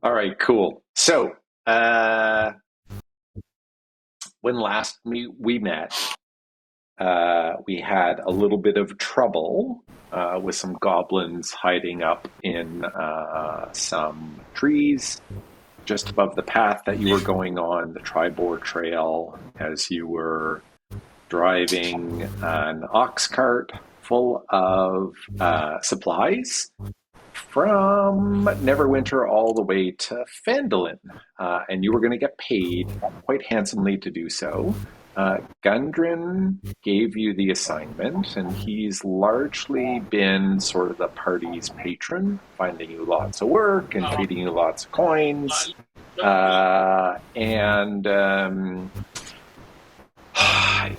All right, cool. So, when last we met, we had a little bit of trouble with some goblins hiding up in some trees just above the path that you were going on, the Tribord Trail, as you were driving an ox cart full of supplies from Neverwinter all the way to Phandelin, and you were going to get paid quite handsomely to do so. Gundren gave you the assignment, and he's largely been sort of the party's patron, finding you lots of work and feeding you lots of coins. And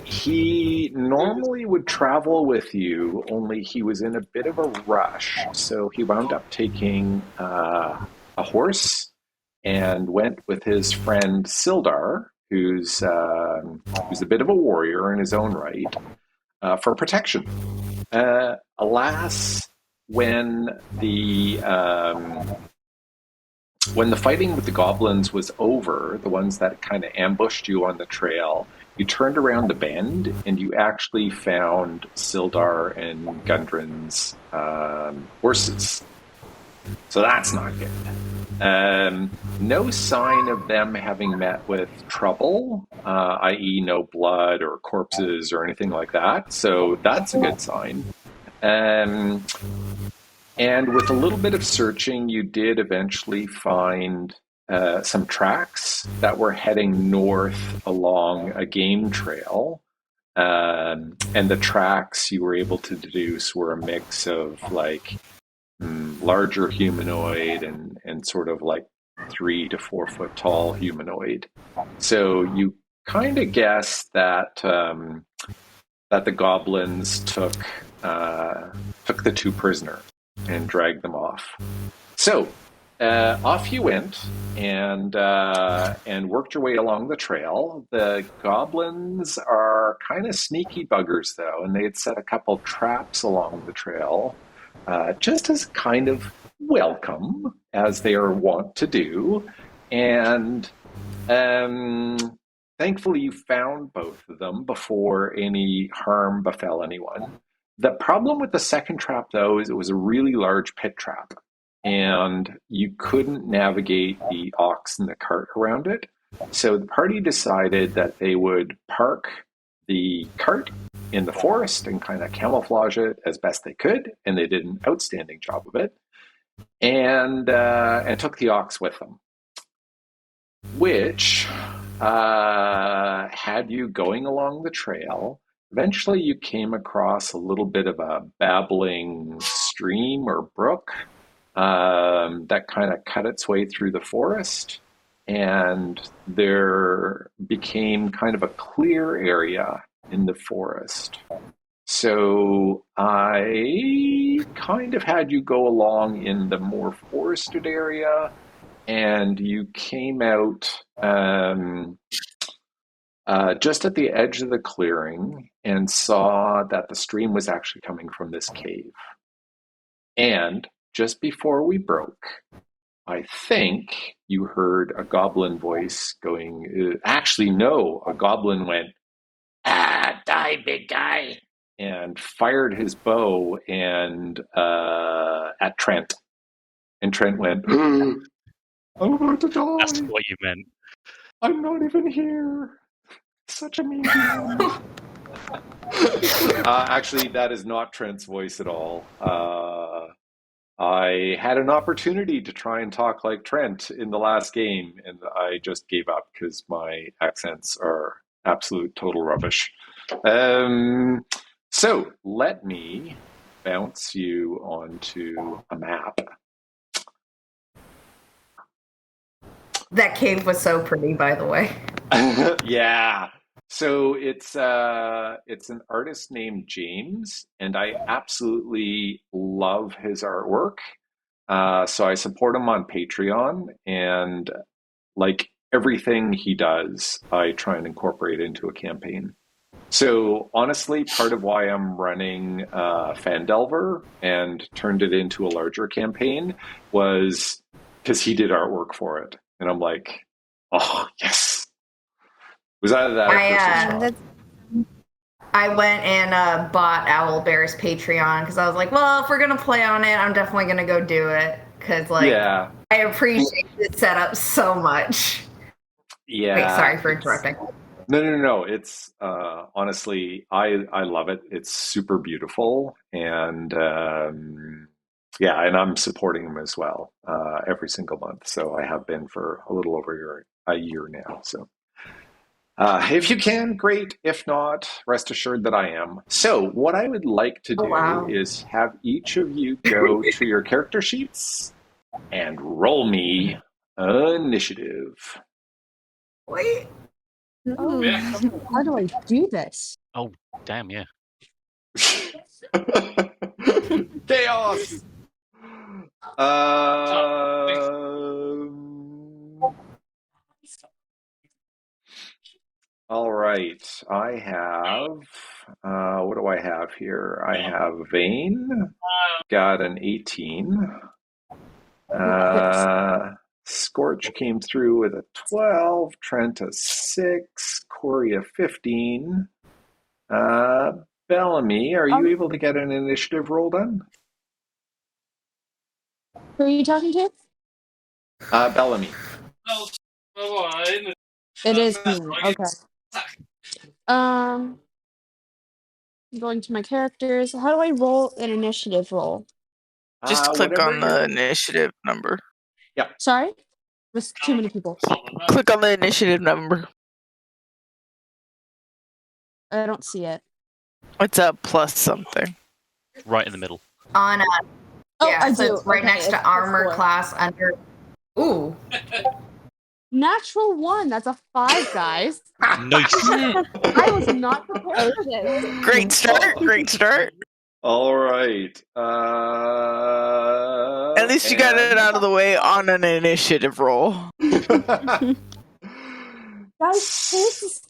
he normally would travel with you, only he was in a bit of a rush. So he wound up taking a horse and went with his friend Sildar, who's a bit of a warrior in his own right, for protection. Alas, when the fighting with the goblins was over, the ones that kind of ambushed you on the trail, you turned around the bend and you actually found Sildar and Gundren's horses. So that's not good. No sign of them having met with trouble, i.e. no blood or corpses or anything like that. So that's a good sign. And with a little bit of searching, you did eventually find some tracks that were heading north along a game trail. And the tracks you were able to deduce were a mix of like larger humanoid and sort of like 3 to 4 foot tall humanoid. So you kind of guess that the goblins took the 2 prisoners and dragged them off. So off you went and worked your way along the trail. The goblins are kind of sneaky buggers, though, and they had set a couple traps along the trail, just as kind of welcome, as they are wont to do. And thankfully, you found both of them before any harm befell anyone. The problem with the second trap, though, is it was a really large pit trap, and you couldn't navigate the ox and the cart around it. So the party decided that they would park the cart in the forest and kind of camouflage it as best they could, and they did an outstanding job of it, and took the ox with them, which had you going along the trail. Eventually, you came across a little bit of a babbling stream or brook that kind of cut its way through the forest, and there became kind of a clear area in the forest. So I kind of had you go along in the more forested area, and you came out just at the edge of the clearing and saw that the stream was actually coming from this cave. And just before we broke, I think you heard a goblin voice going, actually, no, a goblin went, die, big guy, and fired his bow and at Trent. And Trent went, I'm about to die. That's what you meant. I'm not even here. Such a mean man. Actually, that is not Trent's voice at all. I had an opportunity to try and talk like Trent in the last game, and I just gave up because my accents are absolute total rubbish. So let me bounce you onto a map. That cave was so pretty, by the way. Yeah. So it's an artist named James, and I absolutely love his artwork. So I support him on Patreon, and like everything he does, I try and incorporate into a campaign. So honestly, part of why I'm running Phandelver and turned it into a larger campaign was because he did artwork for it, and I'm like, oh yes. Was either that or Curse of Strahd. I went and bought Owlbear's Patreon because I was like, well, if we're gonna play on it, I'm definitely gonna go do it because Yeah. I appreciate the setup so much. Yeah. Wait, sorry for interrupting. No. It's honestly, I love it. It's super beautiful, and yeah, and I'm supporting them as well every single month. So I have been for a little over a year now. So if you can, great. If not, rest assured that I am. So what I would like to do is have each of you go to your character sheets and roll me initiative. Wait. Oh, how do I do this? Oh, damn, yeah. Chaos! All right. I have, what do I have here? I have Avaine, got an 18. Scorch came through with a 12, Trent a 6, Corey a 15. Bellamy, are you able to get an initiative roll done? Who are you talking to? Bellamy. It is me. Okay. Going to my characters. How do I roll an initiative roll? Just click on the initiative number. Yeah. Sorry? There's too many people. Click on the initiative number. I don't see it. It's a plus something. Right in the middle. On yeah, I so do. it's right next to armor class under. Ooh. Natural 1. That's a 5, guys. Nice. I was not prepared for this. Great start. Great start. All right. At least you got it out of the way on an initiative roll. Guys, there's this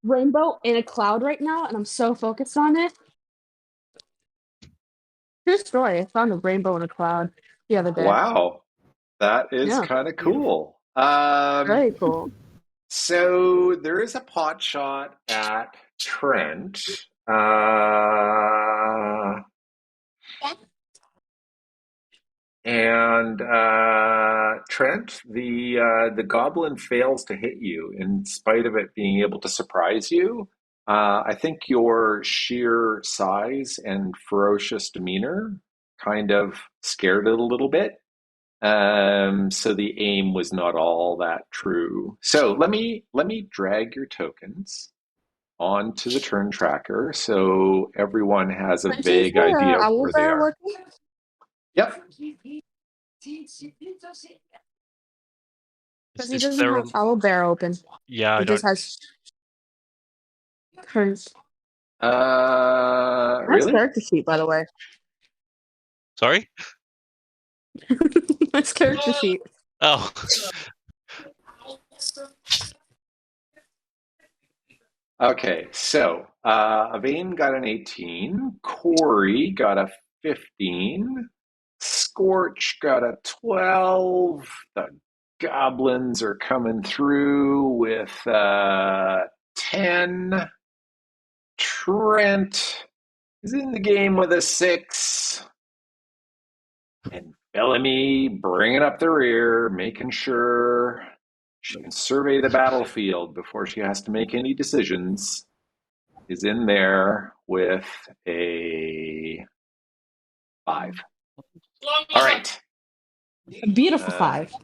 rainbow in a cloud right now, and I'm so focused on it. True story. I found a rainbow in a cloud the other day. Wow. That is kind of cool. Very cool. So there is a pot shot at Trent. And Trent, the goblin fails to hit you in spite of it being able to surprise you. I think your sheer size and ferocious demeanor kind of scared it a little bit. So the aim was not all that true. So let me drag your tokens onto the turn tracker so everyone has a vague idea of where they are. Yep. Because he doesn't have Owlbear open. Yeah, he just has turns. Really? Nice character sheet, by the way. Sorry? Nice character sheet. Oh. Okay, so Avaine got an 18, Corey got a 15, Scorch got a 12, the goblins are coming through with 10, Trent is in the game with a 6, and Bellamy bringing up the rear, making sure she can survey the battlefield before she has to make any decisions, is in there with a 5. All right. A beautiful 5.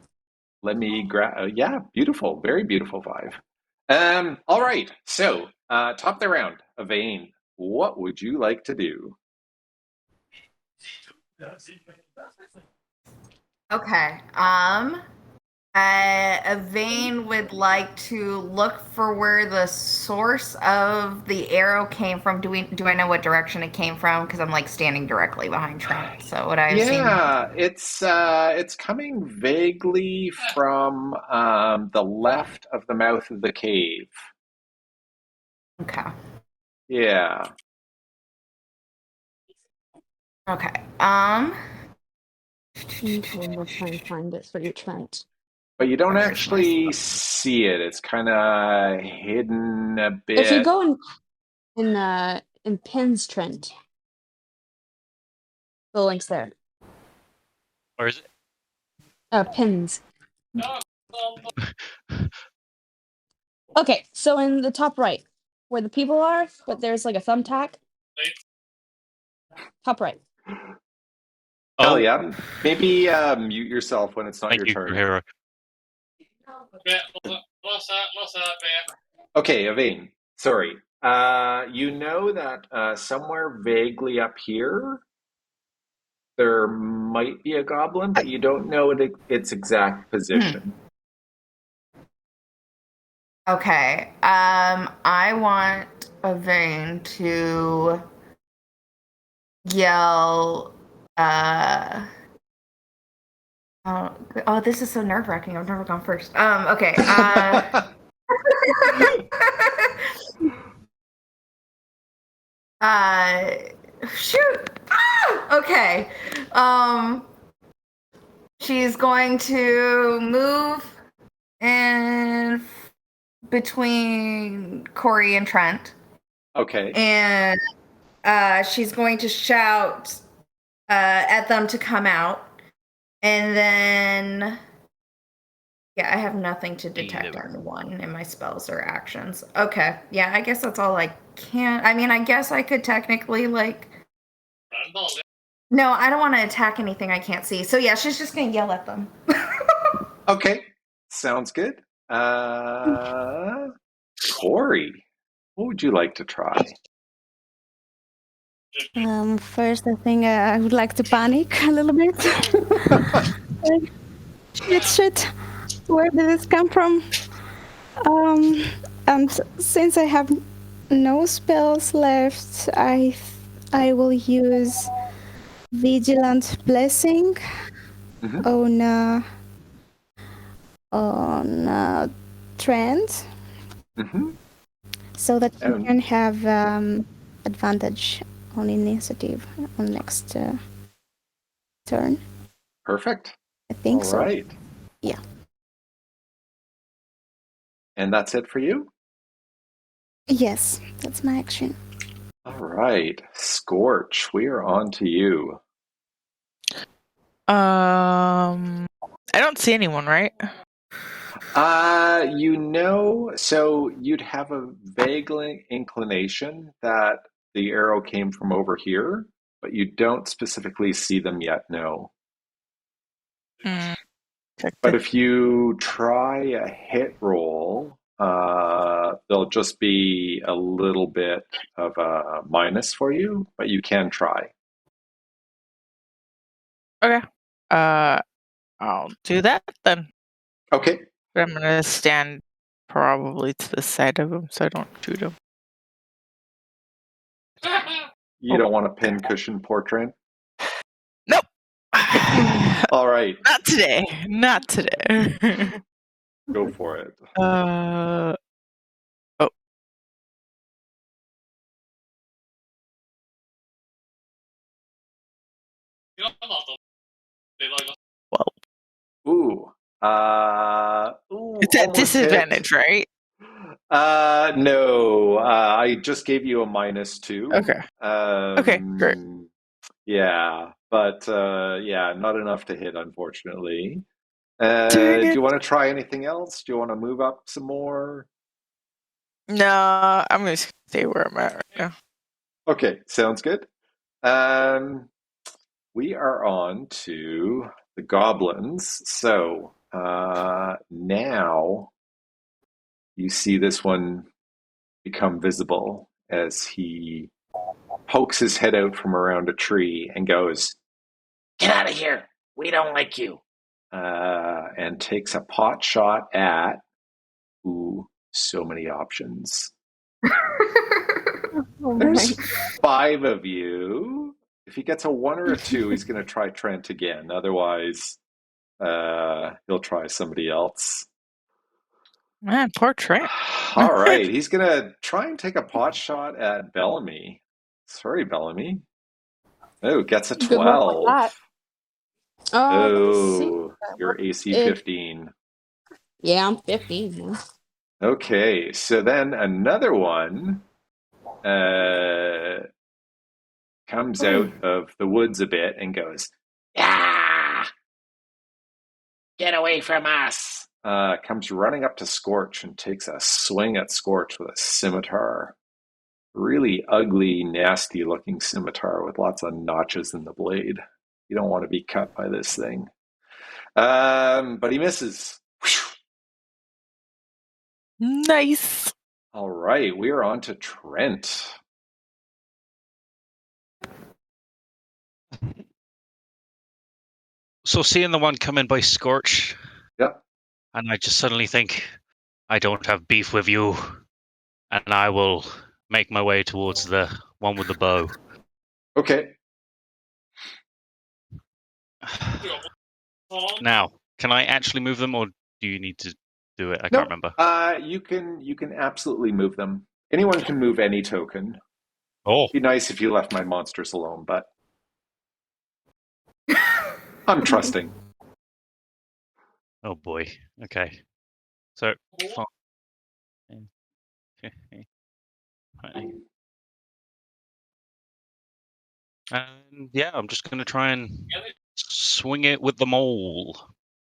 Let me grab, yeah, beautiful, very beautiful 5. All right, so top of the round, Avaine, what would you like to do? Okay. Avaine would like to look for where the source of the arrow came from. Do I know what direction it came from? Because I'm like standing directly behind Trent. So what I've seen. Yeah, it's coming vaguely from the left of the mouth of the cave. Okay. Yeah. Okay. Okay, we'll try and find it for you, Trent. But you don't Where's my actually spell? see it. It's kind of hidden a If you bit. go in pins, Trent, the link's there. Or is it? Pins. Okay, so in the top right, where the people are, but there's like a thumbtack. Top right. Oh, Talia, maybe mute yourself when it's not thank your you, turn. hero. Okay, Avaine. Sorry. You know that somewhere vaguely up here there might be a goblin, but you don't know its exact position. Okay. I want Avaine to yell. Oh, this is so nerve-wracking. I've never gone first. Okay. Shoot. Ah! Okay. She's going to move in between Corey and Trent. Okay. And she's going to shout at them to come out. And then, yeah, I have nothing to detect anyone in my spells or actions. Okay, yeah, I guess that's all I can. I mean, I guess I could technically, like... No, I don't want to attack anything I can't see. So, yeah, she's just going to yell at them. Okay. Sounds good. Corey, what would you like to try? First, I think I would like to panic a little bit. Shit. Where did this come from? And since I have no spells left, I will use Vigilant Blessing on Trent, so that you can have advantage on initiative on next turn. Perfect. I think All so. right. Yeah. And that's it for you? Yes, that's my action. All right. Scorch, we are on to you. I don't see anyone, right? So you'd have a vague inclination that the arrow came from over here, but you don't specifically see them yet, no. But if you try a hit roll, there'll just be a little bit of a minus for you, but you can try. Okay. I'll do that then. Okay. But I'm gonna stand probably to the side of him so I don't shoot him. You don't want to pin cushion portrait? Nope. All right. Not today. Not today. Go for it. Oh. Well. Ooh. It's at disadvantage, hit. right? No. I just gave you a -2. Okay. Okay, great. Yeah, but yeah, not enough to hit, unfortunately. Do you want to try anything else? Do you want to move up some more? No, I'm gonna stay where I'm at right now. Okay, sounds good. We are on to the goblins. So now you see this one become visible as he pokes his head out from around a tree and goes, "Get out of here! We don't like you!" And takes a pot shot at, so many options. There's 5 of you. If he gets a 1 or a 2, he's going to try Trent again. Otherwise, he'll try somebody else. Man, poor Trent. All right, he's going to try and take a pot shot at Bellamy. Sorry, Bellamy. Oh, gets a 12. Let me see. Oh, you're AC 15. Yeah, I'm 15 now. Okay, so then another one comes out of the woods a bit and goes, "Yeah, get away from us!" Comes running up to Scorch and takes a swing at Scorch with a scimitar. Really ugly, nasty looking scimitar with lots of notches in the blade. You don't want to be cut by this thing. But he misses. Nice. All right, we are on to Trent. So seeing the one come in by Scorch, Yep. and I just suddenly think, I don't have beef with you, and I will make my way towards the one with the bow. Okay. Now, can I actually move them, or do you need to do it? I Nope. can't remember. You can absolutely move them. Anyone can move any token. Oh, It'd be nice if you left my monsters alone, but I'm trusting. oh boy. Okay. So, and yeah, I'm just going to try and swing it with the mole.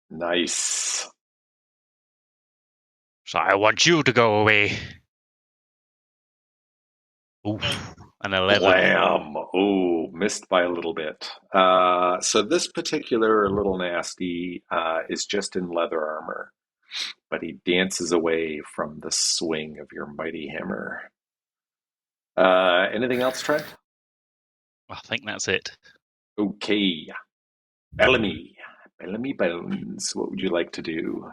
Nice. So I want you to go away. Ooh, an 11. Blam. Oh, missed by a little bit. So this particular little nasty is just in leather armor, but he dances away from the swing of your mighty hammer. Anything else, Trent? I think that's it. Okay. Bellamy. Bellamy Bones. What would you like to do?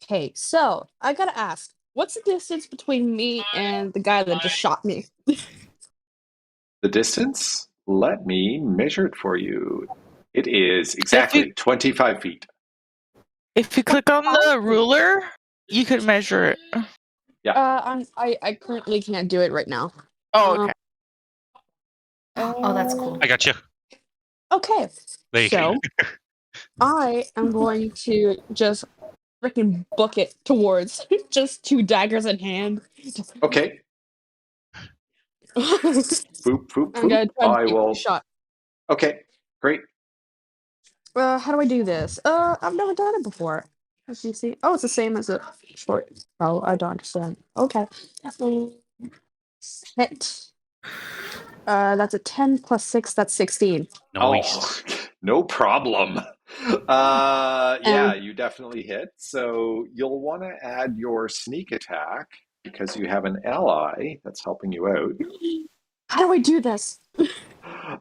Okay, so I gotta ask, what's the distance between me and the guy that just shot me? The distance? Let me measure it for you. It is exactly 25 feet. If you click on the ruler, you can measure it. I currently can't do it right now. Oh, okay. Oh, that's cool. I got you. Okay, There you so go. I am going to just freaking book it towards just 2 daggers in hand. Okay. Boop, boop, I'm gonna boop. try to I take will. a shot. Okay, great. How do I do this? I've never done it before. As you see, oh, it's the same as a short. Oh, I don't understand. Okay. Hit. That's a 10 plus 6. That's 16. Nice. Oh, no problem. Yeah, you definitely hit. So you'll want to add your sneak attack because you have an ally that's helping you out. How do I do this?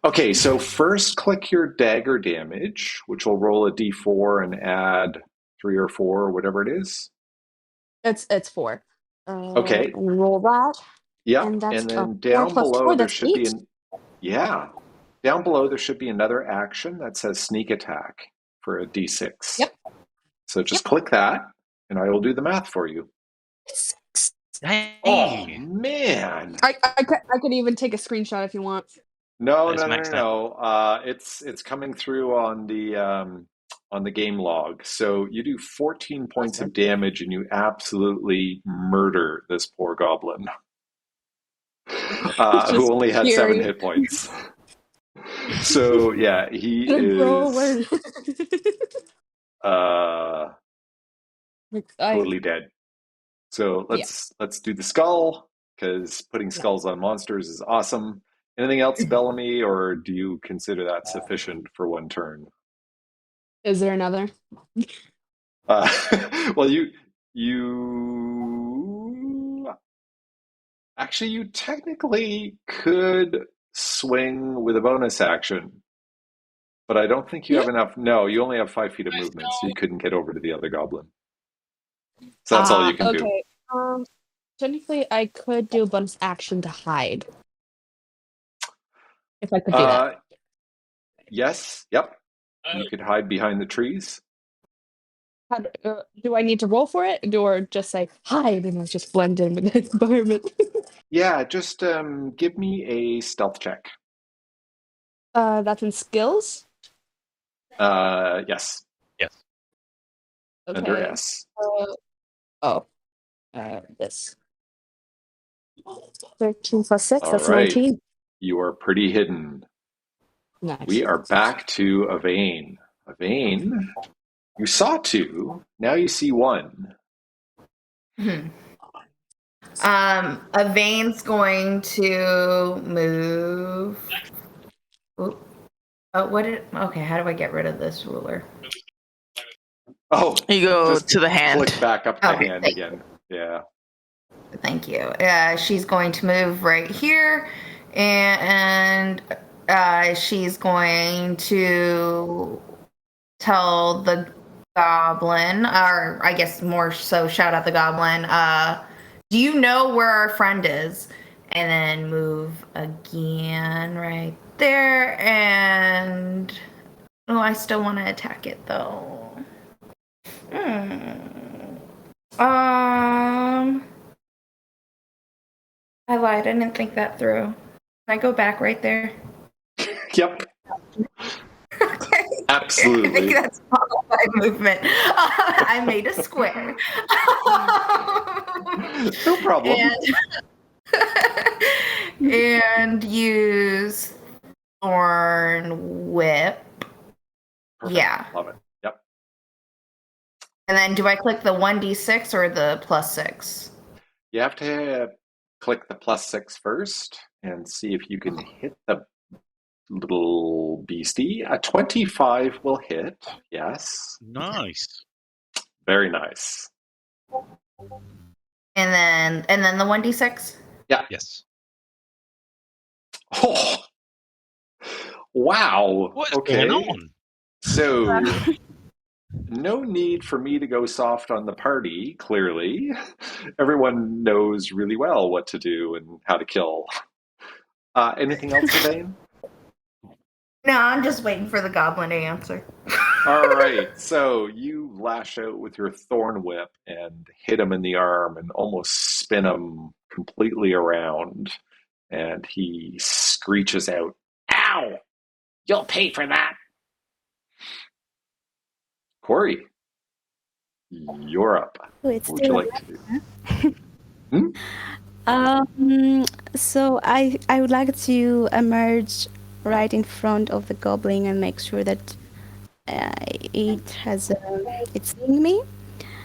Okay, so first click your dagger damage, which will roll a d4 and add 3 or 4 or whatever it is. It's 4. Okay. Roll that. Yep, And that's and then 4 down plus below 4. there That's should be 8. down below there should be another action that says sneak attack for a d6. Yep. So just click that, and I will do the math for you. Hey. Oh man! I could even take a screenshot if you want. No. It's coming through on the game log. So you do 14 points of damage, and you absolutely murder this poor goblin, who only had 7 hit points. So yeah, he is totally dead. So let's do the skull, because putting skulls on monsters is awesome. Anything else, Bellamy, or do you consider that sufficient for one turn? Is there another? Well, you actually, you technically could swing with a bonus action, but I don't think you have enough. No, you only have 5 feet of movement, so you couldn't get over to the other goblin. So that's all you can do. Technically, I could do a bonus action to hide. If I could do that. Yes. Yep. You could hide behind the trees. Do I need to roll for it, or just say hide and I just blend in with the environment? Yeah, just give me a stealth check. That's in skills. Yes. Yes. Under Okay. S. This 13 plus 6. All That's right. 19. You are pretty hidden. Nice. We are back to Avaine. Avaine, you saw 2. Now you see 1. Avaine's going to move. Oop. Oh, okay, how do I get rid of this ruler? Oh, You go just to the hand. click back up to Okay, hand thank again. Yeah. Thank you. She's going to move right here, and she's going to tell the goblin, or I guess more so shout out the goblin, do you know where our friend is? And then move again right there, and I still want to attack it though. I lied. I didn't think that through. Can I go back right there? Yep. Okay. Absolutely. I think that's modified movement. I made a square. No problem. And use Thorn Whip. Perfect. Yeah. Love it. Yep. And then do I click the 1d6 or the +6? You have to click the +6 first and see if you can hit the little beastie. A 25 will hit. Yes. Nice. Very nice. And then the 1d6? Yeah. Yes. Oh. Wow. What's Okay. going on? So, no need for me to go soft on the party, clearly. Everyone knows really well what to do and how to kill. Anything else, Avaine? No, I'm just waiting for the goblin to answer. All right, so you lash out with your thorn whip and hit him in the arm and almost spin him completely around. And he screeches out, "Ow! You'll pay for that." Corey, you're up. Oh, it's What would you still like to do? So I would like to emerge right in front of the goblin and make sure that it's seeing me.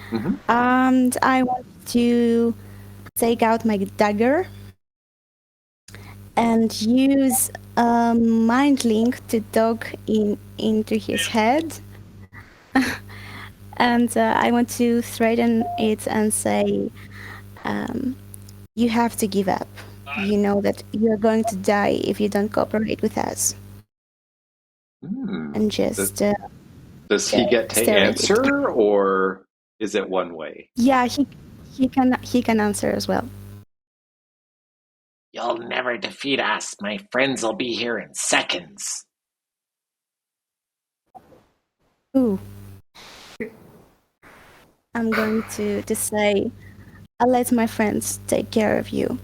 Mm-hmm. And I want to take out my dagger and use mind link to dog into his head. And I want to threaten it and say, you have to give up. You know that you're going to die if you don't cooperate with us. And just Does he get to stare at it. answer, or is it one way? Yeah, he can answer as well. You'll never defeat us. My friends will be here in seconds. Ooh. I'm going to say, I'll let my friends take care of you.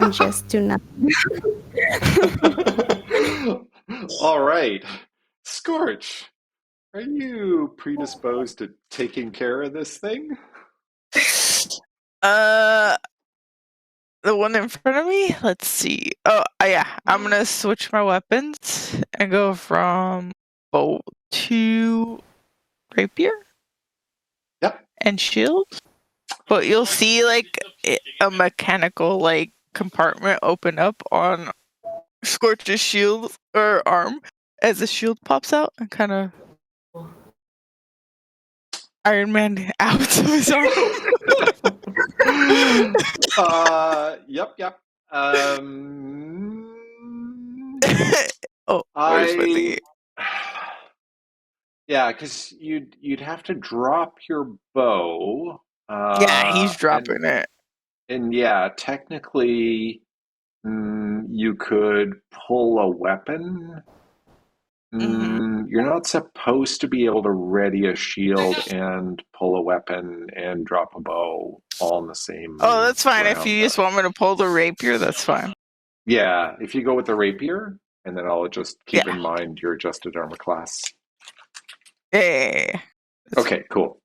And just do nothing. All right. Scorch, are you predisposed to taking care of this thing? The one in front of me? Let's see. Oh, yeah. I'm gonna switch my weapons and go from bow to rapier. Yep. And shield. But you'll see like a mechanical like compartment open up on Scorch's shield or arm as the shield pops out and kind of Iron Man out of his arm. Yep. Oh, where's my thingy? Yeah, because you'd have to drop your bow. Yeah, he's dropping it. And yeah, technically, you could pull a weapon. You're not supposed to be able to ready a shield and pull a weapon and drop a bow all in the same. Oh, that's fine. If round, you just want me to pull the rapier, that's fine. Yeah, if you go with the rapier, and then I'll just keep in mind your adjusted armor class. Yeah. Okay, cool.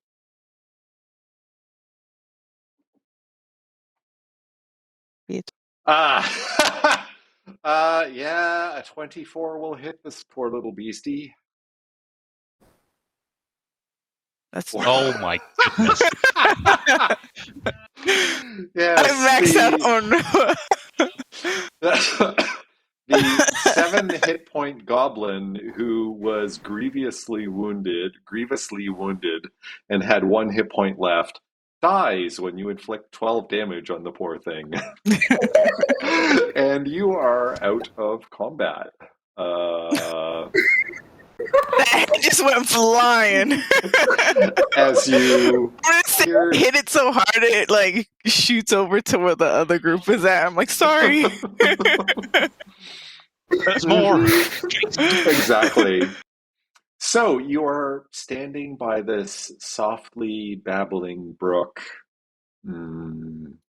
Yeah, a 24 will hit this poor little beastie. That's Oh my goodness. Yes, I maxed out on the 7 hit point goblin who was grievously wounded, and had 1 hit point left, dies when you inflict 12 damage on the poor thing. And you are out of combat. that just went flying. As you hear... hit it so hard it like shoots over to where the other group is at. I'm like, sorry. There's more. Exactly. So you are standing by this softly babbling brook,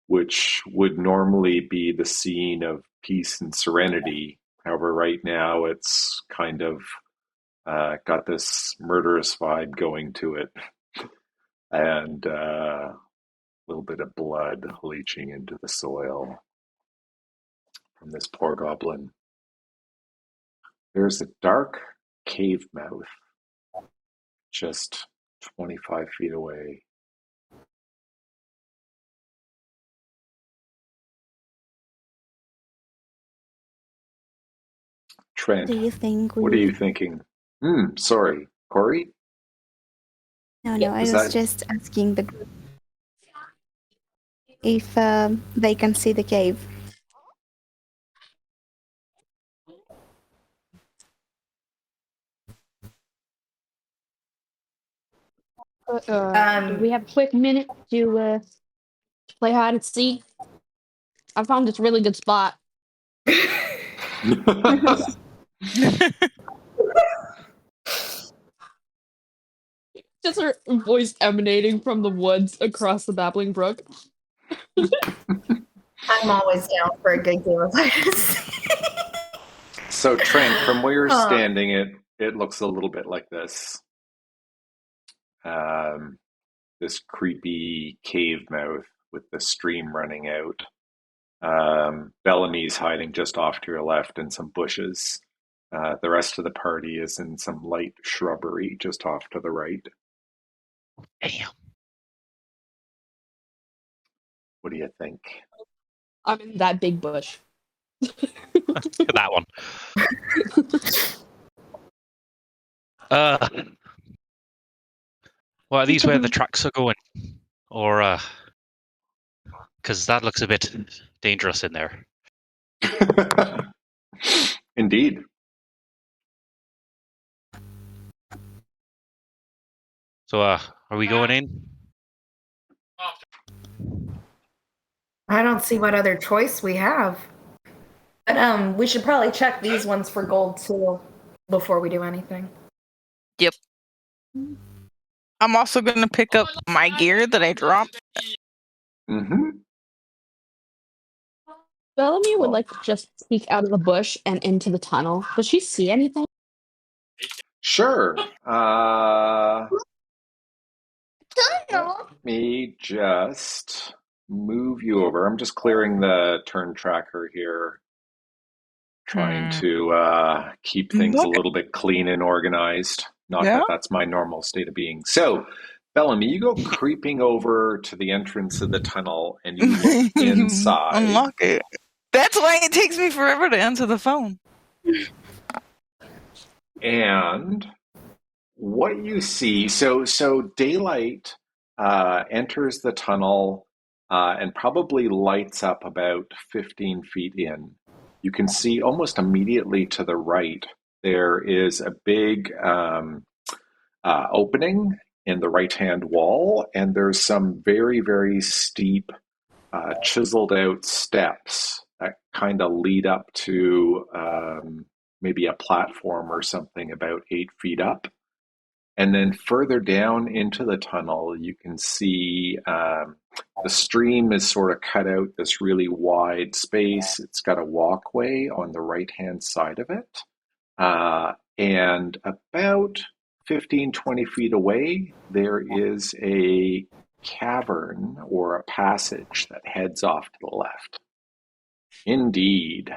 which would normally be the scene of peace and serenity. However, right now it's kind of got this murderous vibe going to it, and a little bit of blood leaching into the soil from this poor goblin. There's a dark cave mouth just 25 feet away. Trent, Do you think what are you thinking? Sorry, Corey? No, I Was was that... just asking the group if they can see the cave. Do we have a quick minute to play hide and seek? I found this really good spot. Just her voice emanating from the woods across the babbling brook. I'm always down for a good game of hide and seek. So Trent, from where you're standing, it looks a little bit like this. This creepy cave mouth with the stream running out. Bellamy's hiding just off to your left in some bushes. The rest of the party is in some light shrubbery just off to the right. Damn. What do you think? I'm in that big bush. That one. Well, are these where the tracks are going? Or, because that looks a bit dangerous in there. Indeed. So, are we going in? I don't see what other choice we have. But we should probably check these ones for gold too before we do anything. Yep. I'm also going to pick up my gear that I dropped. Mm-hmm. Bellamy would like to just peek out of the bush and into the tunnel. Does she see anything? Sure. Let me just move you over. I'm just clearing the turn tracker here. Trying to keep things a little bit clean and organized. Not that that's my normal state of being. So, Bellamy, you go creeping over to the entrance of the tunnel and you look inside. Unlock it. That's why it takes me forever to answer the phone. And what you see, so daylight enters the tunnel and probably lights up about 15 feet in. You can see almost immediately to the right, there is a big opening in the right-hand wall, and there's some very, very steep, chiseled out steps that kind of lead up to maybe a platform or something about 8 feet up. And then further down into the tunnel, you can see The stream is sort of cut out this really wide space. It's got a walkway on the right-hand side of it. And about 15, 20 feet away, there is a cavern or a passage that heads off to the left. Indeed.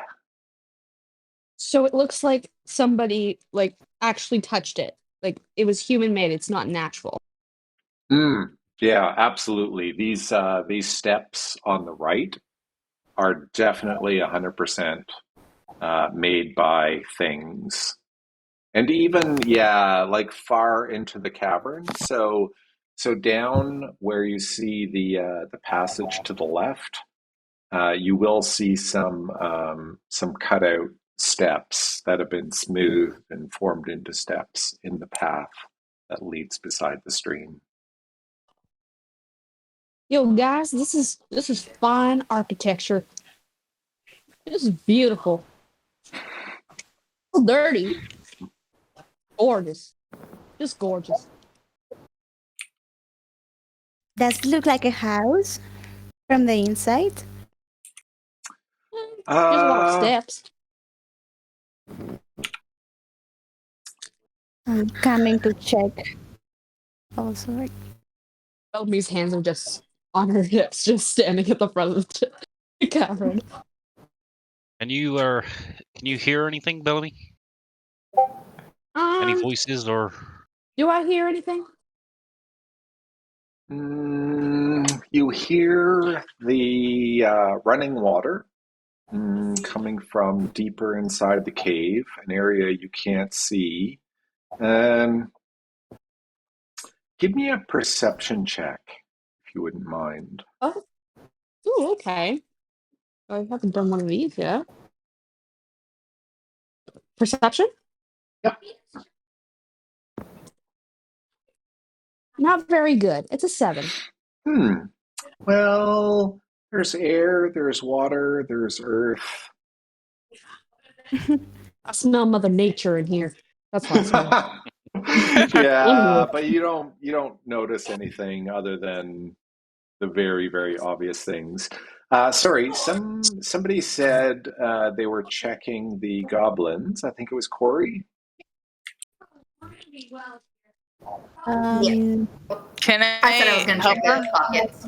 So it looks like somebody like actually touched it. Like it was human made. It's not natural. Yeah, absolutely. These steps on the right are definitely 100% made by things. And even, yeah, like far into the cavern. So down where you see the passage to the left, you will see some cutout steps that have been smoothed and formed into steps in the path that leads beside the stream. Yo, guys, this is fine architecture. This is beautiful. So dirty. Gorgeous. Just gorgeous. Does it look like a house from the inside? Just a lot of steps. I'm coming to check. Also, like, Bellamy's hands are just on her hips, just standing at the front of the cavern. Can you hear anything, Bellamy? Any voices or? Do I hear anything? You hear the running water coming from deeper inside the cave, an area you can't see. Give me a perception check, if you wouldn't mind. Oh, ooh, okay. I haven't done one of these yet. Perception? Yep. Not very good. It's a 7. Well, there's air, there's water, there's earth. I smell Mother Nature in here. That's what I smell. Yeah, but you don't notice anything other than the very, very obvious things. Sorry, somebody said they were checking the goblins. I think it was Corey. Can I said I was going to help check her? the pockets.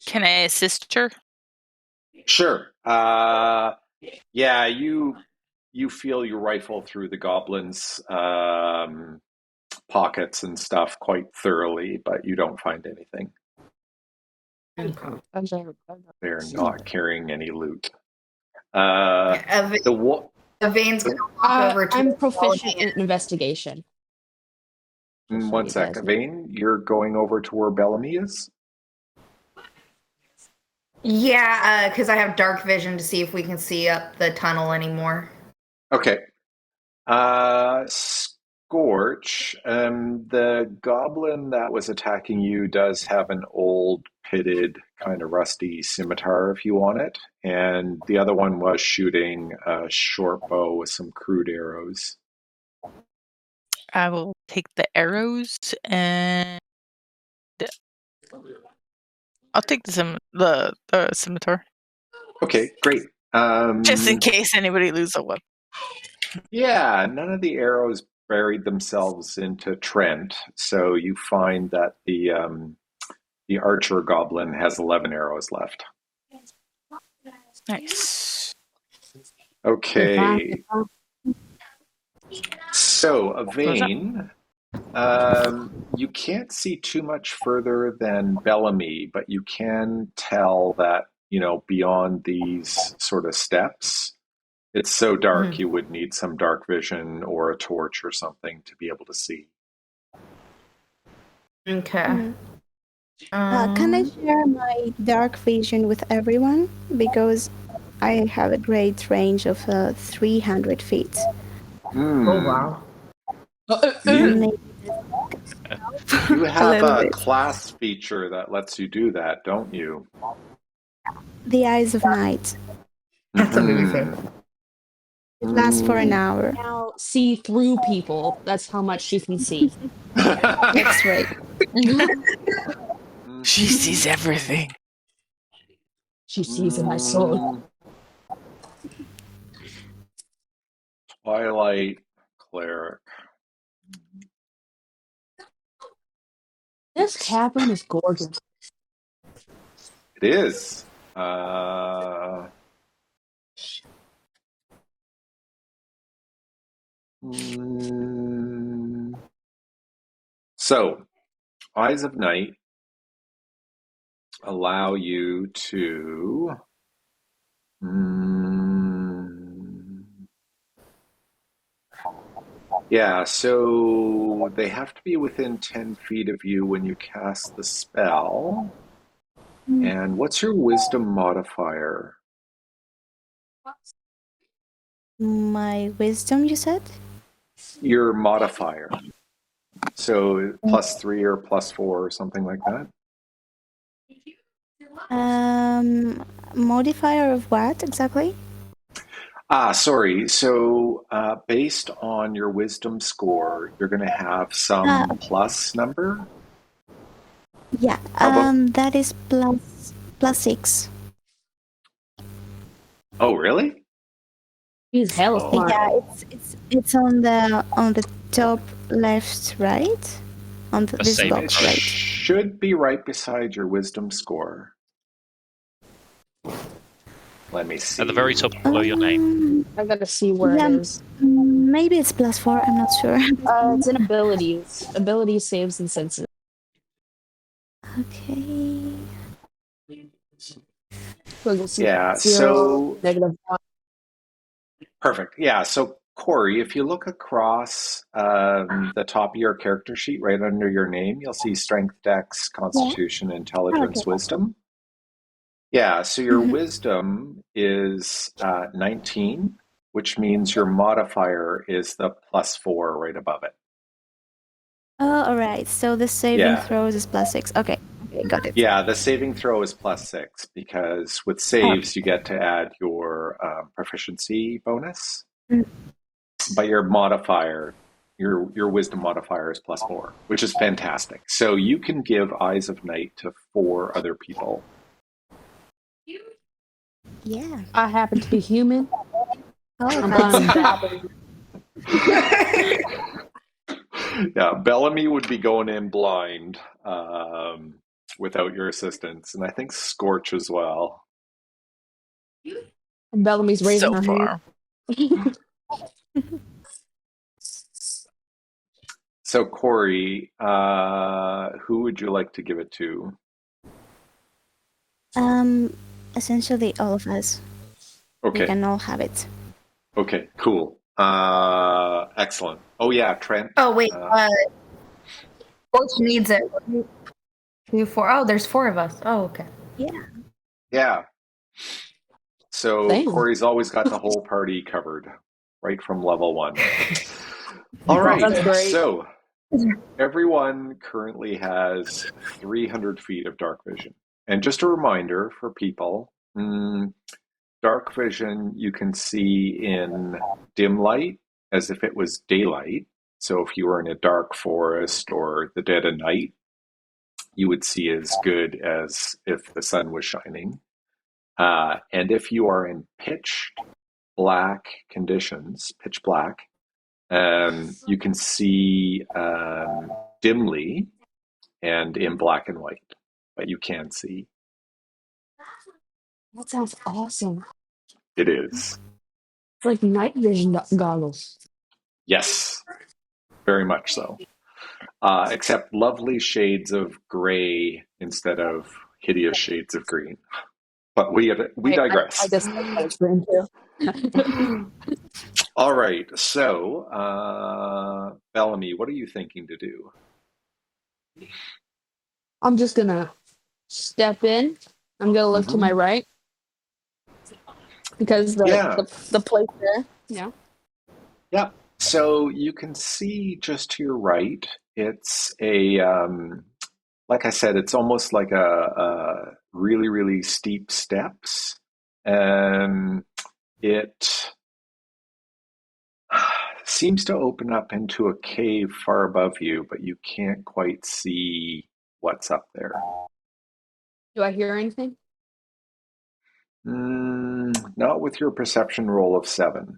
Can I assist her? Sure. Yeah, you feel you rifle through the goblins' pockets and stuff quite thoroughly, but you don't find anything. They're not carrying any loot. Avaine's going to walk over to I'm proficient in investigation. One sec, Avaine, you're going over to where Bellamy is? Yeah, because I have dark vision to see if we can see up the tunnel anymore. Okay. Scorch, the goblin that was attacking you does have an old, pitted, kind of rusty scimitar if you want it. And the other one was shooting a short bow with some crude arrows. I will take the arrows and I'll take the scimitar. Okay, great. Just in case anybody loses a weapon. Yeah, none of the arrows buried themselves into Trent, so you find that the archer goblin has 11 arrows left. Nice. Okay. So, Avaine, you can't see too much further than Bellamy, but you can tell that, beyond these sort of steps, it's so dark you would need some dark vision or a torch or something to be able to see. Okay. Can I share my dark vision with everyone? Because I have a great range of 300 feet. Oh, wow. You have a class feature that lets you do that, don't you? The Eyes of Night. That's amazing. It lasts for an hour. Now see through people. That's how much she can see. That's right. She sees everything. She sees in my soul. Twilight Cleric. This cabin is gorgeous. It is. So, Eyes of Night allow you to yeah, so they have to be within 10 feet of you when you cast the spell. And what's your wisdom modifier? My wisdom, you said? Your modifier. So +3 or +4 or something like that? Modifier of what exactly? Sorry. So based on your wisdom score, you're going to have some plus number? Yeah, that is +6. Oh, really? He's hella smart. Yeah, it's on the top left, right? On this saving box, throw. right? Should be right beside your wisdom score. Let me see. At the very top below your name. I gotta see where it is. Maybe it's +4. I'm not sure. It's in abilities. Abilities, saves, and senses. Okay. So you'll see Yeah, 0, so -1. perfect. Yeah, so Corey, if you look across the top of your character sheet, right under your name, you'll see Strength, Dex, Constitution, Intelligence, Wisdom. Yeah, so your wisdom is 19, which means your modifier is the +4 right above it. Oh, all right. So the saving throws is +6. Okay, got it. Yeah, the saving throw is +6 because with saves you get to add your proficiency bonus, but your modifier, your wisdom modifier is +4, which is fantastic. So you can give Eyes of Night to 4 other people. Yeah. I happen to be human. Oh, I'm that's Yeah, Bellamy would be going in blind without your assistance, and I think Scorch as well. Bellamy's raising So her far. hand. So Corey, who would you like to give it to? essentially all of us. We Okay. can all have it. Okay, cool. Excellent. Oh yeah, Trent. Oh wait, Scorch needs it. 2, 4. Oh, there's 4 of us. Oh, okay. Yeah. Yeah. So Damn. Corey's always got the whole party covered, right from level 1. All right. That's great. So everyone currently has 300 feet of dark vision. And just a reminder for people, dark vision you can see in dim light as if it was daylight. So if you were in a dark forest or the dead of night, you would see as good as if the sun was shining. And if you are in pitch black conditions, pitch black, you can see dimly and in black and white, but you can see. That sounds awesome. It is. It's like night vision goggles. Yes, very much so. Except lovely shades of gray instead of hideous shades of green. But we digress. I guess that's green too. All right, so Bellamy, what are you thinking to do? I'm just gonna step in. I'm gonna look to my right because the place there. Yeah. Yeah. So you can see just to your right, it's a like I said, it's almost like a really, really steep steps. It seems to open up into a cave far above you, but you can't quite see what's up there. Do I hear anything? Not with your perception roll of 7.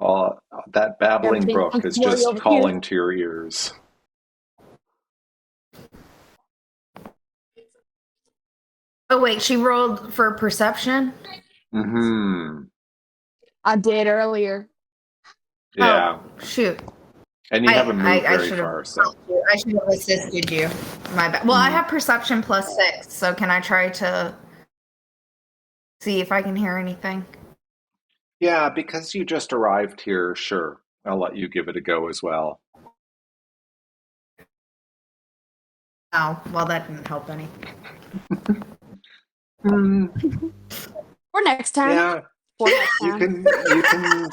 That babbling Everything brook is hunky-dory just over here. calling to your ears. Oh wait, she rolled for perception? Mm-hmm. I did earlier. Yeah. Oh, shoot. And you haven't moved I very should have far, so. I should have assisted you. My bad. Well, I have perception plus 6, so can I try to see if I can hear anything? Yeah, because you just arrived here, sure. I'll let you give it a go as well. Oh, well, that didn't help any. For next time. Yeah, For next you time. can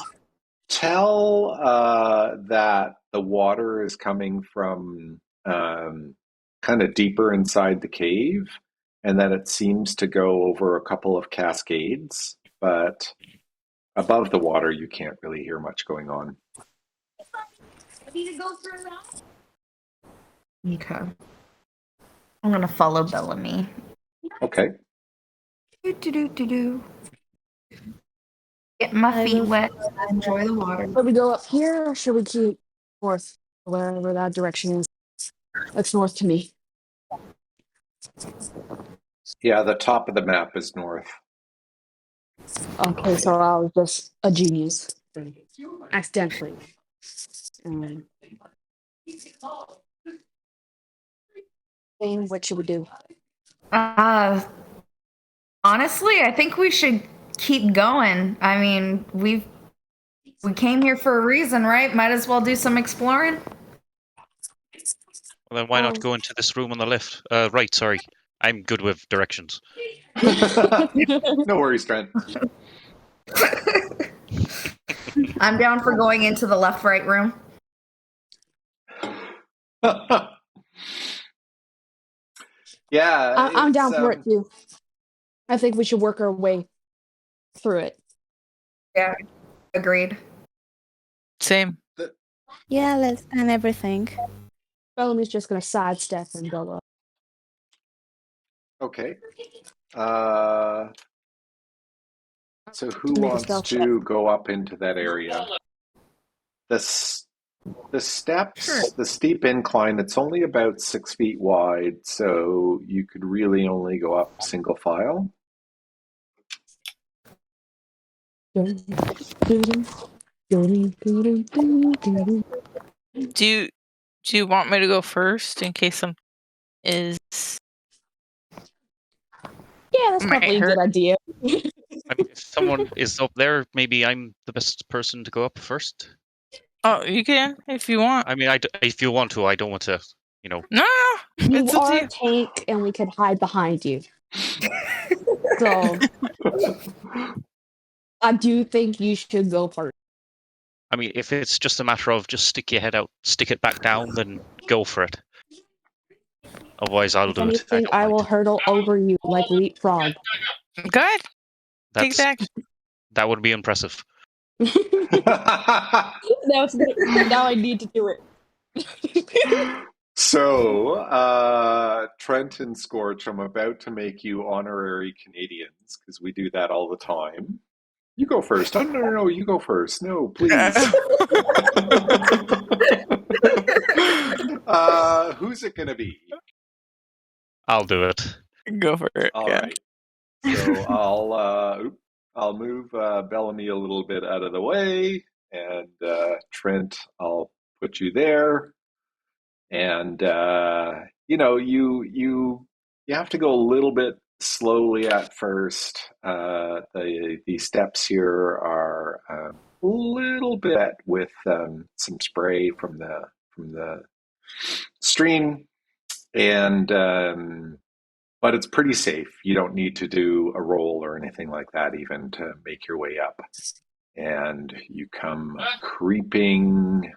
tell that the water is coming from kind of deeper inside the cave, and that it seems to go over a couple of cascades, but above the water you can't really hear much going on. Okay. I'm going to follow Bellamy. Okay. Do. Get my feet wet and enjoy the water. Should we go up here or should we keep north? Wherever that direction is. That's north to me. Yeah, the top of the map is north. Okay, so I was just a genius. Accidentally. And what should we do? Honestly, I think we should keep going. I mean, we came here for a reason, right? Might as well do some exploring. Well, then why not go into this room on the left? Right, sorry. I'm good with directions. No worries, Trent. I'm down for going into the left-right room. Yeah, I'm down for it too. I think we should work our way through it. Yeah, agreed. Same. Yeah, let's plan everything. Bellamy's just gonna sidestep and go up. Okay. So who Make a wants stealth to go up into that area? The steps, Sure. the steep incline, it's only about 6 feet wide, so you could really only go up single file. Do you want me to go first in case some is? Yeah, that's Might probably a hurt. good idea. I mean, if someone is up there, maybe I'm the best person to go up first. Oh, you can if you want. I mean, if you want to, I don't want to, you know. No, You it's up to are you. a tank, and we could hide behind you. So I do think you should go first. I mean, if it's just a matter of just stick your head out, stick it back down, then go for it. Otherwise, I'll If do it. anything, I will hurdle over you like leapfrog. Good. Take that. That would be impressive. Now I need to do it. So, Trent and Scorch, I'm about to make you honorary Canadians, because we do that all the time. You go first. Oh, no, you go first. No, please. Who's it going to be? I'll do it. Go for it. All right. So I'll move Bellamy a little bit out of the way, and Trent, I'll put you there. And you have to go a little bit slowly at first. The steps here are a little bit with some spray from the stream, and but it's pretty safe. You don't need to do a roll or anything like that even to make your way up. And you come creeping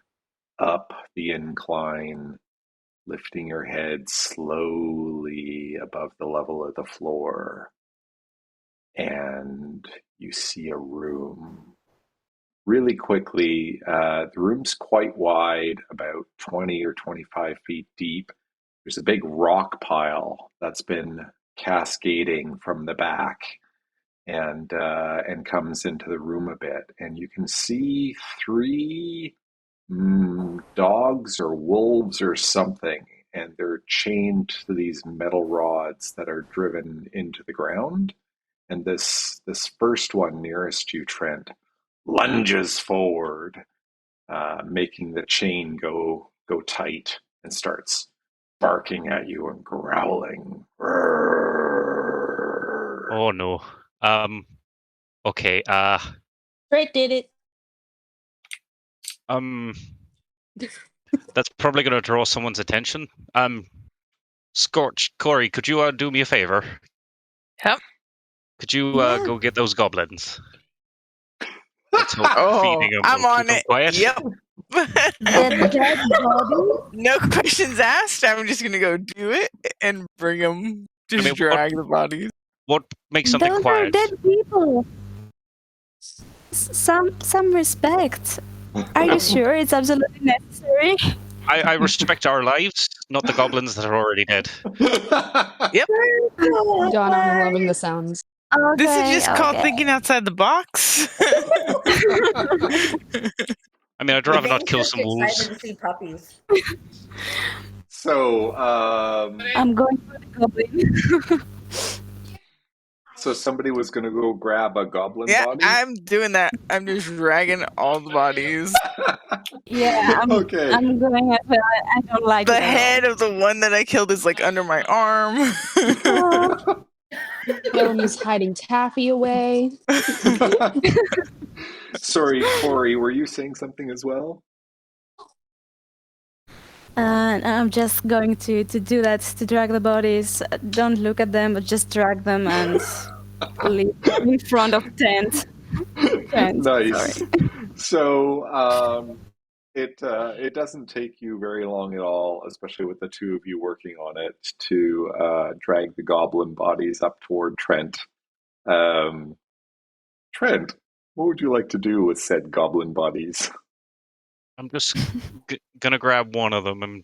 up the incline, lifting your head slowly above the level of the floor. And you see a room. Really quickly, the room's quite wide, about 20 or 25 feet deep. there's a big rock pile that's been cascading from the back and comes into the room a bit, and you can see three dogs or wolves or something, and they're chained to these metal rods that are driven into the ground. And this first one nearest you, Trent, lunges forward, making the chain go tight, and starts barking at you and growling. Oh no. Okay. Trent did it. That's probably going to draw someone's attention. Scorch, Corey, could you do me a favor? Yep. Could you Yeah. go get those goblins? Let's hope Oh, feeding them I'm will on keep them it. quiet. Yep. The dead body? No questions asked. I'm just gonna go do it and bring them. Just mean, drag the bodies. What makes something Those quiet? are dead people. Some respect. Are you sure it's absolutely necessary? I respect our lives, not the goblins that are already dead. Yep. John, I'm loving the sounds. Okay, This is just called okay. thinking outside the box. I mean, I'd rather not Avain's kill just some wolves. excited to see puppies. So, I'm going for the goblin. so somebody was going to go grab a goblin Yeah, body? I'm doing that. I'm just dragging all the bodies. Yeah, Okay. I'm going as well. I don't like The it at all. head of the one that I killed is like under my arm. Bellamy's hiding Taffy away. Sorry, Corey, were you saying something as well? And I'm just going to do that, to drag the bodies. Don't look at them, but just drag them and leave them in front of tent. Nice. Sorry. So, it doesn't take you very long at all, especially with the two of you working on it, to drag the goblin bodies up toward Trent. Trent, what would you like to do with said goblin bodies? I'm just gonna grab one of them and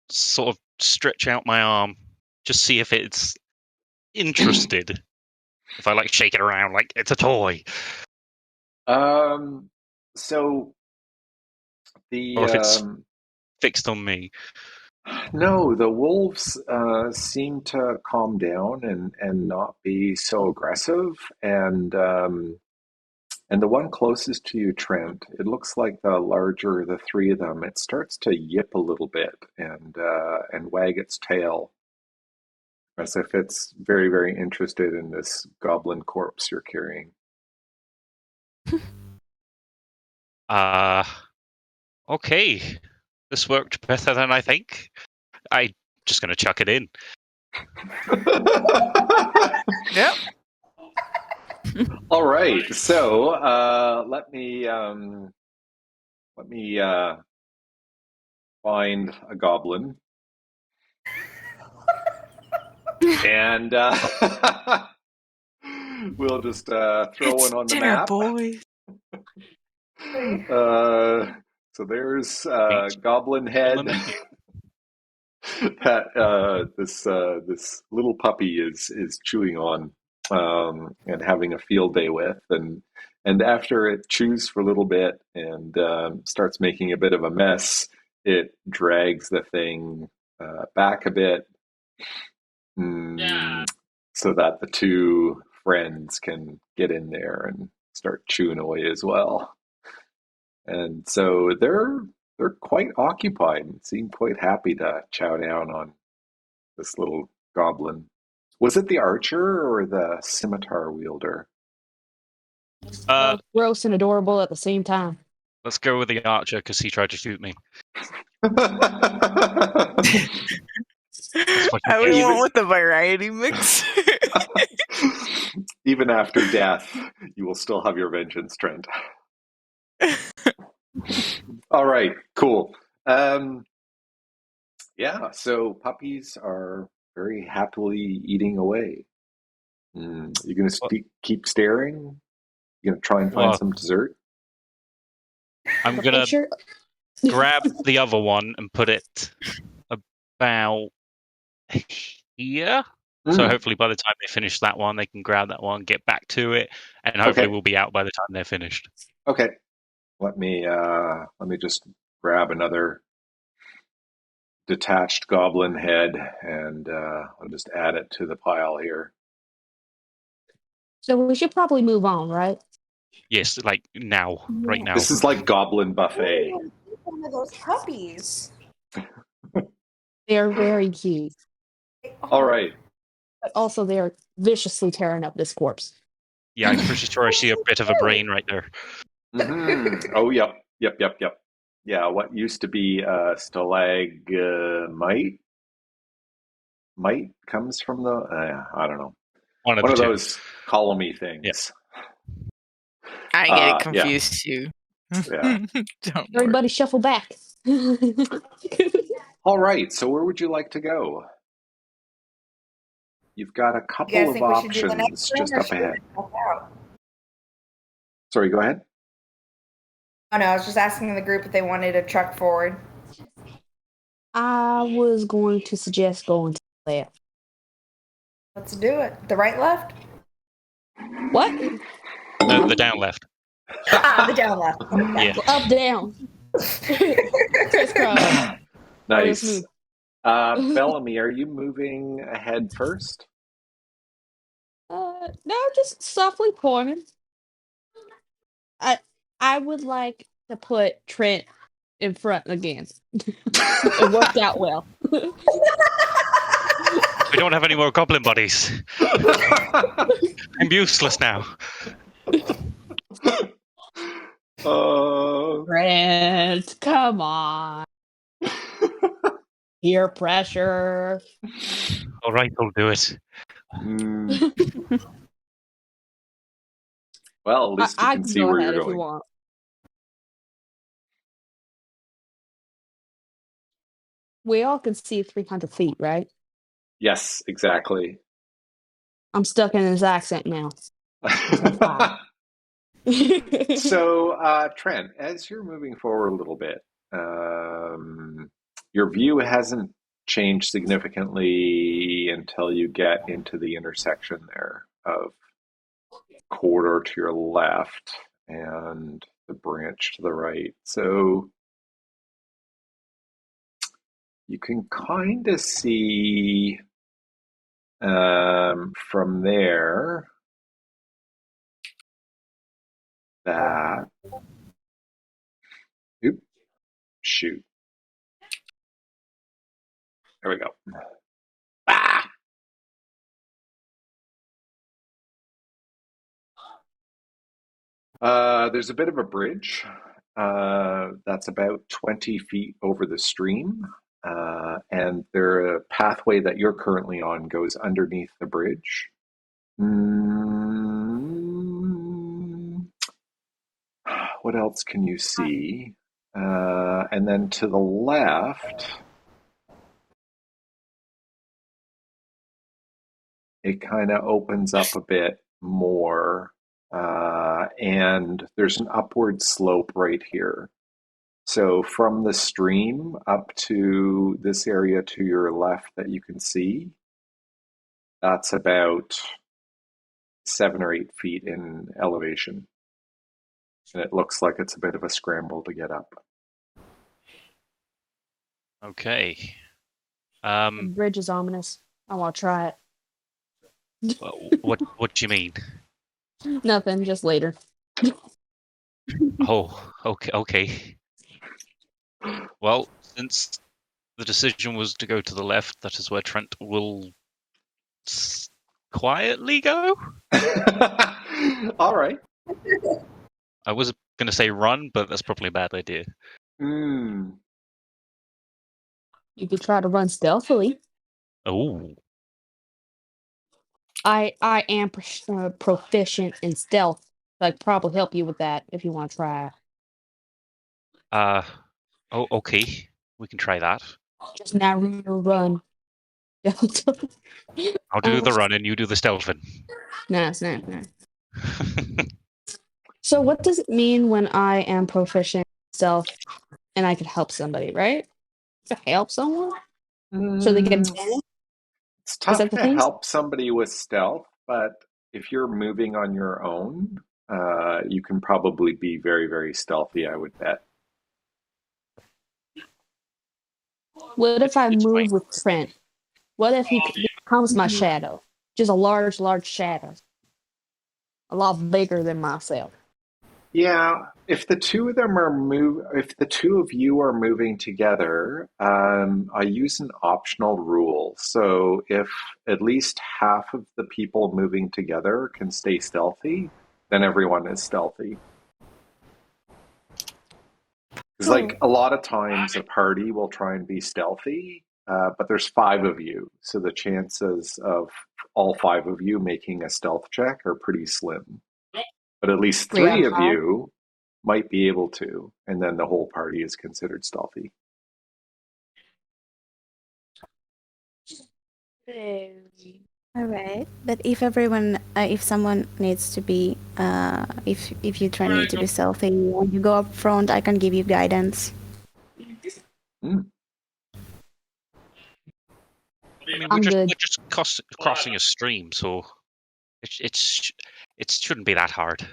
sort of stretch out my arm, just see if it's interested. If I shake it around like it's a toy, So the or if it's fixed on me. no, the wolves seem to calm down and not be so aggressive, and the one closest to you, Trent, it looks like the larger the three of them, it starts to yip a little bit and wag its tail, as if it's very, very interested in this goblin corpse you're carrying. Okay. This worked better than I think. I'm just gonna chuck it in. Yep. All right, so let me find a goblin, and we'll just throw It's one on the dinner, map. boys. So there's goblin head that this little puppy is chewing on and having a field day with, and after it chews for a little bit and starts making a bit of a mess, it drags the thing back a bit, so that the two friends can get in there and start chewing away as well. And so they're quite occupied and seem quite happy to chow down on this little goblin. Was it the archer or the scimitar wielder? Gross and adorable at the same time. Let's go with the archer because he tried to shoot me. We went with the variety mix. Even after death, you will still have your vengeance, Trent. All right, cool. Yeah, so puppies are very happily eating away. You gonna keep staring? You gonna try and find some dessert? I'm gonna grab the other one and put it about here. So hopefully by the time they finish that one, they can grab that one, get back to it, and hopefully we'll be out by the time they're finished. Okay. Let me just grab another detached goblin head, and I'll just add it to the pile here. So we should probably move on, right? Yes, like now, right now. This is like goblin buffet. One of those puppies. They're very cute, All right. but also they're viciously tearing up this corpse. Yeah, I'm pretty sure I see a bit of a brain right there. Mm-hmm. Oh, yep. Yeah, what used to be stalagmite comes from the I don't know, One of the two. those columny things. Yeah. I get it confused too. Yeah. Everybody shuffle back. All right. So where would you like to go? You've got a couple of options just up ahead. Sorry, go ahead. Oh no, I was just asking the group if they wanted to truck forward. I was going to suggest going to the left. Let's do it. The right, left? What? No, the down left. The down left. Yeah. Up, down. Crisscross. Nice. Bellamy, are you moving ahead first? No, just softly pointing. I would like to put Trent in front again. It worked out well. We don't have any more goblin buddies. I'm useless now. Trent, come on. Peer pressure. All right, I'll do it. Well, at least you can see where you're going. If you want. We all can see 300 feet, right? Yes, exactly. I'm stuck in his accent now. So, Trent, as you're moving forward a little bit, your view hasn't changed significantly until you get into the intersection there of corridor to your left and the branch to the right. So you can kind of see from there that shoot. There we go. There's a bit of a bridge that's about 20 feet over the stream, and the pathway that you're currently on goes underneath the bridge. What else can you see? And then to the left, it kind of opens up a bit more, and there's an upward slope right here. So from the stream up to this area to your left that you can see, that's about 7 or 8 feet in elevation. And it looks like it's a bit of a scramble to get up. Okay. The bridge is ominous. I want to try it. What do you mean? Nothing, just later. Oh, okay. Well, since the decision was to go to the left, that is where Trent will quietly go. All right. I was going to say run, but that's probably a bad idea. You could try to run stealthily. Oh. I am proficient in stealth. So I could probably help you with that if you want to try. Oh, okay. We can try that. Just now run. I'll do the run and you do the stealthing. No. So what does it mean when I am proficient in stealth and I could help somebody, right? To help someone? So they get advantage? It's Is tough that the to thing? help somebody with stealth, but if you're moving on your own, you can probably be very, very stealthy, I would bet. What if I It's fine. move with Trent? What if he becomes my shadow? Just a large, large shadow. A lot bigger than myself. Yeah, if the two of them are if the two of you are moving together, I use an optional rule. So if at least half of the people moving together can stay stealthy, then everyone is stealthy. Because like a lot of times a party will try and be stealthy, but there's 5 of you, so the chances of all 5 of you making a stealth check are pretty slim. But at least 3 out 3 of of 5. you might be able to, and then the whole party is considered stealthy. All right, but if everyone, if someone needs to be, if you try need to be stealthy, when you go up front, I can give you guidance. Mm. I mean, I'm good. we're just crossing a stream, so it shouldn't be that hard.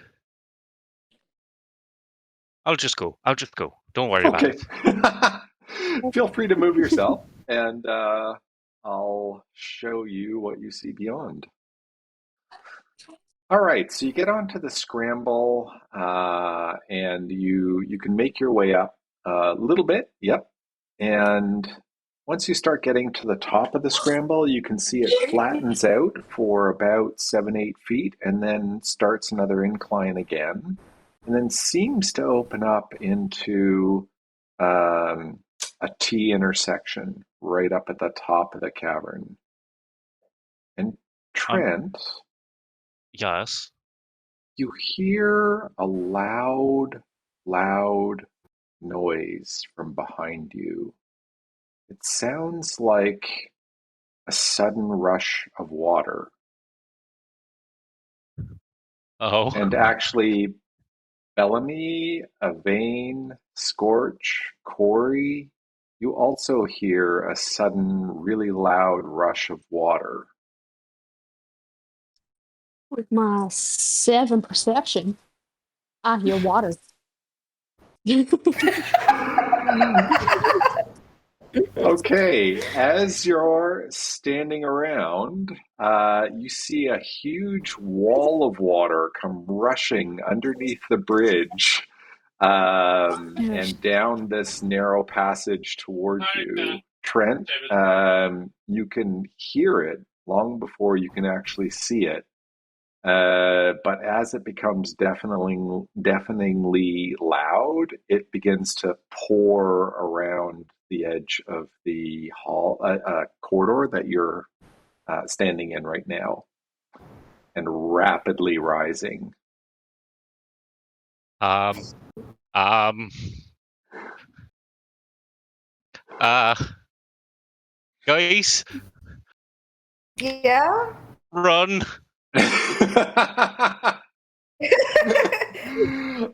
I'll just go. Don't worry about Okay. it. Feel free to move yourself, and I'll show you what you see beyond. All right, so you get onto the scramble, and you can make your way up a little bit. Yep. And once you start getting to the top of the scramble, you can see it flattens out for about 7-8 feet, and then starts another incline again, and then seems to open up into a T intersection right up at the top of the cavern. And Trent, Yes. you hear a loud, loud noise from behind you. It sounds like a sudden rush of water. Oh. And actually, Bellamy, Avaine, Scorch, Corey, you also hear a sudden, really loud rush of water. With my 7 perception, I hear water. Okay, as you're standing around, you see a huge wall of water come rushing underneath the bridge and down this narrow passage towards you. Trent, you can hear it long before you can actually see it. But as it becomes deafeningly loud, it begins to pour around the edge of the hall corridor that you're standing in right now, and rapidly rising. Um. Guys, Yeah. run.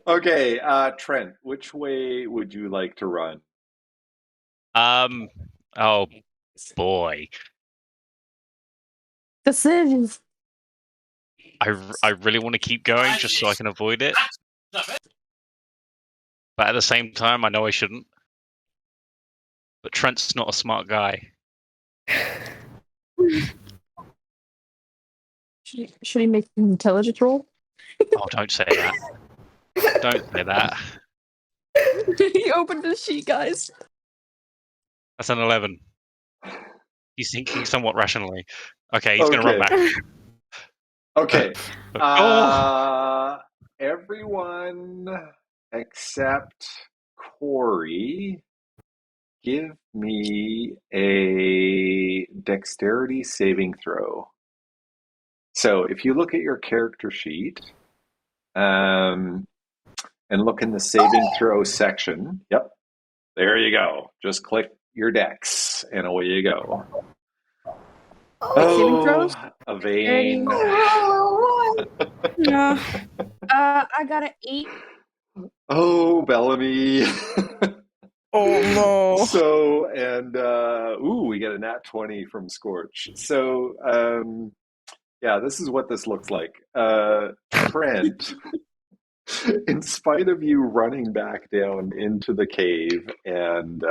Okay, Trent, which way would you like to run? Oh boy. Decisions. I really want to keep going just so I can avoid it. But at the same time, I know I shouldn't. But Trent's not a smart guy. Should he make an intelligence roll? Oh, don't say that. Don't say that. He opened the sheet, guys. That's an 11. He's thinking somewhat rationally. Okay, he's going to run back. Okay. Oh. Everyone except Corey, give me a dexterity saving throw. So if you look at your character sheet and look in the saving throw section, yep, there you go. Just click your dex and away you go. Saving throws? Avaine. No. I got an 8. Oh, Bellamy. Oh no. So, and we get a nat 20 from Scorch. So, yeah, this is what this looks like. Trent, in spite of you running back down into the cave and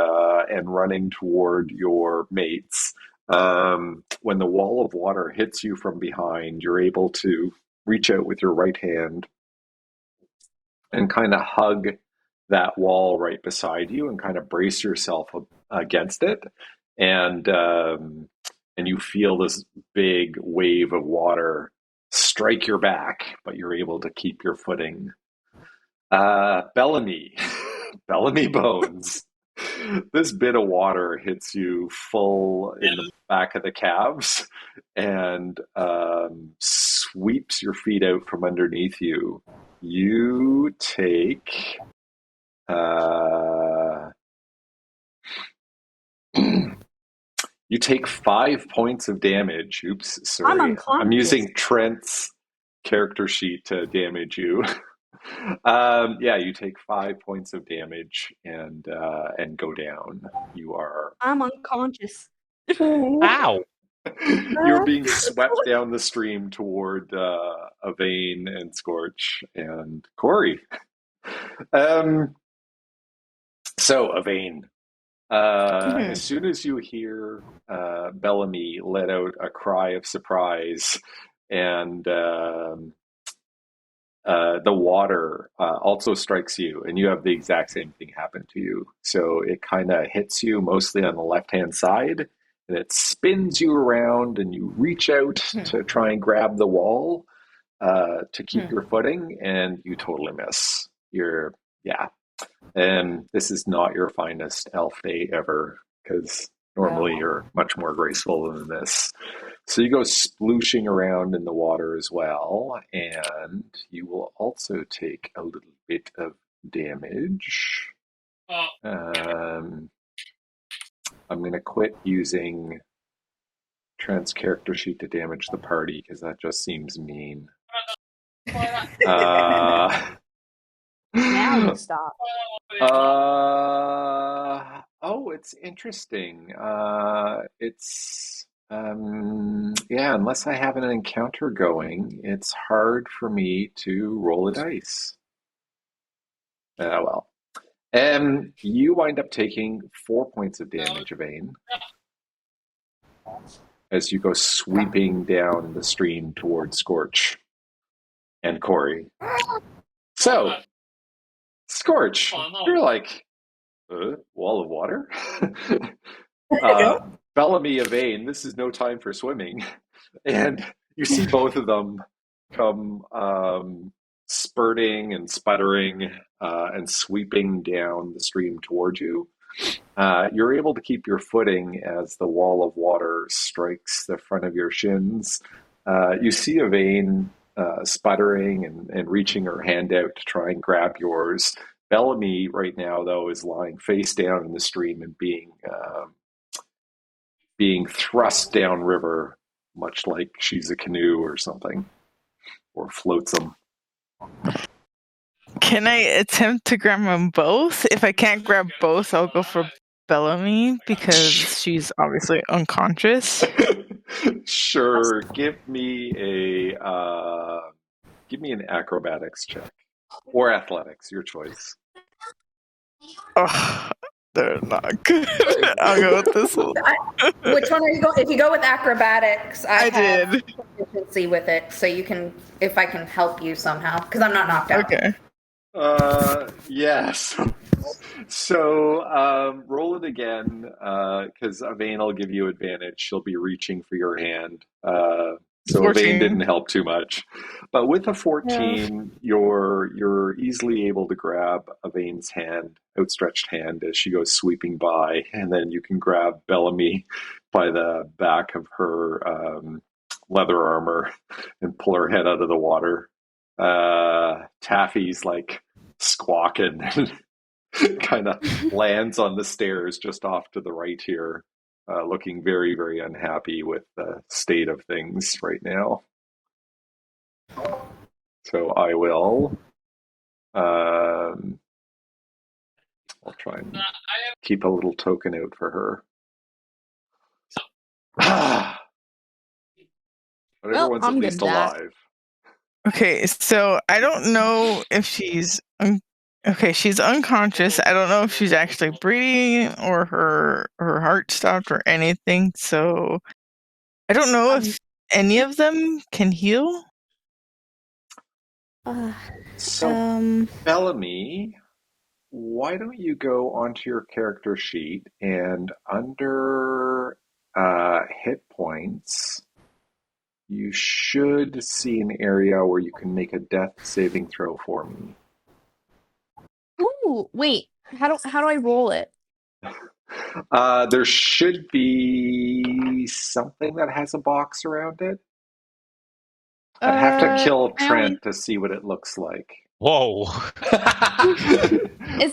running toward your mates, when the wall of water hits you from behind, you're able to reach out with your right hand and kind of hug that wall right beside you and kind of brace yourself against it. And you feel this big wave of water strike your back, but you're able to keep your footing. Bellamy, Bellamy bones. This bit of water hits you full in the back of the calves and sweeps your feet out from underneath you. You take you take 5 points of damage. Oops, sorry. I'm using Trent's character sheet to damage you. Yeah, you take 5 points of damage and go down. You are. I'm unconscious. Ow! You're being swept down the stream toward Avaine and Scorch and Corey. So Avaine, as soon as you hear Bellamy let out a cry of surprise, and the water also strikes you, and you have the exact same thing happen to you. So it kind of hits you mostly on the left-hand side, and it spins you around, and you reach out to try and grab the wall to keep your footing, and you totally miss. And this is not your finest elf day ever, because normally you're much more graceful than this. So you go splooshing around in the water as well, and you will also take a little bit of damage. I'm going to quit using Trent's character sheet to damage the party, because that just seems mean. Now you stop. It's interesting. Unless I have an encounter going, it's hard for me to roll a dice. Well. You wind up taking 4 points of damage, Avaine, as you go sweeping down the stream towards Scorch and Corey. So, Scorch, you're like, wall of water? Bellamy, Avaine, this is no time for swimming. And you see both of them come spurting and sputtering and sweeping down the stream towards you. You're able to keep your footing as the wall of water strikes the front of your shins. You see Avaine sputtering and reaching her hand out to try and grab yours. Bellamy right now, though, is lying face down in the stream and being thrust downriver, much like she's a canoe or something, or floats them. Can I attempt to grab them both? If I can't grab both, I'll go for Bellamy, because she's obviously unconscious. Sure. Give me an acrobatics check. Or athletics, your choice. Oh, they're not good. I'll go with this one. Which one are you going? If you go with acrobatics, I have did. proficiency with it, so you can, if I can help you somehow, because I'm not knocked out. Okay. Yes. So roll it again, because Avaine will give you advantage. She'll be reaching for your hand. So 14. Avaine didn't help too much. But with a 14, you're easily able to grab Avaine's hand, outstretched hand, as she goes sweeping by, and then you can grab Bellamy by the back of her leather armor and pull her head out of the water. Taffy's like squawking and kind of lands on the stairs just off to the right here, looking very, very unhappy with the state of things right now. So I will I'll try and keep a little token out for her. But Well, everyone's at I'm good least at that. alive. Okay, so I don't know if she's okay. She's unconscious. I don't know if she's actually breathing or her heart stopped or anything. So I don't know if any of them can heal. So, Bellamy, why don't you go onto your character sheet and under hit points, you should see an area where you can make a death saving throw for me. Ooh, wait. How do I roll it? There should be something that has a box around it. I'd have to kill Trent to see what it looks like. Whoa. Is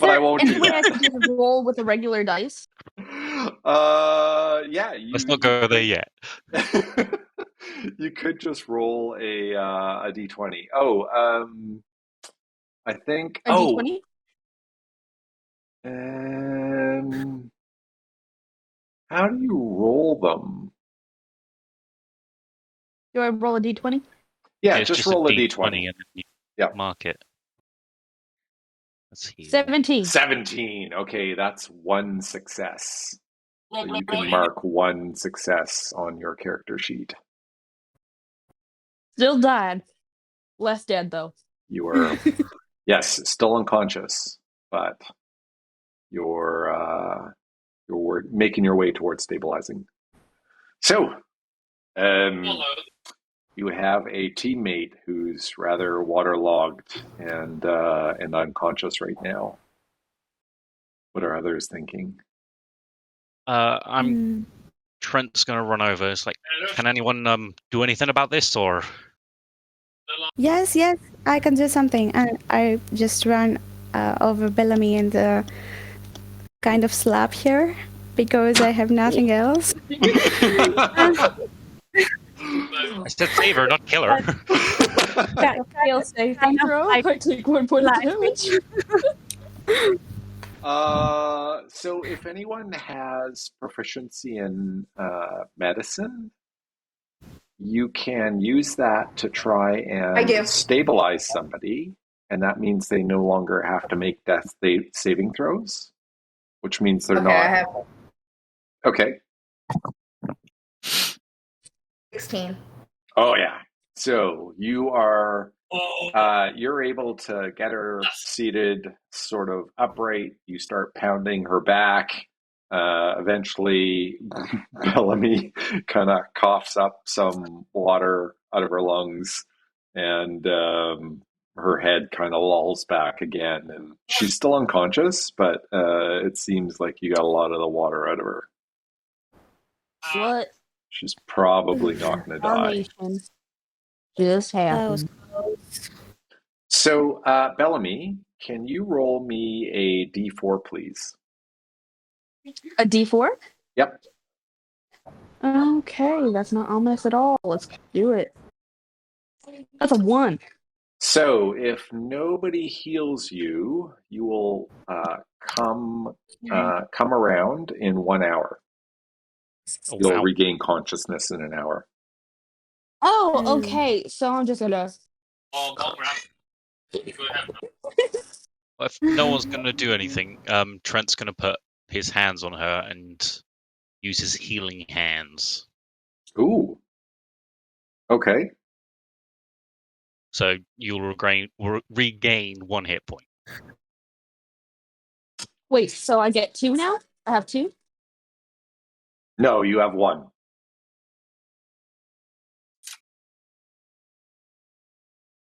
But there I won't any do way I that. can just roll with a regular dice? Yeah. Let's not go there yet. You could just roll a d20. Oh, I think. A d20? How do you roll them? Do I roll a d20? Yeah, It's just roll a d20. and then you mark it. Let's see. 17. 17. Okay, that's one success. So you can mark one success on your character sheet. Still died. Less dead, though. You are, yes, still unconscious, but you're making your way towards stabilizing. So, you have a teammate who's rather waterlogged and unconscious right now. What are others thinking? Trent's gonna run over. It's like, can anyone do anything about this, or? Yes, I can do something. And I just run over Bellamy and kind of slap her because I have nothing else. I said save her, not kill her. Fail saving throw. I take 1 point of damage. So if anyone has proficiency in medicine, you can use that to try and stabilize somebody, and that means they no longer have to make death saving throws, which means they're not. I have Okay. 16. Oh yeah. So you are. You're able to get her seated, sort of upright. You start pounding her back. Eventually, Bellamy kind of coughs up some water out of her lungs, and her head kind of lolls back again. And she's still unconscious, but it seems like you got a lot of the water out of her. What? She's probably not going to die. Just happened. So, Bellamy, can you roll me a d4, please? A d4? Yep. Okay, that's not ominous at all. Let's do it. That's a 1. So, if nobody heals you, you will come around in 1 hour. You'll regain consciousness in an hour. Oh, okay. So I'm just gonna. If no one's gonna do anything, Trent's gonna put his hands on her and use his healing hands. Ooh. Okay. So you'll regain 1 hit point. Wait, so I get 2 now? I have 2? No, you have 1.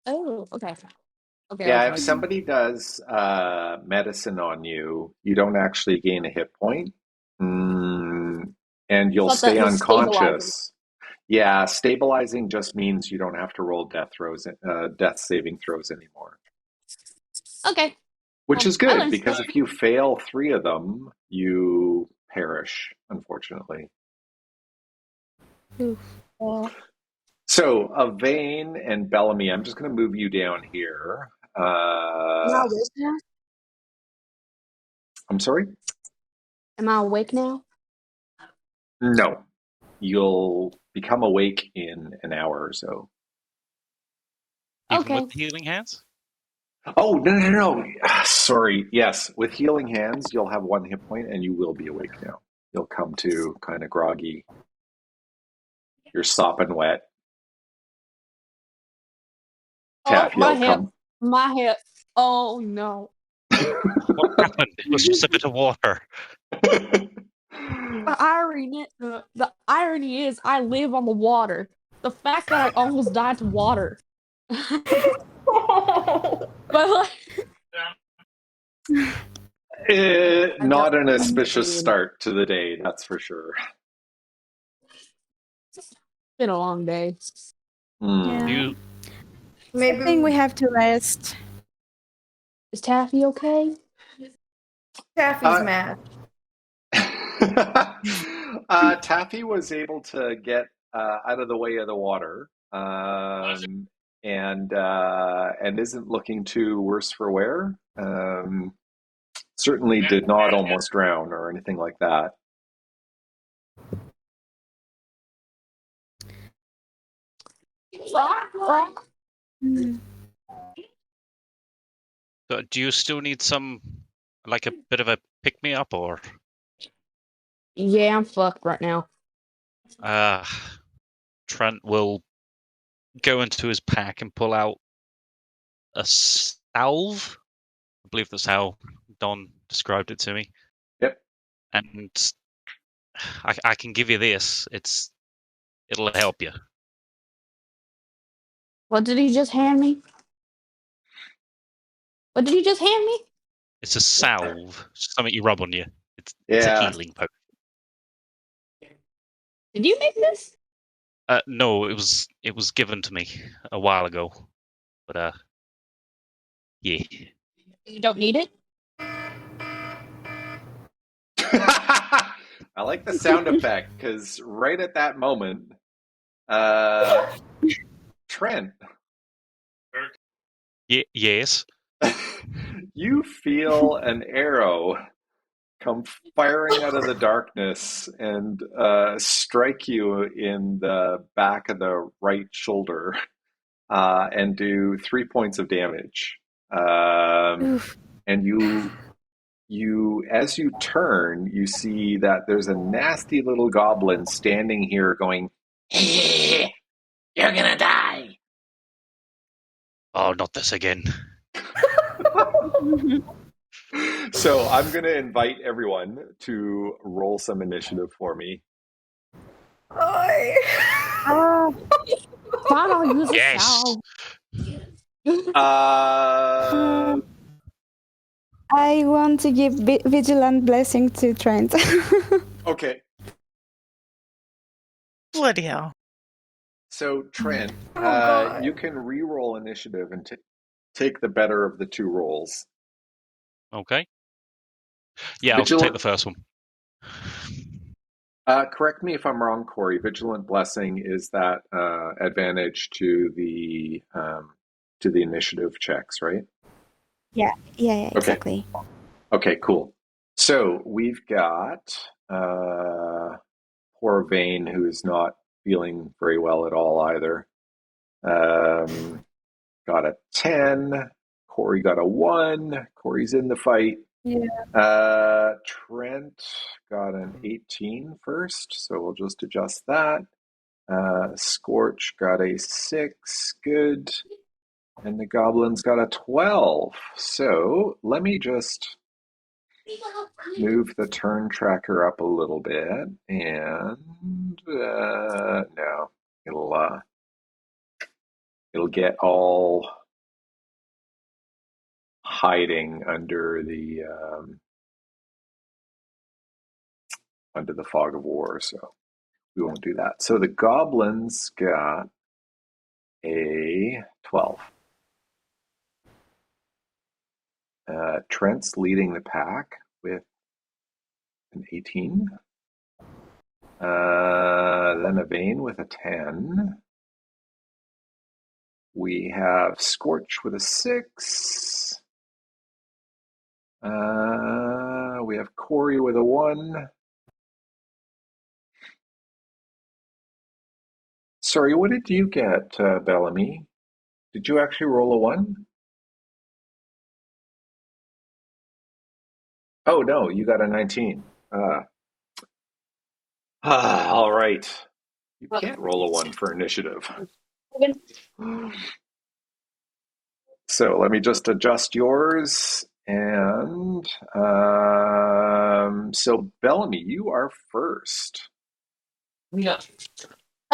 Oh, okay. Okay. Yeah, if somebody does medicine on you, you don't actually gain a hit point, and you'll stay unconscious. Yeah, stabilizing just means you don't have to roll death saving throws anymore. Okay. Which is good, because if you fail 3 of them, you perish, unfortunately. So, Avaine and Bellamy, I'm just going to move you down here. I'm sorry? Am I awake now? No. You'll become awake in an hour or so. Even with Okay. the healing hands? Oh, no. Sorry. Yes, with healing hands, you'll have 1 hit point and you will be awake now. You'll come to kind of groggy. You're sopping wet. Oh, Taffy, my you'll hip. come. My hip. Oh, no. What happened? It was just a bit of water. The irony is I live on the water. The fact that I almost died to water. But like, Not an I auspicious mean, start to the day, that's for sure. it's been a long day. Yeah. You I think we have to rest. Is Taffy okay? Taffy's mad. Taffy was able to get out of the way of the water, and isn't looking too worse for wear. Certainly did not almost drown or anything like that. Mm. do you still need some, like a bit of a pick me up, or Yeah, I'm fucked right now. Trent will go into his pack and pull out a salve? I believe that's how Don described it to me. Yep. And I can give you this. It'll help you. What did he just hand me? What did he just hand me? It's a salve, something you rub on you. It's a Yeah. healing potion. Did you make this? No, it was given to me a while ago. But yeah. You don't need it? I like the sound effect because right at that moment, Trent, Yes. you feel an arrow come firing out of the darkness and strike you in the back of the right shoulder and do 3 points of damage. Oof. And you as you turn, you see that there's a nasty little goblin standing here going, "You're gonna die." Oh, not this again. So I'm gonna invite everyone to roll some initiative for me. Oh, Fine, I'll use a Yes. salve. I want to give vigilant blessing to Trent. Okay. Bloody hell. So Trent, God. you can re-roll initiative and take the better of the two rolls. Okay. Yeah, I'll take the first one. Correct me if I'm wrong, Corey. Vigilant blessing is that advantage to the initiative checks, right? Yeah, exactly. Okay, cool. So we've got poor Avaine, who's not feeling very well at all either. Got a 10. Corey got a 1. Corey's in the fight. Yeah. Trent got an 18 first, so we'll just adjust that. Scorch got a 6. Good. And the goblins got a 12. So let me just move the turn tracker up a little bit, and no, it'll get all hiding under the fog of war, so we won't do that. So the goblins got a 12. Trent's leading the pack with an 18. Then Avaine with a 10. We have Scorch with a 6. Corey with a 1. Sorry, what did you get, Bellamy? Did you actually roll a 1? Oh, no, you got a 19. All right. You can't roll a 1 for initiative. So let me just adjust yours. And so Bellamy, you are first.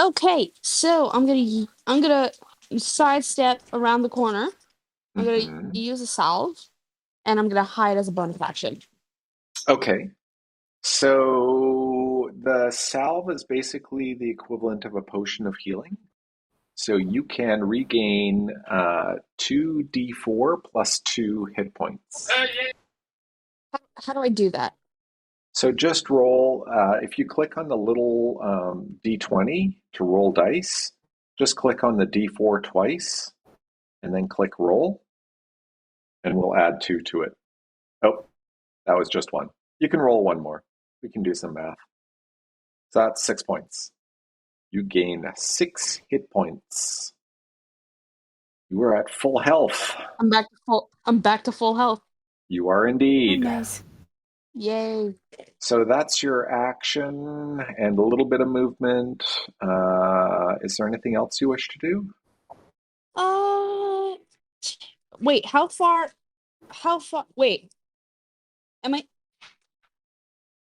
Okay, so I'm gonna sidestep around the corner. I'm gonna Mhm. use a salve, and I'm gonna hide as a bonus action. Okay. So the salve is basically the equivalent of a potion of healing. So you can regain 2d4 plus 2 hit points. How do I do that? So just roll, if you click on the little d20 to roll dice, just click on the d4 twice and then click roll, and we'll add 2 to it. Oh, that was just 1. You can roll 1 more. We can do some math. So that's 6 points. You gain 6 hit points. You are at full health. I'm back to full health. You are Oh, indeed. nice. Yay! So that's your action and a little bit of movement. Is there anything else you wish to do? Wait, how far? Wait, am I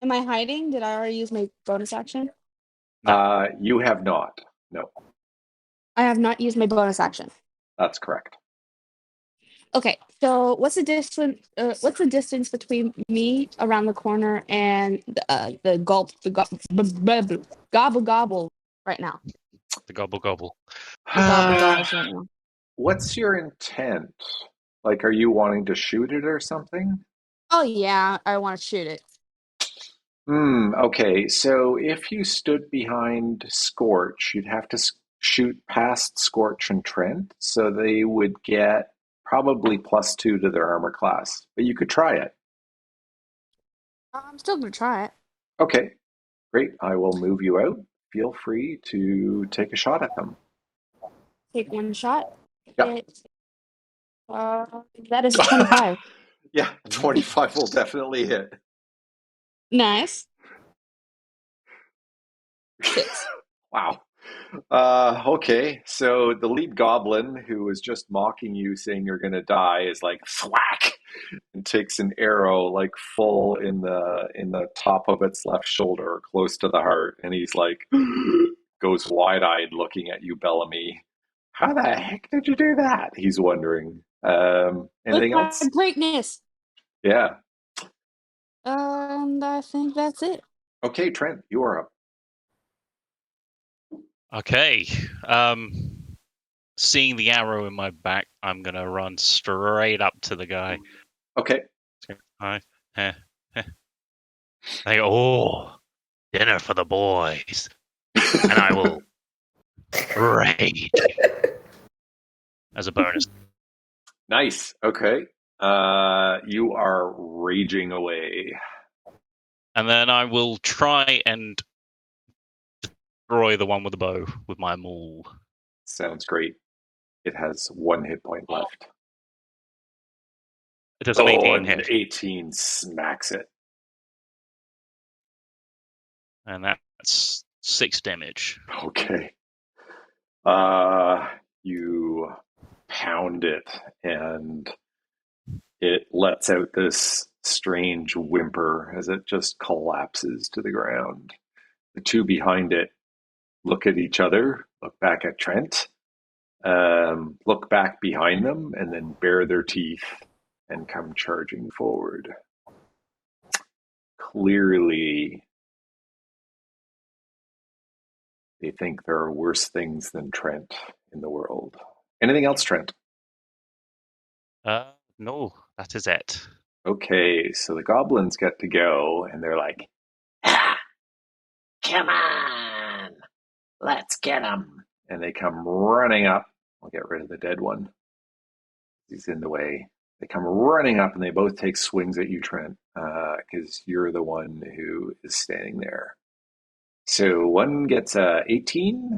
hiding? Did I already use my bonus action? No. You have not. No, I have not used my bonus action. that's correct. Okay, so what's the distance? What's the distance between me around the corner and the gobble gobble right now? The gobble gobble. The gobble gobbles right now. What's your intent? Like, are you wanting to shoot it or something? Oh yeah, I want to shoot it. Okay, so if you stood behind Scorch, you'd have to shoot past Scorch and Trent, so they would get probably +2 to their armor class. But you could try it. I'm still gonna try it. Okay, great. I will move you out. Feel free to take a shot at them. Take one shot. Yeah. That is 25. Yeah, 25 will definitely hit. Nice. Hits. Wow. Okay, so the lead goblin, who was just mocking you, saying you're gonna die, is like thwack, and takes an arrow like full in the top of its left shoulder, close to the heart, and he's like goes wide-eyed looking at you, Bellamy. How the heck did you do that? He's wondering. Anything With my else? greatness. Yeah. And I think that's it. Okay, Trent, you are up. Okay. Seeing the arrow in my back, I'm gonna run straight up to the guy. Okay. Hi. I go, oh, dinner for the boys, and I will rage as a bonus. Nice. Okay. You are raging away. And then I will try and destroy the one with the bow with my maul. Sounds great. It has 1 hit point left. It does an 18 and hit. 18 smacks it. And that's 6 damage. Okay. You pound it, and it lets out this strange whimper as it just collapses to the ground. The two behind it look at each other, look back at Trent, look back behind them, and then bare their teeth and come charging forward. Clearly, they think there are worse things than Trent in the world. Anything else, Trent? No, that is it. Okay, so the goblins get to go, and they're like, ah, come on, let's get him. And they come running up. I'll get rid of the dead one. He's in the way. They come running up, and they both take swings at you, Trent. because you're the one who is standing there. So one gets a 18,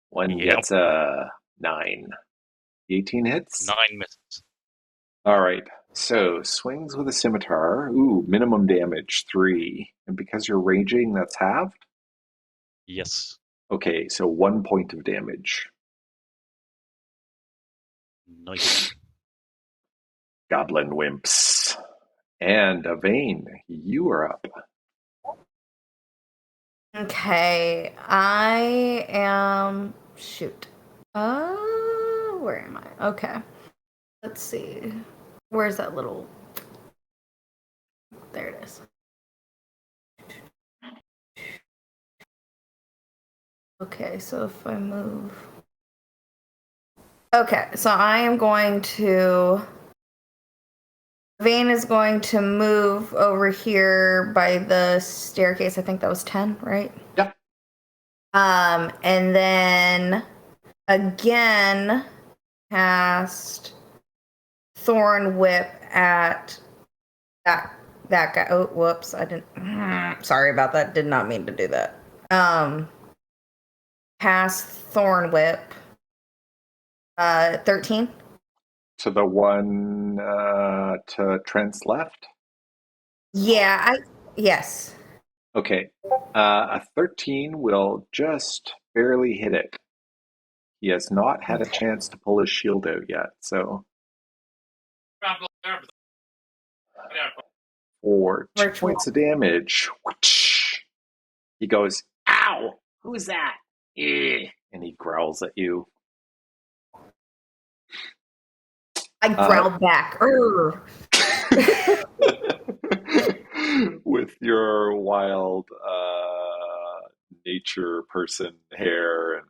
one Yep. gets a 9. 18 hits? 9 misses. All right. So swings with a scimitar. Ooh, minimum damage 3. And because you're raging, that's halved? Yes. Okay, so 1 point of damage. Nice. Goblin wimps. And Avaine, you are up. Okay, I am. Shoot. Where am I? Okay. Let's see. Where's that little. There it is. Okay, so if I move. Okay, so I am going to. Avaine is going to move over here by the staircase. I think that was 10, right? Yeah. And then again cast Thorn Whip at that guy. Oh, whoops! I didn't. Sorry about that. Did not mean to do that. Cast Thorn Whip. 13. To the one to Trent's left? Yeah, yes. Okay. A 13 will just barely hit it. He has not had a chance to pull his shield out yet, so. For 2 points of damage. He goes, "Ow! Who's that?" And he growls at you. I growled back. With your wild nature person hair. And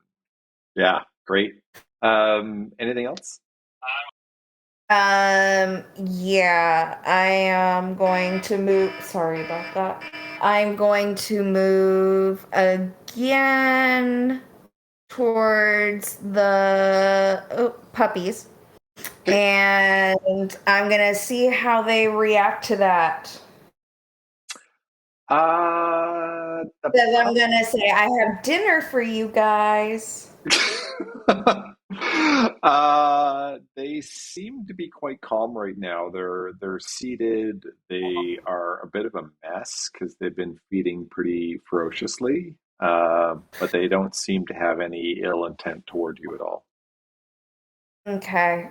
yeah, great. Anything else? Yeah, I am going to move. Sorry about that. I'm going to move again towards the puppies. And I'm going to see how they react to that. Because I'm going to say, I have dinner for you guys. They seem to be quite calm right now. They're seated. They are a bit of a mess because they've been feeding pretty ferociously, but they don't seem to have any ill intent toward you at all. Okay.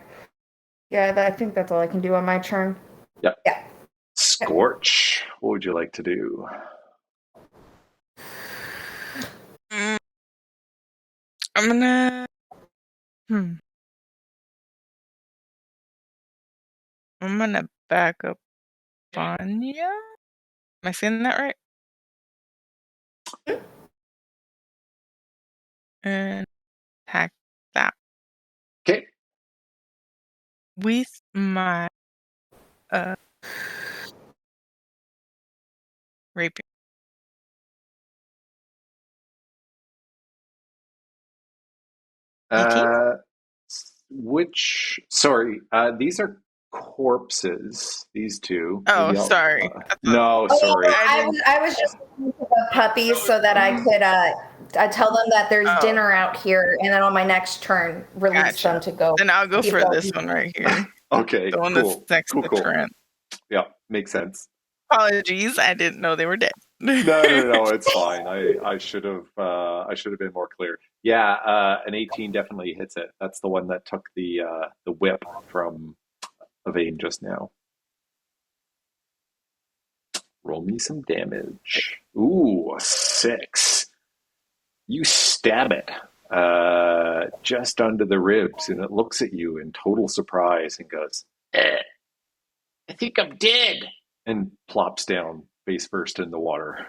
Yeah, I think that's all I can do on my turn. Yep. Yeah. Scorch, what would you like to do? I'm gonna. I'm gonna back up Vanya. Am I saying that right? And attack that Okay. with my rapier. Sorry, these are corpses, these two. Oh, Maybe sorry. No, sorry. I was just looking for the puppies so that I could I tell them that there's dinner out here, and then on my next turn, release them to go. Then I'll go for this one right here. Okay, The one cool. that's next to Trent. Yeah, makes sense. Apologies, I didn't know they were dead. No, it's fine. I should have been more clear. Yeah, an 18 definitely hits it. That's the one that took the whip from Avaine just now. Roll me some damage. Ooh, a 6. You stab it just under the ribs, and it looks at you in total surprise and goes, I think I'm dead, and plops down face first in the water.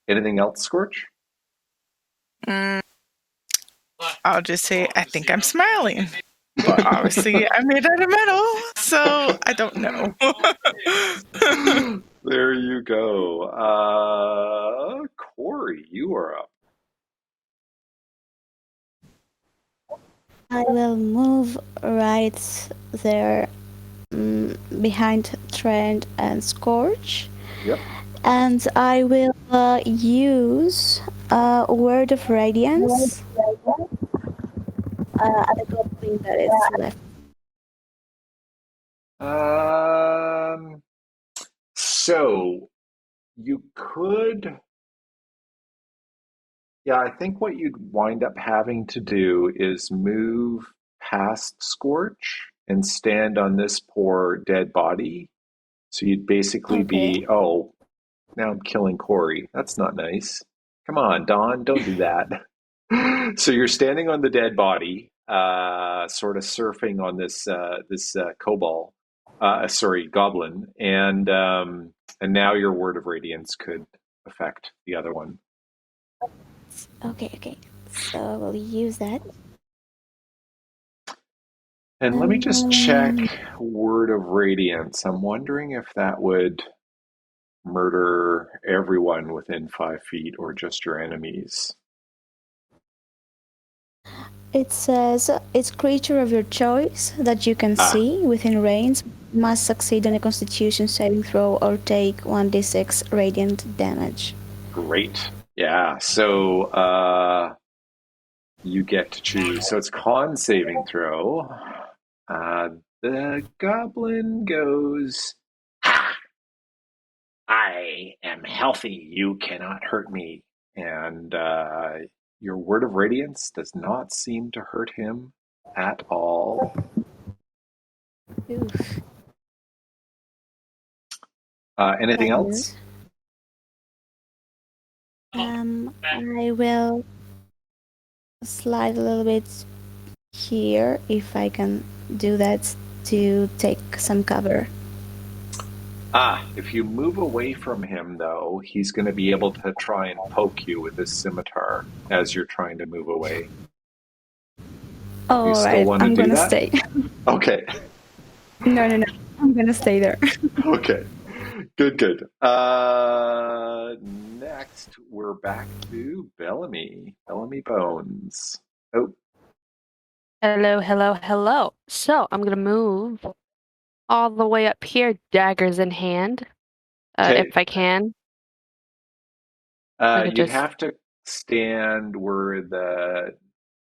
Anything else, Scorch? I'll just say, I think I'm smiling. But obviously, I'm made out of metal, so I don't know. There you go. Corey, you are up. I will move right there behind Trent, and Scorch. Yep. And I will use a word of radiance at the goblin that is left. So you could, yeah, I think what you'd wind up having to do is move past Scorch and stand on this poor dead body. So you'd basically Okay. be, oh, now I'm killing Corey. That's not nice. Come on, Don, don't do that. So you're standing on the dead body, sort of surfing on this cobalt, goblin, and now your word of radiance could affect the other one. Okay. So we'll use that. And let me just check word of radiance. I'm wondering if that would murder everyone within 5 feet or just your enemies. It says it's creature of your choice that you can see within range must succeed on a Constitution saving throw or take 1d6 radiant damage. Great. Yeah. So you get to choose. So it's con saving throw. The goblin goes, "Ha! I am healthy. You cannot hurt me." And your word of radiance does not seem to hurt him at all. Oof. Anything That else? is. I will slide a little bit here if I can do that to take some cover. If you move away from him, though, he's going to be able to try and poke you with his scimitar as you're trying to move away. Oh, You still right. want to I'm do gonna that? stay. Okay. No. I'm gonna stay there. Okay. Good. Next, we're back to Bellamy. Bellamy Bones. Oh, Hello. So I'm gonna move all the way up here, daggers in hand, okay. if I can. I could You'd just. have to stand where the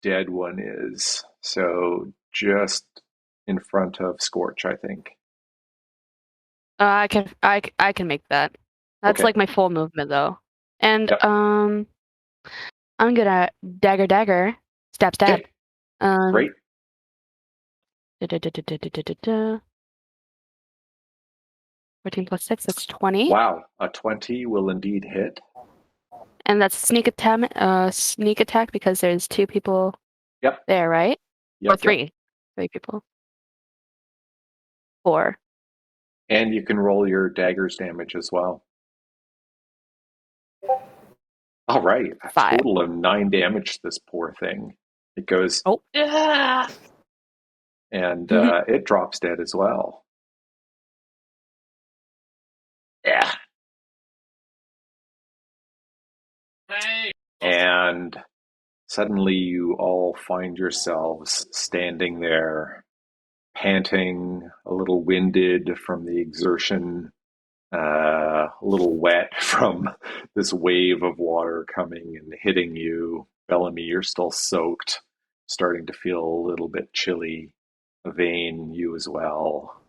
dead one is. So just in front of Scorch, I think. I can make that. That's Okay. like my full movement though. And Yep. I'm gonna dagger, stab. Okay. Um, Great. 14 plus 6, that's 20. Wow. A 20 will indeed hit. And that's sneak attack because there's 2 people Yep. there, right? Or Yep. 3. 3 people. 4. And you can roll your dagger's damage as well. All right. A 5. total of 9 damage to this poor thing. It goes, Oh. and it drops dead as well. Yeah. And suddenly you all find yourselves standing there, panting, a little winded from the exertion, a little wet from this wave of water coming and hitting you. Bellamy, you're still soaked, starting to feel a little bit chilly. Avaine, you as well.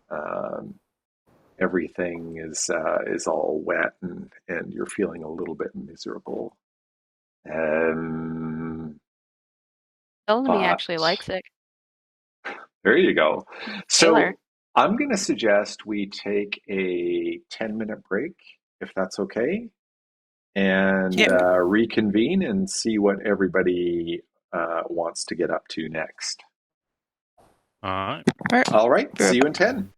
Everything is all wet and you're feeling a little bit miserable. Bellamy actually But likes it. there you go. Taylor. So I'm going to suggest we take a 10-minute break, if that's okay, and reconvene and see what everybody wants to get up to next. All All right. See you in 10.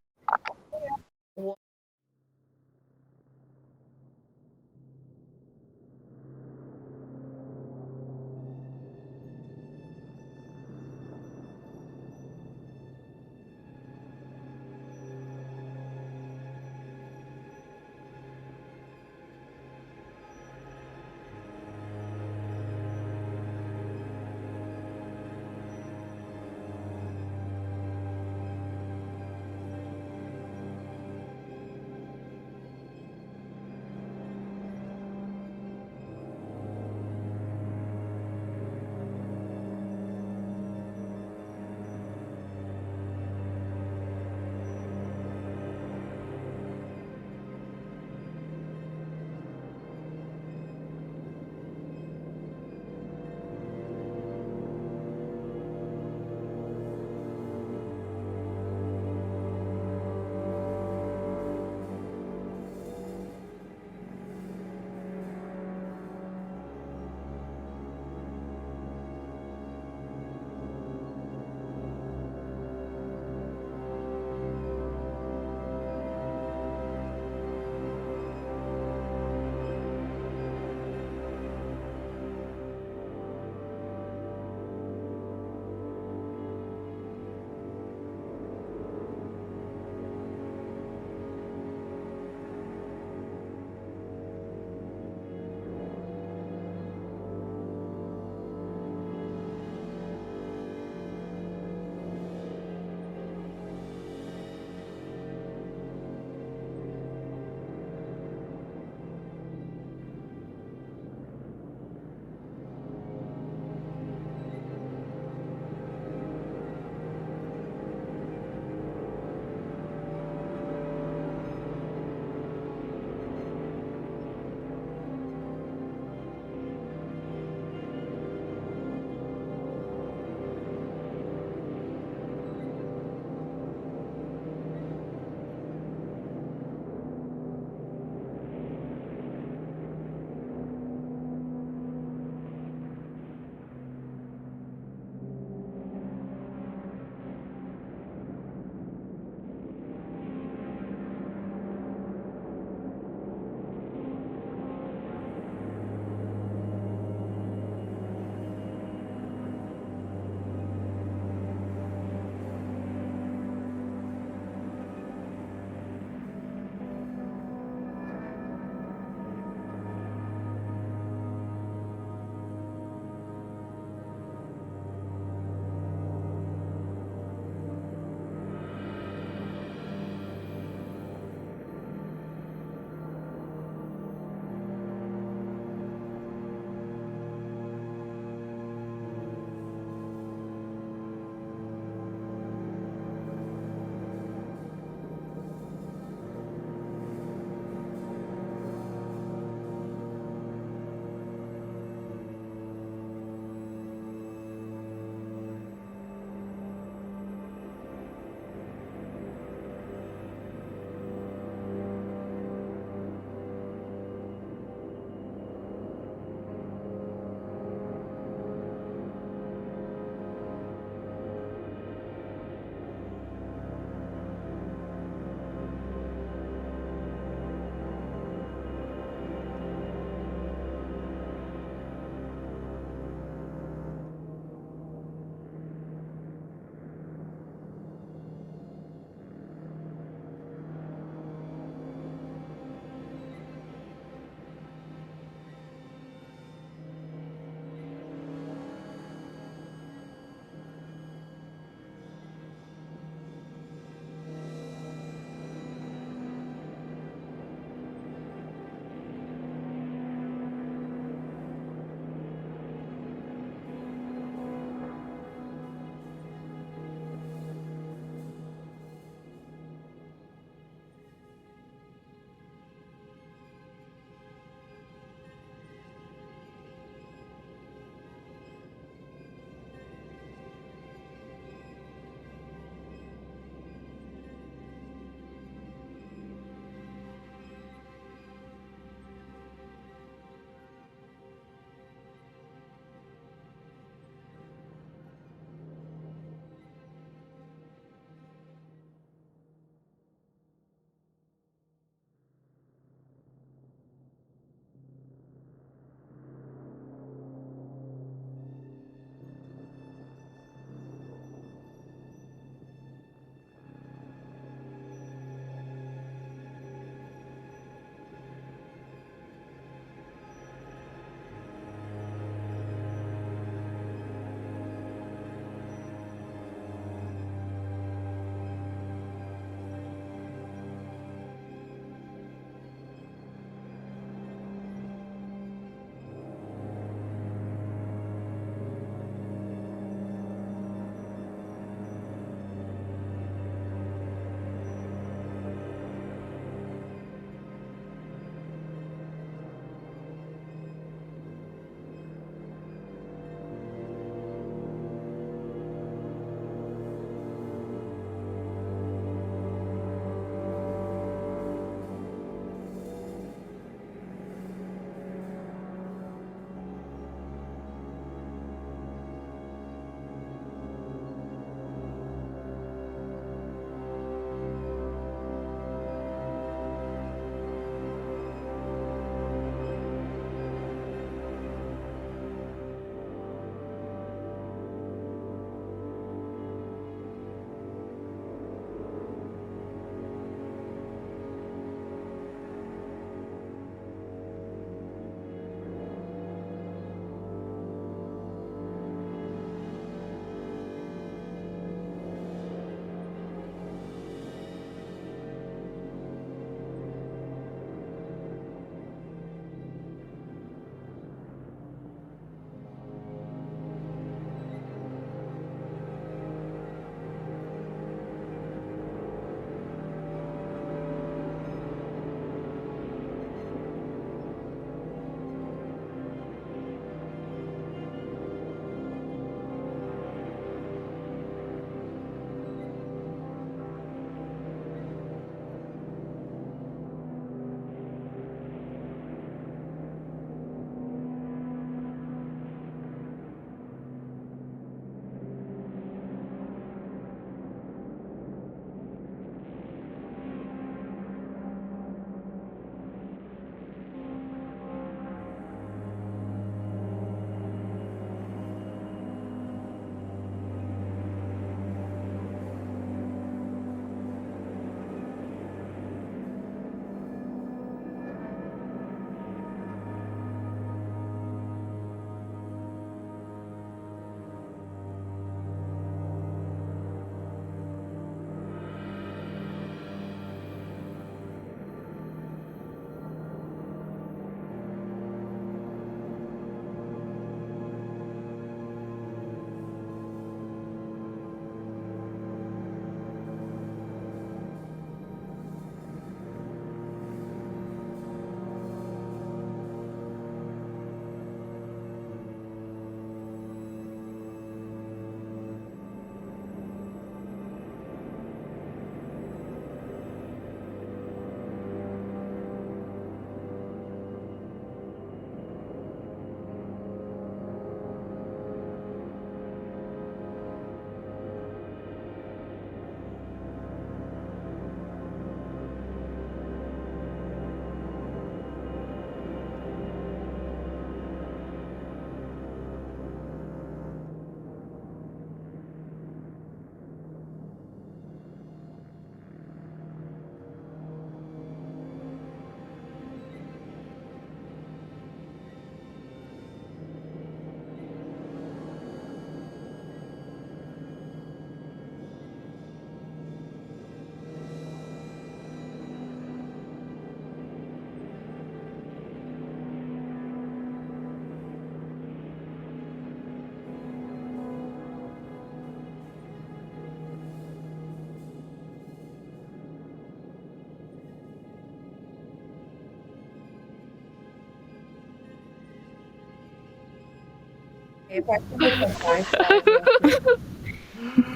If I can make a 5-star,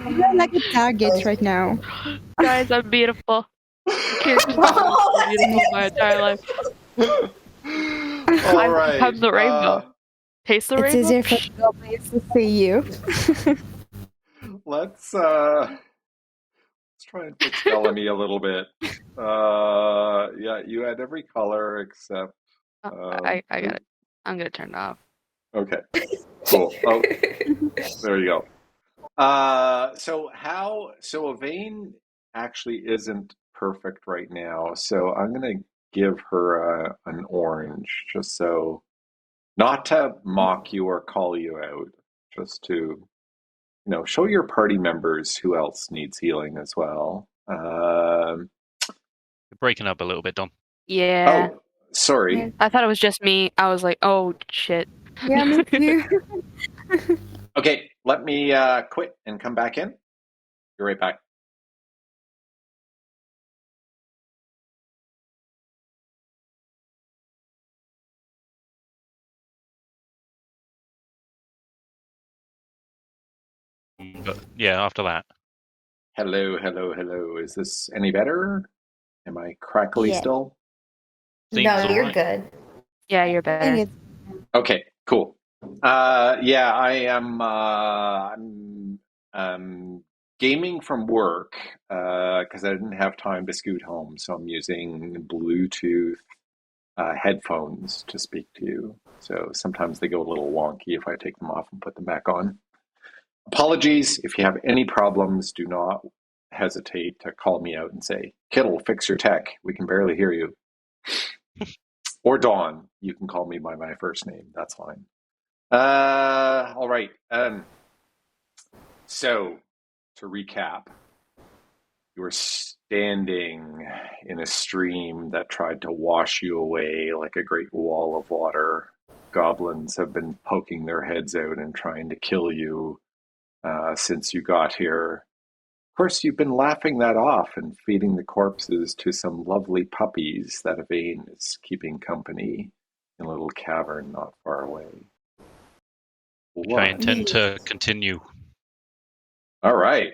You're like a target right now. Guys, I'm beautiful. Character's beautiful my entire life. All I've right. become the rainbow. Taste the It's rainbow? easier for the goblins to see you. Let's try and fix Bellamy a little bit. Yeah, you had every color except. I got it. I'm gonna turn it off. Okay, cool. Oh, there you go. So Avaine actually isn't perfect right now, so I'm gonna give her an orange, just so not to mock you or call you out, just to show your party members who else needs healing as well. You're breaking up a little bit, Dom. Yeah. Oh, sorry. I thought it was just me. I was like, oh shit. Yeah, me too. Okay, let me quit and come back in. Be right back. But yeah, after that. Hello, hello, hello. Is this any better? Am I crackly Yeah. still? Seems no, you're alright. good. Yeah, you're I better. think it's Okay, cool. Yeah, I am. I'm gaming from work because I didn't have time to scoot home, so I'm using Bluetooth headphones to speak to you. So sometimes they go a little wonky if I take them off and put them back on. Apologies. If you have any problems, do not hesitate to call me out and say, Kittle, fix your tech. We can barely hear you. Or Dawn. You can call me by my first name. That's fine. All right. So, to recap, you were standing in a stream that tried to wash you away like a great wall of water. Goblins have been poking their heads out and trying to kill you since you got here. Of course, you've been laughing that off and feeding the corpses to some lovely puppies that Avaine is keeping company in a little cavern not far away. Which I intend to continue. All right.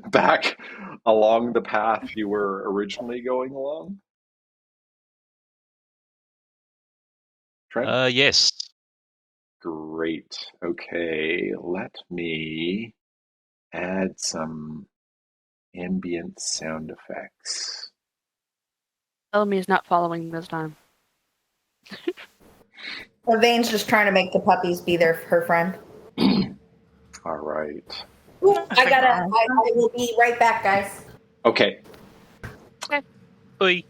Back along the path you were originally going along? Trent? Yes. Great. Okay, let me add some ambient sound effects. Bellamy is not following this time. Avaine's just trying to make the puppies be her friend. All right. Ooh, I will be right back, guys. Okay. Oi.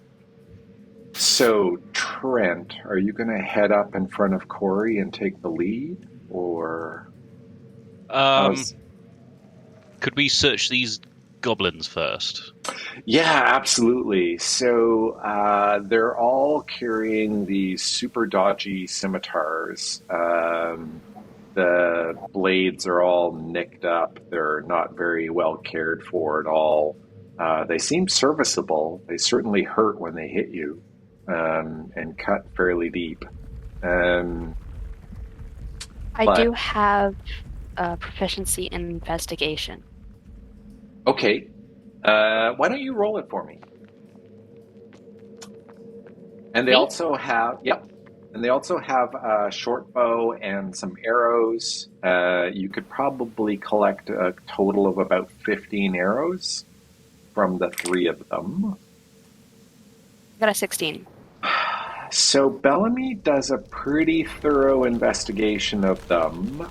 So, Trent, are you going to head up in front of Corey and take the lead, or? Could we search these goblins first? Yeah, absolutely. So they're all carrying these super dodgy scimitars. The blades are all nicked up. They're not very well cared for at all. They seem serviceable. They certainly hurt when they hit you and cut fairly deep. I do have proficiency in investigation. Okay. Why don't you roll it for me? And they also have, and they also have a short bow and some arrows. You could probably collect a total of about 15 arrows from the three of them. I got a 16. So Bellamy does a pretty thorough investigation of them,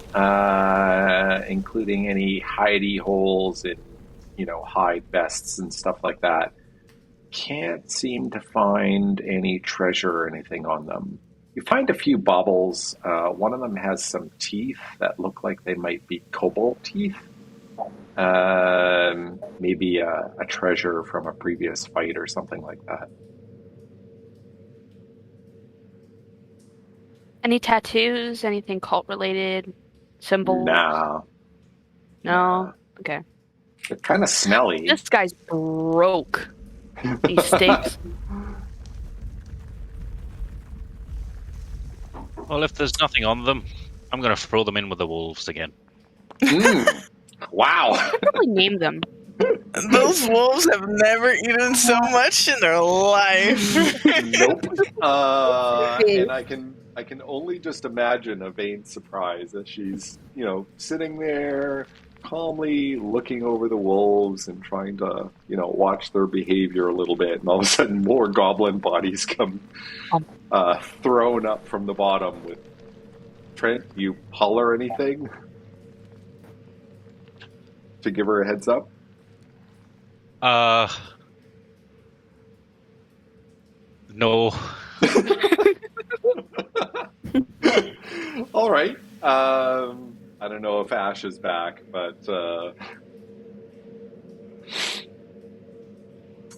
including any hidey holes in, hide vests and stuff like that. Can't seem to find any treasure or anything on them. You find a few baubles. One of them has some teeth that look like they might be kobold teeth. Maybe a treasure from a previous fight or something like that. Any tattoos? Anything cult related? Symbols? Nah. No? Okay. They're kind of smelly. This guy's broke. He stinks. Well, if there's nothing on them, I'm going to throw them in with the wolves again. Wow. Probably name them. Those wolves have never eaten so much in their life. Nope. And I can only just imagine Avaine's surprise as she's, sitting there calmly looking over the wolves and trying to, watch their behavior a little bit, and all of a sudden more goblin bodies come thrown up from the bottom. With Trent, you holler anything to give her a heads up? No. All right. I don't know if Ash is back, but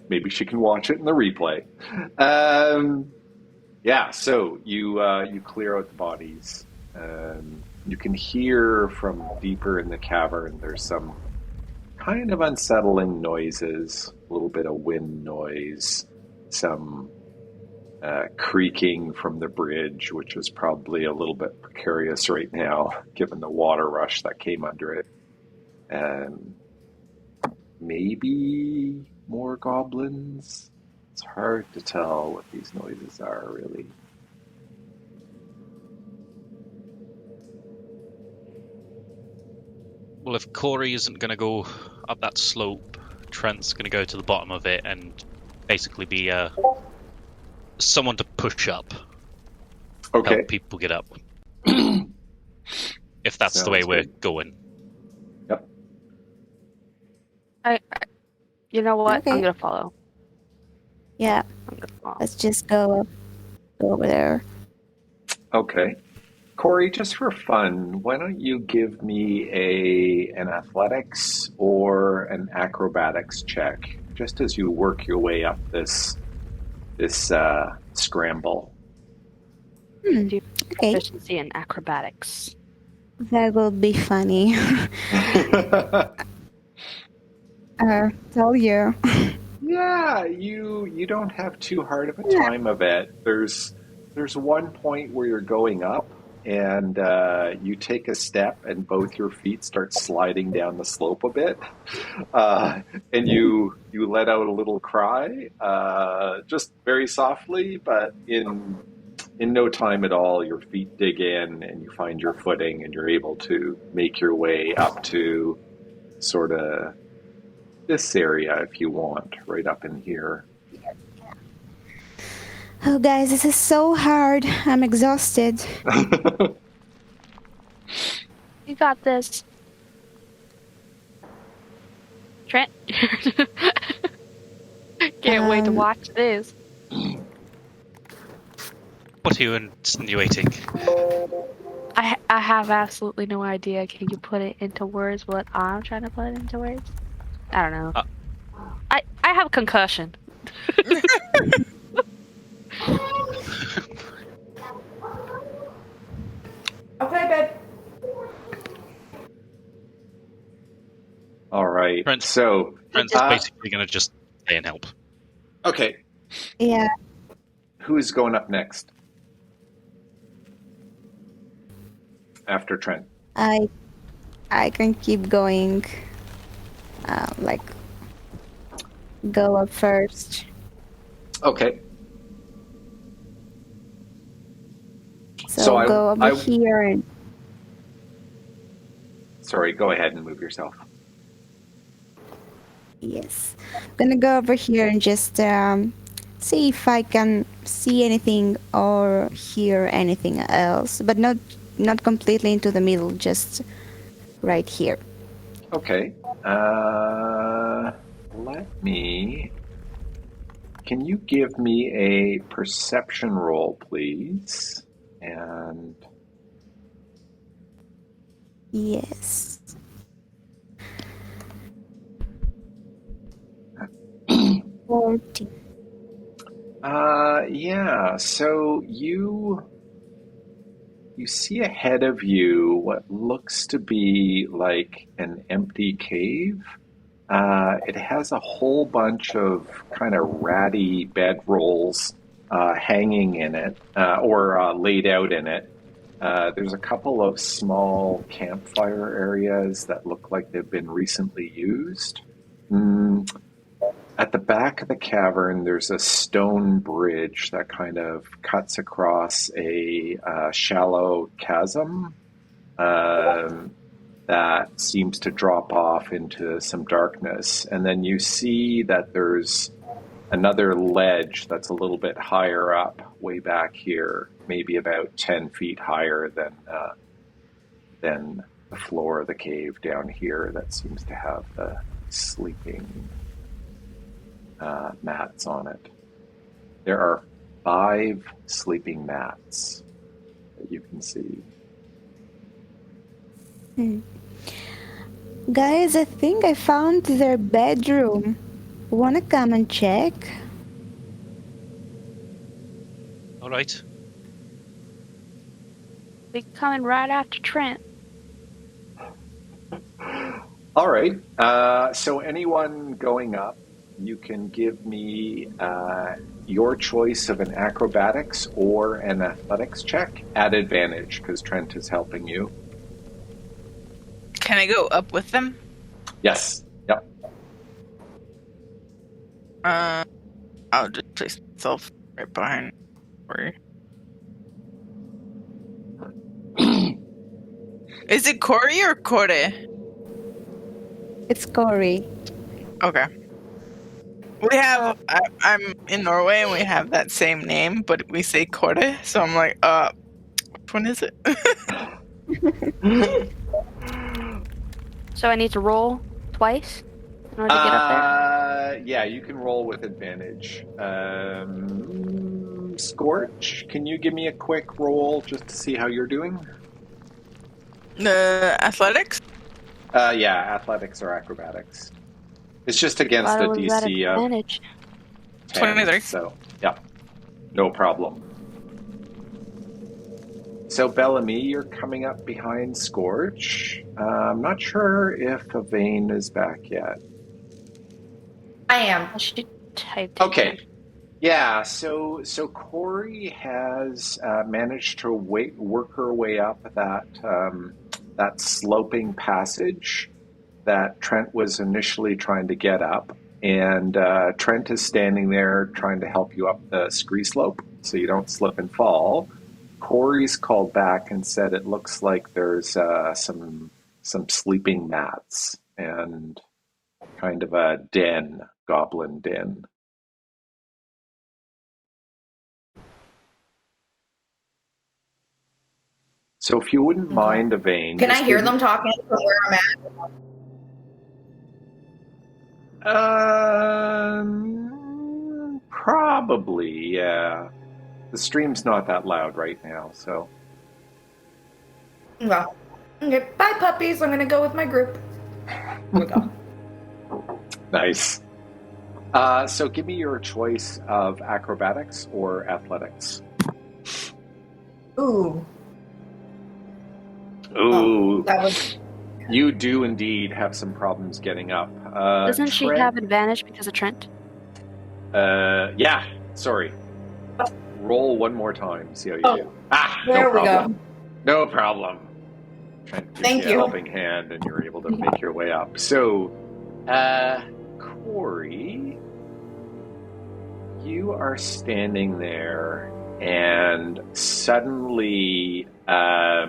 maybe she can watch it in the replay. Yeah, so you clear out the bodies. You can hear from deeper in the cavern, there's some kind of unsettling noises, a little bit of wind noise, some creaking from the bridge, which is probably a little bit precarious right now, given the water rush that came under it. And maybe more goblins. It's hard to tell what these noises are, really. Well, if Corey isn't going to go up that slope, Trent's going to go to the bottom of it and basically be someone to push up. Okay. Help people get up. If that's the way we're going. Yep. You know what? Okay. I'm gonna follow. Yeah, I'm gonna follow. let's just go over there. Okay. Corey, just for fun, why don't you give me an athletics or an acrobatics check, just as you work your way up this scramble. Okay, Proficiency in acrobatics. that will be funny. Tell you. Yeah, you don't have too hard of a time of it. There's one point where you're going up, and you take a step, and both your feet start sliding down the slope a bit, and you let out a little cry, just very softly, but in no time at all, your feet dig in, and you find your footing, and you're able to make your way up to sort of this area, if you want, right up in here. Oh, guys, this is so hard. I'm exhausted. You got this. Trent. Can't wait to watch this. What are you insinuating? I have absolutely no idea. Can you put it into words what I'm trying to put into words? I don't know. I have a concussion. Okay, babe. All right. Trent's Trent's basically going to just stay and help. Okay. Yeah. Who's going up next? After Trent. I can keep going. Go up first. Okay. So I- go over I- here and Sorry, go ahead and move yourself. yes, gonna go over here and just see if I can see anything or hear anything else, but not completely into the middle, just right here. Okay. Can you give me a perception roll, please? And Yes. yeah, so you see ahead of you what looks to be like an empty cave. It has a whole bunch of kind of ratty bedrolls hanging in it, or laid out in it. There's a couple of small campfire areas that look like they've been recently used. At the back of the cavern, there's a stone bridge that kind of cuts across a shallow chasm that seems to drop off into some darkness. And then you see that there's another ledge that's a little bit higher up, way back here, maybe about 10 feet higher than the floor of the cave down here, that seems to have the sleeping mats on it. There are 5 sleeping mats that you can see. Guys, I think I found their bedroom. Wanna come and check? All right. We coming right after Trent. All right. So anyone going up, you can give me your choice of an acrobatics or an athletics check at advantage, because Trent is helping you. Can I go up with them? Yes. Yep. I'll just place myself right behind Corey. Is it Corey or Kore? It's Corey. Okay. We have, I'm in Norway and we have that same name, but we say Kore, so I'm like, which one is it? So I need to roll twice in order to get up there? Yeah, you can roll with advantage. Scorch, can you give me a quick roll just to see how you're doing? Athletics? Yeah, athletics or acrobatics. It's just against Why a was that DC of advantage? 10, 23. so, yeah, no problem. So, Bellamy, you're coming up behind Scorch. I'm not sure if Avaine is back yet. I am. I should type. Okay. Yeah, so Corey has managed to work her way up that sloping passage that Trent was initially trying to get up. And Trent is standing there trying to help you up the scree slope so you don't slip and fall. Corey's called back and said it looks like there's some sleeping mats and kind of a den, goblin den. So if you wouldn't mind, Avaine... Can I hear them talking from where I'm at? Probably, yeah. The stream's not that loud right now, so... Well, okay. Bye, puppies. I'm going to go with my group. Here we go. Nice. So give me your choice of acrobatics or athletics. Ooh. Ooh. That was... You do indeed have some problems getting up. Doesn't she Trent, have advantage because of Trent? yeah, sorry. Roll one more time, see how you do. There we go. No problem. Trent gives Thank you a you. helping hand and you're able to make your way up. So, Corey, you are standing there and suddenly a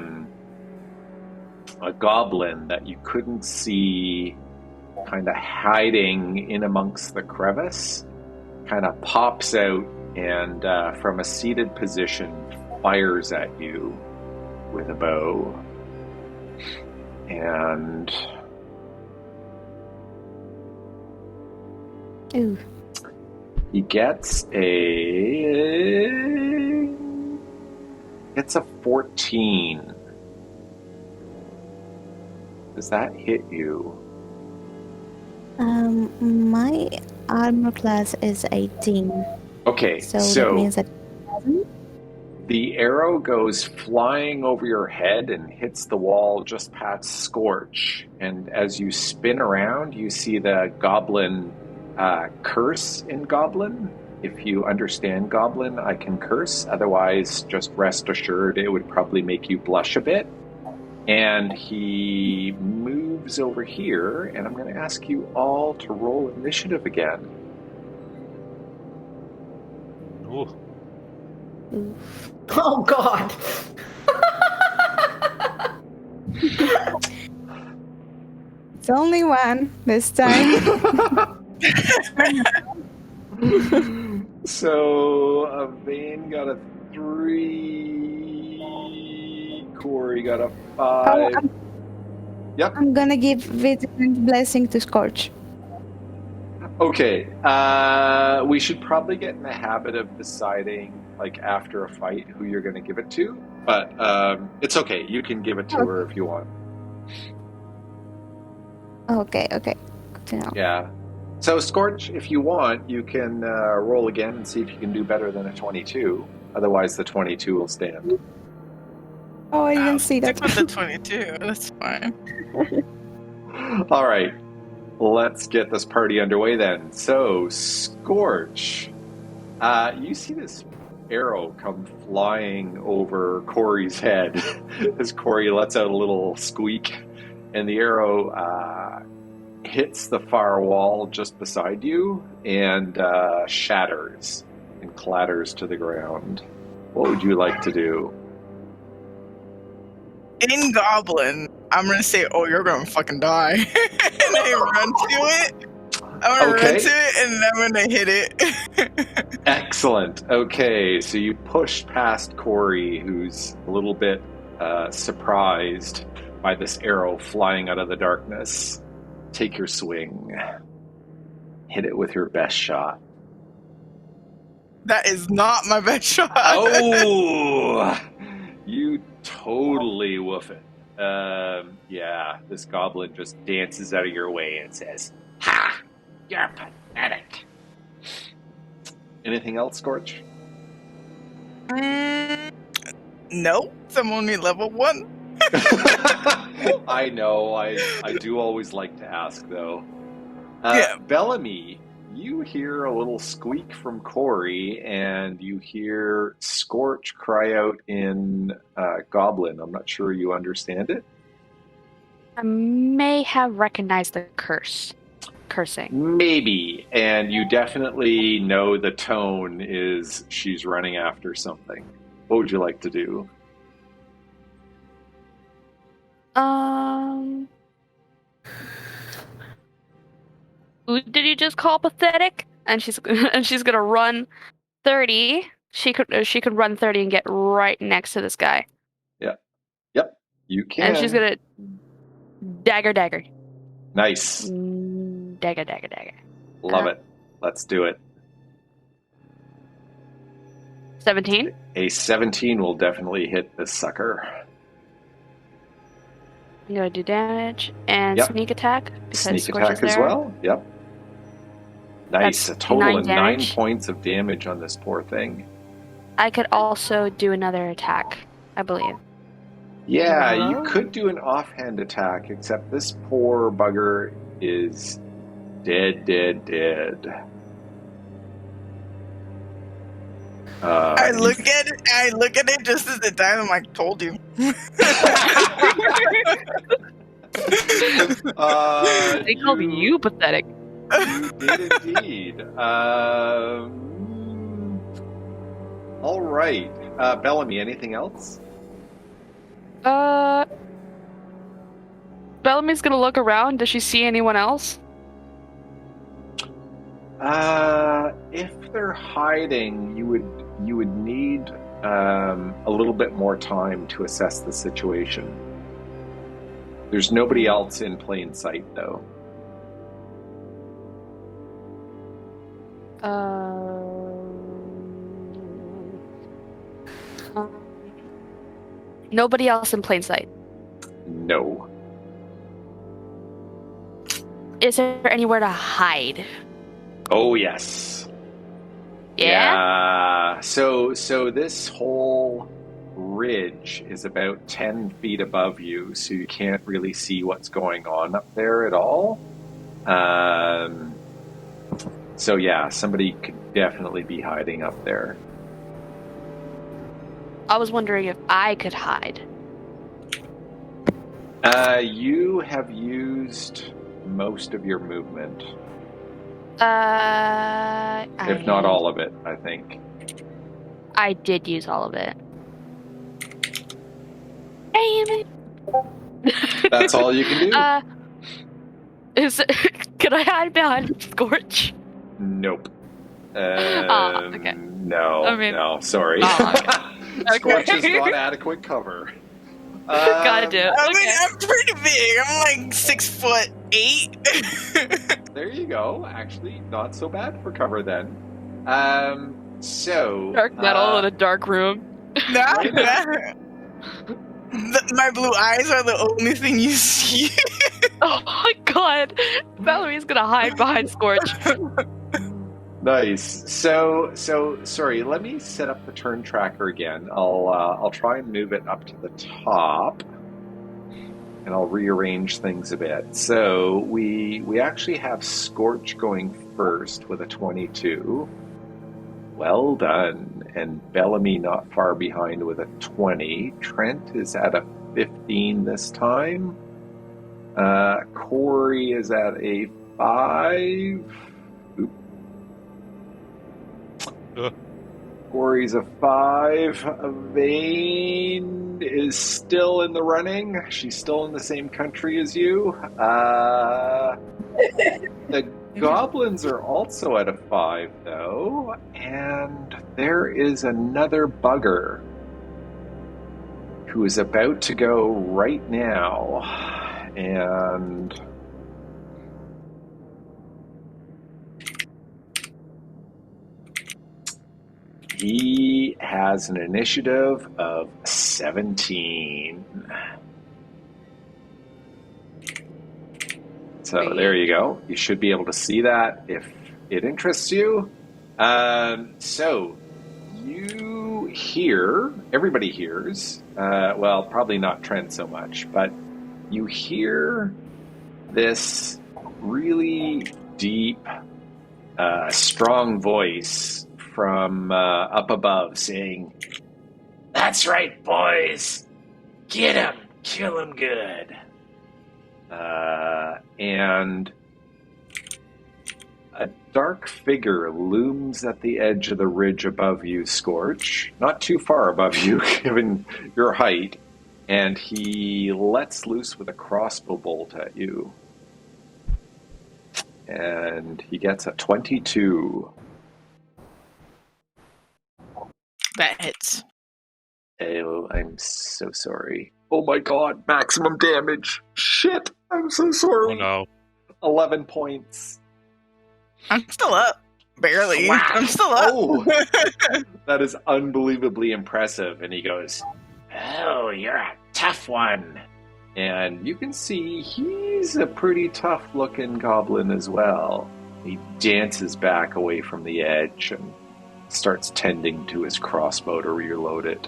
goblin that you couldn't see kind of hiding in amongst the crevice kind of pops out and from a seated position fires at you with a bow. And Ooh. he gets a 14. Does that hit you? My armor class is 18. Okay, So so that means that the arrow goes flying over your head and hits the wall just past Scorch. And as you spin around, you see the goblin curse in Goblin if you understand Goblin, I can curse. Otherwise, just rest assured it would probably make you blush a bit. And he moves over here, and I'm going to ask you all to roll initiative again. Ooh. Oh, God. It's only one this time. So, Avaine got a 3. Corey got a 5. Yep. I'm gonna give Vigilant Blessing to Scorch. Okay. We should probably get in the habit of deciding, like, after a fight, who you're going to give it to. But it's okay. You can give it to her if you want. Okay. Good to know. Yeah. So, Scorch, if you want, you can roll again and see if you can do better than a 22. Otherwise, the 22 will stand. Oh, I didn't see that. Stick with the 22. That's fine. All right. Let's get this party underway then. So, Scorch, you see this arrow come flying over Corey's head as Corey lets out a little squeak, and the arrow hits the far wall just beside you and shatters and clatters to the ground. What would you like to do? In Goblin, I'm gonna say, "Oh, you're gonna fucking die," and I run to it. I'm gonna run to it, and I'm gonna hit it. Excellent. Okay, so you push past Corey, who's a little bit surprised by this arrow flying out of the darkness. Take your swing. Hit it with your best shot. That is not my best shot. Oh! You totally woof it. Yeah, this goblin just dances out of your way and says, "Ha! You're pathetic." Anything else, Scorch? No, I'm only level 1. I know. I do always like to ask, though. Yeah. Bellamy, you hear a little squeak from Corey, and you hear Scorch cry out in Goblin. I'm not sure you understand it. I may have recognized the cursing. Maybe, and you definitely know the tone is she's running after something. What would you like to do? Who did you just call pathetic? And she's gonna run 30. She could run 30 and get right next to this guy. Yep, you can. And she's gonna dagger. Nice. Dagger. Love it. Let's do it. 17. A 17 will definitely hit this sucker. I'm gonna do damage and sneak attack. Because Sneak Scorch attack is there. as well. Yep. Nice. That's a total of 9 damage. points of damage on this poor thing. I could also do another attack, I believe. Yeah, Hello? you could do an offhand attack, except this poor bugger is dead. I look at it just as the time. I'm like, told you. They called you pathetic. You did indeed. All right. Bellamy, anything else? Bellamy's gonna look around. Does she see anyone else? If they're hiding, you would need a little bit more time to assess the situation. There's nobody else in plain sight, though. Nobody else in plain sight. No. Is there anywhere to hide? Oh, yes. Yeah? So this whole ridge is about 10 feet above you, so you can't really see what's going on up there at all. So yeah, somebody could definitely be hiding up there. I was wondering if I could hide. You have used most of your movement. If not all of it, I think. I did use all of it. Damn it! That's all you can do? Can I hide behind Scorch? Nope. Okay. No, I mean- no, sorry. Scorch has got adequate cover. Gotta do it. I mean, Okay. I'm pretty big. I'm like 6'8". There you go. Actually, not so bad for cover then. So Dark metal in a dark room. Nah. My blue eyes are the only thing you see. Oh my god! Bellamy's gonna hide behind Scorch. Nice. So sorry. Let me set up the turn tracker again. I'll try and move it up to the top, and I'll rearrange things a bit. So we actually have Scorch going first with a 22. Well done. And Bellamy not far behind with a 20. Trent is at a 15 this time. Corey is at a 5. Corey's a 5. Avaine is still in the running. She's still in the same country as you. The goblins are also at a 5, though. And there is another bugger who is about to go right now. And he has an initiative of 17. So there you go. You should be able to see that if it interests you. So you hear, everybody hears, well, probably not Trent so much, but you hear this really deep, strong voice from up above saying, "That's right, boys. Get him. Kill him good." And a dark figure looms at the edge of the ridge above you, Scorch. Not too far above you, given your height. And he lets loose with a crossbow bolt at you. And he gets a 22. That hits. Oh, I'm so sorry. Oh my god, maximum damage. Shit, I'm so sorry. Oh no. 11 points. I'm still up. Barely. Wow. I'm still up. Oh, that is unbelievably impressive. And he goes, "Oh, you're a tough one." And you can see he's a pretty tough-looking goblin as well. He dances back away from the edge and starts tending to his crossbow to reload it.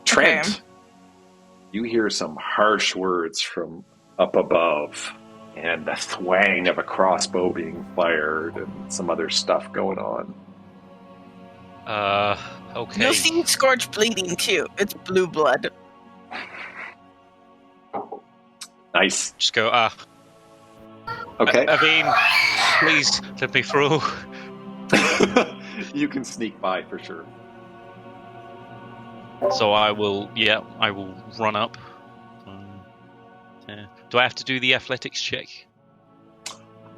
Trent, Okay. you hear some harsh words from up above, and the thwang of a crossbow being fired, and some other stuff going on. Okay. You'll see Scorch bleeding too. It's blue blood. Nice. Just go, Okay. Aviane, please let me through. You can sneak by for sure. So I will run up. Do I have to do the athletics check?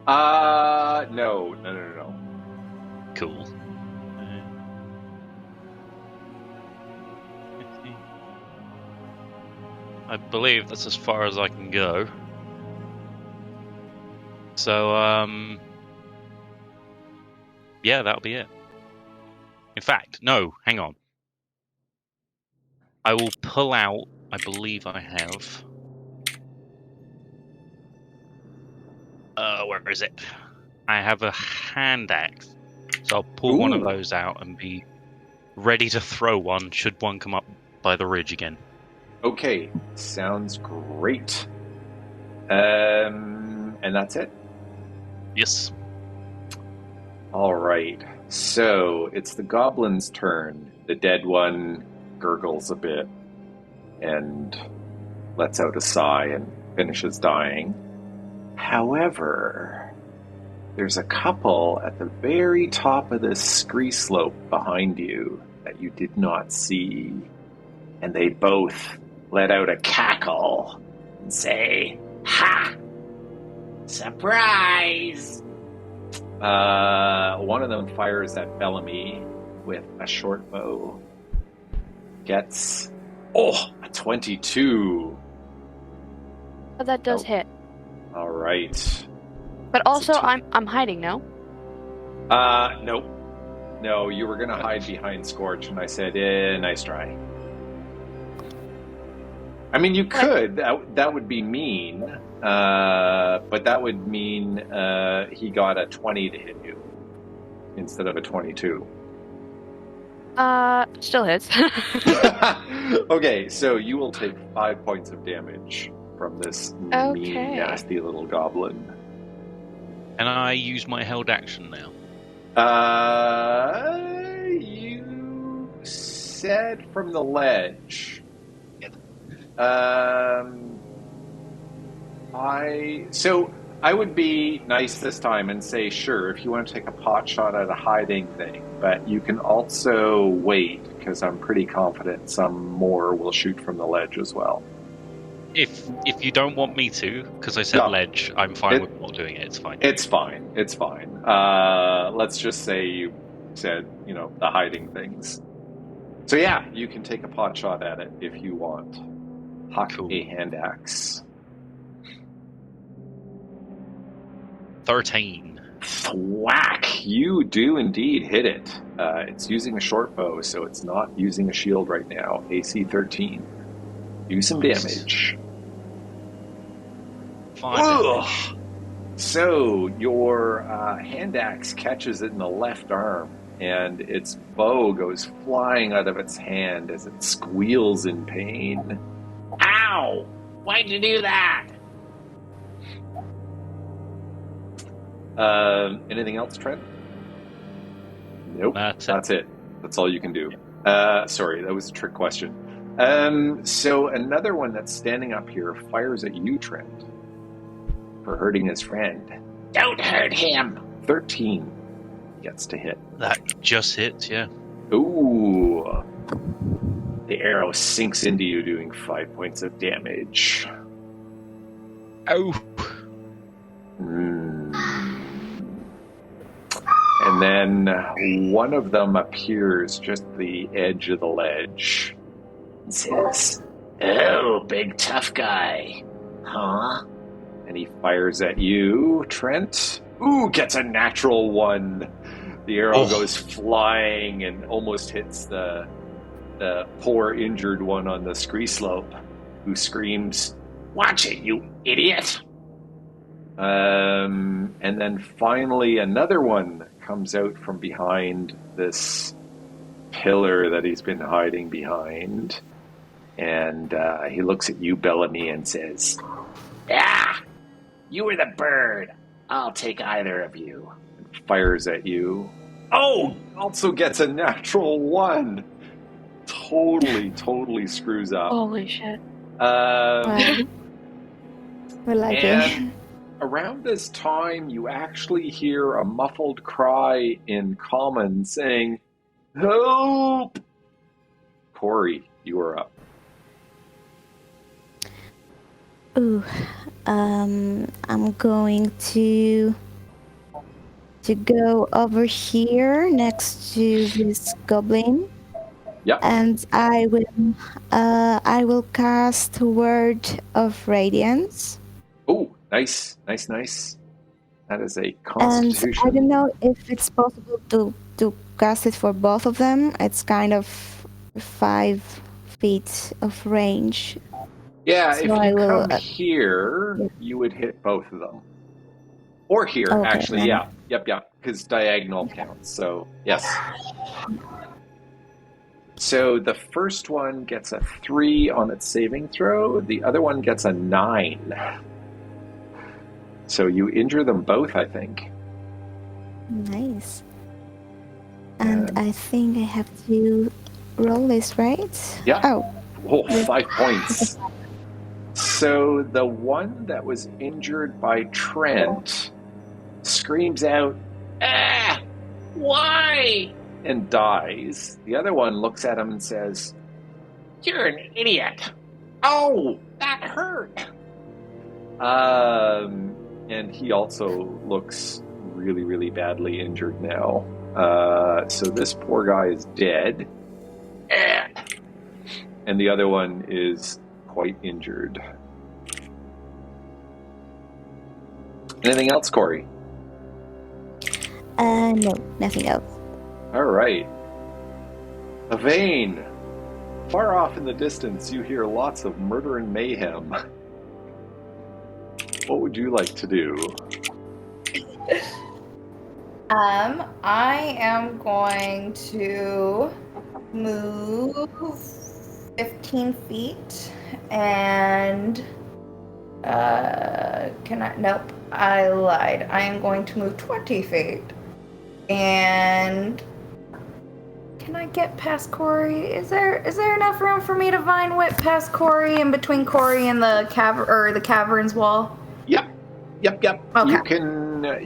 No. Cool. I believe that's as far as I can go. So, yeah, that'll be it. In fact, no, hang on. I will pull out, I believe I have... where is it? I have a hand axe. So I'll pull one of those out and be ready to throw one should one come up by the ridge again. Okay, sounds great. And that's it. Yes. All right. So it's the goblin's turn. The dead one gurgles a bit and lets out a sigh and finishes dying. However, there's a couple at the very top of this scree slope behind you that you did not see, and they both let out a cackle and say, "Ha! Surprise!" One of them fires at Bellamy with a short bow. Gets, a 22. But that does hit. All right. But also, I'm hiding, no? Nope. No, you were going to hide behind Scorch, and I said, nice try. I mean, you could. That would be mean. But that would mean he got a 20 to hit you instead of a 22. Still hits. Okay, so you will take 5 points of damage from this mean, nasty little goblin. And I use my held action now. You said from the ledge. I would be nice this time and say, sure, if you want to take a pot shot at a hiding thing, but you can also wait, because I'm pretty confident some more will shoot from the ledge as well. If you don't want me to, because I said ledge, I'm fine with not doing it. It's fine. It's fine. It's fine. Let's just say you said, the hiding things. So yeah, you can take a pot shot at it if you want. Huck a hand axe. 13. Thwack! You do indeed hit it. It's using a short bow, so it's not using a shield right now. AC 13. Do some damage. 5 damage. So your hand axe catches it in the left arm, and its bow goes flying out of its hand as it squeals in pain. Ow! Why'd you do that? Anything else, Trent? Nope. That's it. That's all you can do. Sorry, that was a trick question. So another one that's standing up here fires at you, Trent, for hurting his friend. Don't hurt him! 13 gets to hit. That just hits, yeah. Ooh. The arrow sinks into you, doing 5 points of damage. Oh. And then one of them appears just at the edge of the ledge and says, "Oh, big tough guy. Huh?" And he fires at you, Trent. Ooh, gets a natural 1. The arrow goes flying and almost hits the poor injured one on the scree slope, who screams, "Watch it, you idiot!" And then finally another one comes out from behind this pillar that he's been hiding behind. And he looks at you, Bellamy, and says, "Ah, you were the bird. I'll take either of you." And fires at you. Oh, also gets a natural 1. Totally screws up. Holy shit. We like it. Around this time, you actually hear a muffled cry in common saying, "Help!" Corey, you are up. Ooh, I'm going to go over here next to this goblin. Yep. And I will cast Word of Radiance. Oh, nice. That is a Constitution. And I don't know if it's possible to cast it for both of them. It's kind of 5 feet of range. Yeah, so if you come here, you would hit both of them. Or here, actually, yeah. Yep, because diagonal counts, so yes. So the first one gets a 3 on its saving throw, the other one gets a 9. So you injure them both, I think. Nice. And I think I have to roll this, right? Yeah. Oh, 5 points. So the one that was injured by Trent screams out, "Ah! Why?" and dies. The other one looks at him and says, "You're an idiot. Oh, that hurt." And he also looks really, really badly injured now. So this poor guy is dead. And the other one is quite injured. Anything else, Corey? no, nothing else. All right. Avaine. Far off in the distance, you hear lots of murder and mayhem. What would you like to do? I am going to move 15 feet and nope, I lied. I am going to move 20 feet. And can I get past Corey? Is there enough room for me to vine whip past Corey in between Corey and the cavern's wall? Yep. Okay.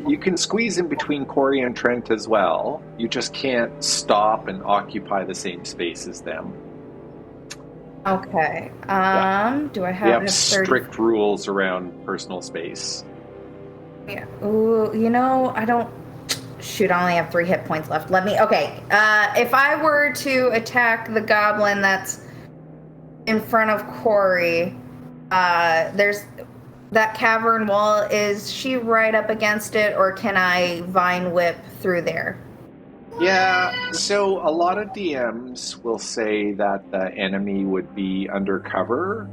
You can squeeze in between Corey and Trent as well. You just can't stop and occupy the same space as them. Okay. Do I have? We have strict rules around personal space. Yeah. Ooh, I don't. Shoot, I only have 3 hit points left. Okay. If I were to attack the goblin that's in front of Corey, there's that cavern wall. Is she right up against it, or can I vine whip through there? Yeah, so a lot of DMs will say that the enemy would be undercover.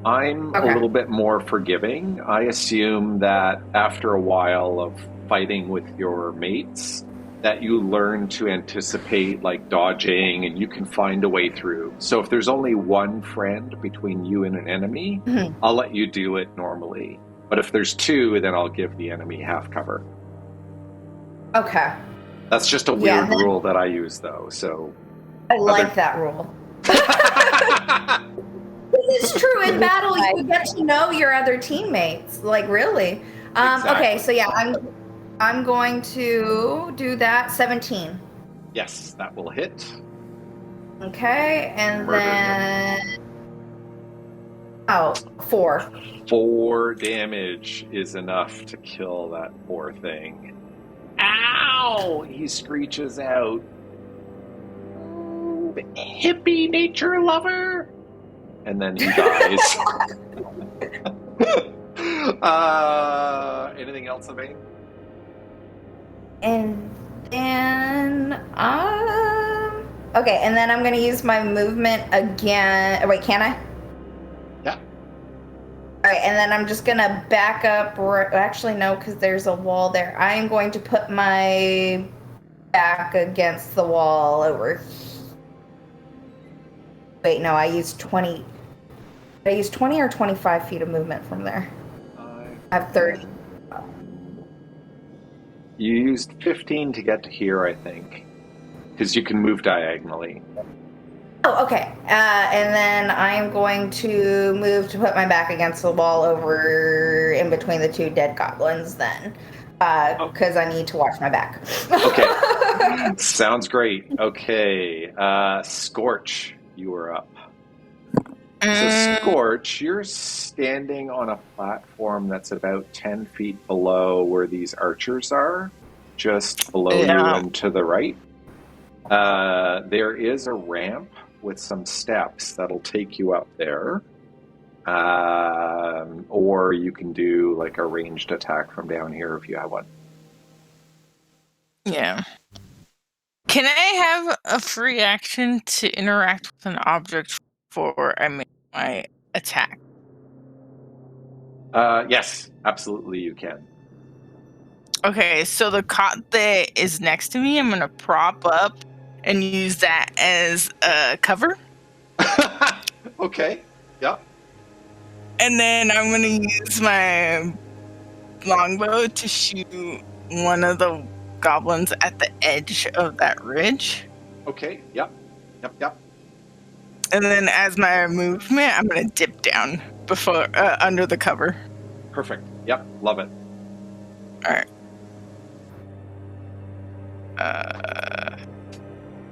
I'm a little bit more forgiving. I assume that after a while of fighting with your mates, that you learn to anticipate like dodging and you can find a way through. So if there's only one friend between you and an enemy, I'll let you do it normally. But if there's 2, then I'll give the enemy half cover. Okay. That's just a weird rule that I use, though. So I like that rule. It's true. In battle, you get to know your other teammates. Like, really. Exactly. Okay, so yeah, I'm going to do that. 17. Yes, that will hit. Okay, and Murder then 4. 4 damage is enough to kill that poor thing. Ow! He screeches out. Hippie nature lover! And then he dies. Anything else, Avaine? And then, okay, and then I'm going to use my movement again. Wait, can I? Yeah. All right, and then I'm just going to back up. Actually, no, because there's a wall there. I am going to put my back against the wall over. Wait, no, I used 20. Did I use 20 or 25 feet of movement from there? I have 30. You used 15 to get to here, I think. Because you can move diagonally. Oh, okay. And then I am going to move to put my back against the wall over in between the 2 dead goblins then. Because I need to watch my back. Okay. Sounds great. Okay. Scorch, you are up. So Scorch, you're standing on a platform that's about 10 feet below where these archers are, just below you and to the right. There is a ramp with some steps that'll take you up there. Or you can do like a ranged attack from down here if you have one. Yeah. Can I have a free action to interact with an object before I make my attack? Yes, absolutely you can. Okay, so the cot that is next to me, I'm going to prop up and use that as a cover. Okay, yeah. And then I'm going to use my longbow to shoot one of the goblins at the edge of that ridge. Okay, yep. And then as my movement, I'm going to dip down before under the cover. Perfect. Yep, love it. All right.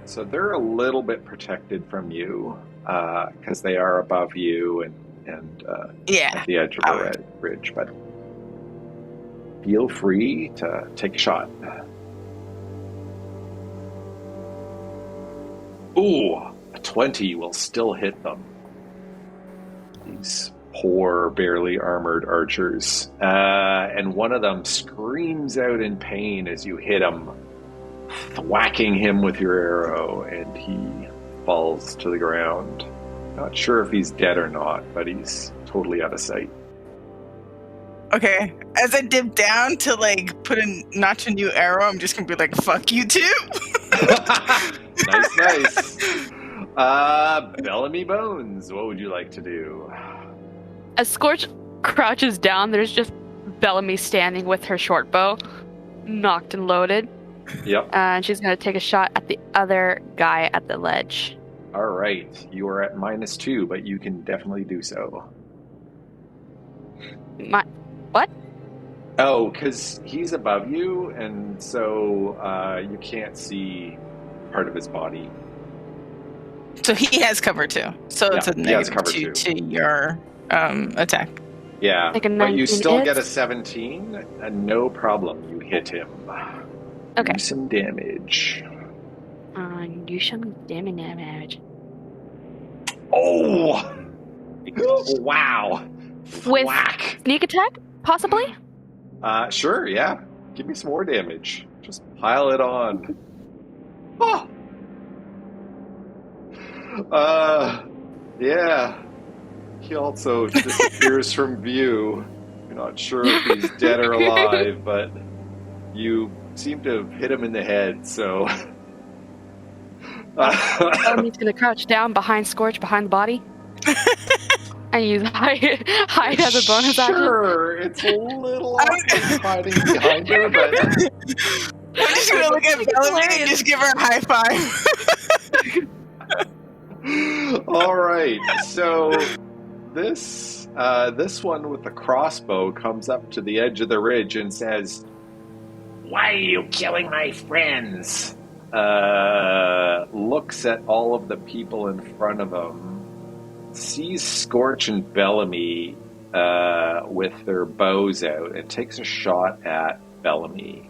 So they're a little bit protected from you because they are above you and at the edge of the ridge, but feel free to take a shot. Ooh, a 20 will still hit them. These poor, barely armored archers. And one of them screams out in pain as you hit him, whacking him with your arrow, and he falls to the ground. Not sure if he's dead or not, but he's totally out of sight. Okay, as I dip down to notch a new arrow, I'm just gonna be like, "Fuck you too." Nice. Bellamy Bones, what would you like to do? As Scorch crouches down, there's just Bellamy standing with her short bow, knocked and loaded. Yep. And she's going to take a shot at the other guy at the ledge. All right. You are at -2, but you can definitely do so. What? Oh, because he's above you, and so you can't see part of his body. So he has cover too. So it's a -2 to your attack. Yeah, Like a but you 19 still hit? get a 17, and no problem. You hit him. Okay. Do some damage. Do some damage. Oh! Wow! With Whack! sneak attack, possibly? Sure, yeah. Give me some more damage. Just pile it on. Oh! Yeah. He also disappears from view. You're not sure if he's dead or alive, but you seem to have hit him in the head, so... Bellamy's gonna crouch down behind Scorch, behind the body. And use hide as a bonus action. Sure, it's a little awkward hiding behind her, but... I'm just gonna look at Bellamy and just give her a high five. All right, so this one with the crossbow comes up to the edge of the ridge and says, "Why are you killing my friends?" Looks at all of the people in front of him, sees Scorch and Bellamy with their bows out, and takes a shot at Bellamy.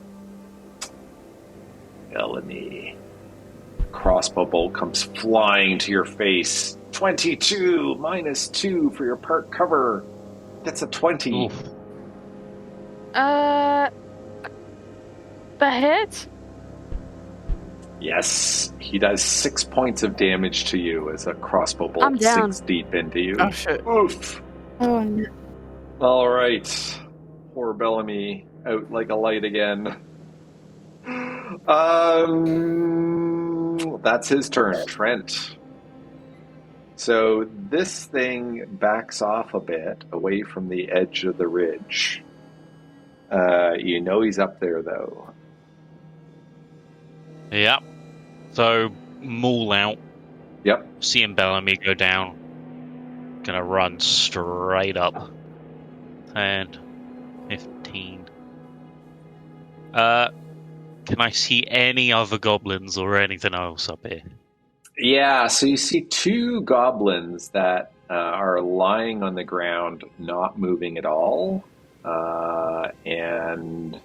Crossbow bolt comes flying to your face. 22 -2 for your part cover. That's a 20. Oof. The hit? Yes, he does 6 points of damage to you as a crossbow bolt I'm down. sinks deep into you. Oh shit. Oof. Oh no. All right. Poor Bellamy out like a light again. That's his turn, Trent. So this thing backs off a bit away from the edge of the ridge. You know he's up there, though. Yep. So, maul out. Yep. Seeing Bellamy go down. Gonna run straight up. 10, 15. Can I see any other goblins or anything else up here? Yeah, so you see two goblins that are lying on the ground, not moving at all. And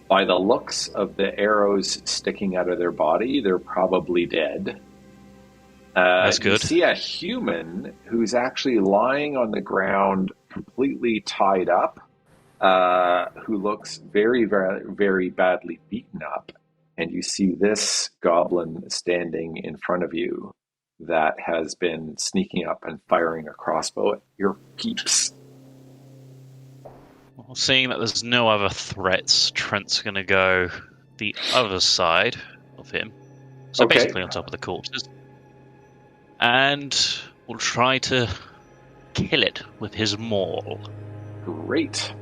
by the looks of the arrows sticking out of their body, they're probably dead. That's good. You see a human who's actually lying on the ground, completely tied up, who looks very, very, very badly beaten up. And you see this goblin standing in front of you that has been sneaking up and firing a crossbow at your peeps. Well, seeing that there's no other threats, Trent's going to go the other side of him. So Okay. basically on top of the corpses. And we'll try to kill it with his maul. Great.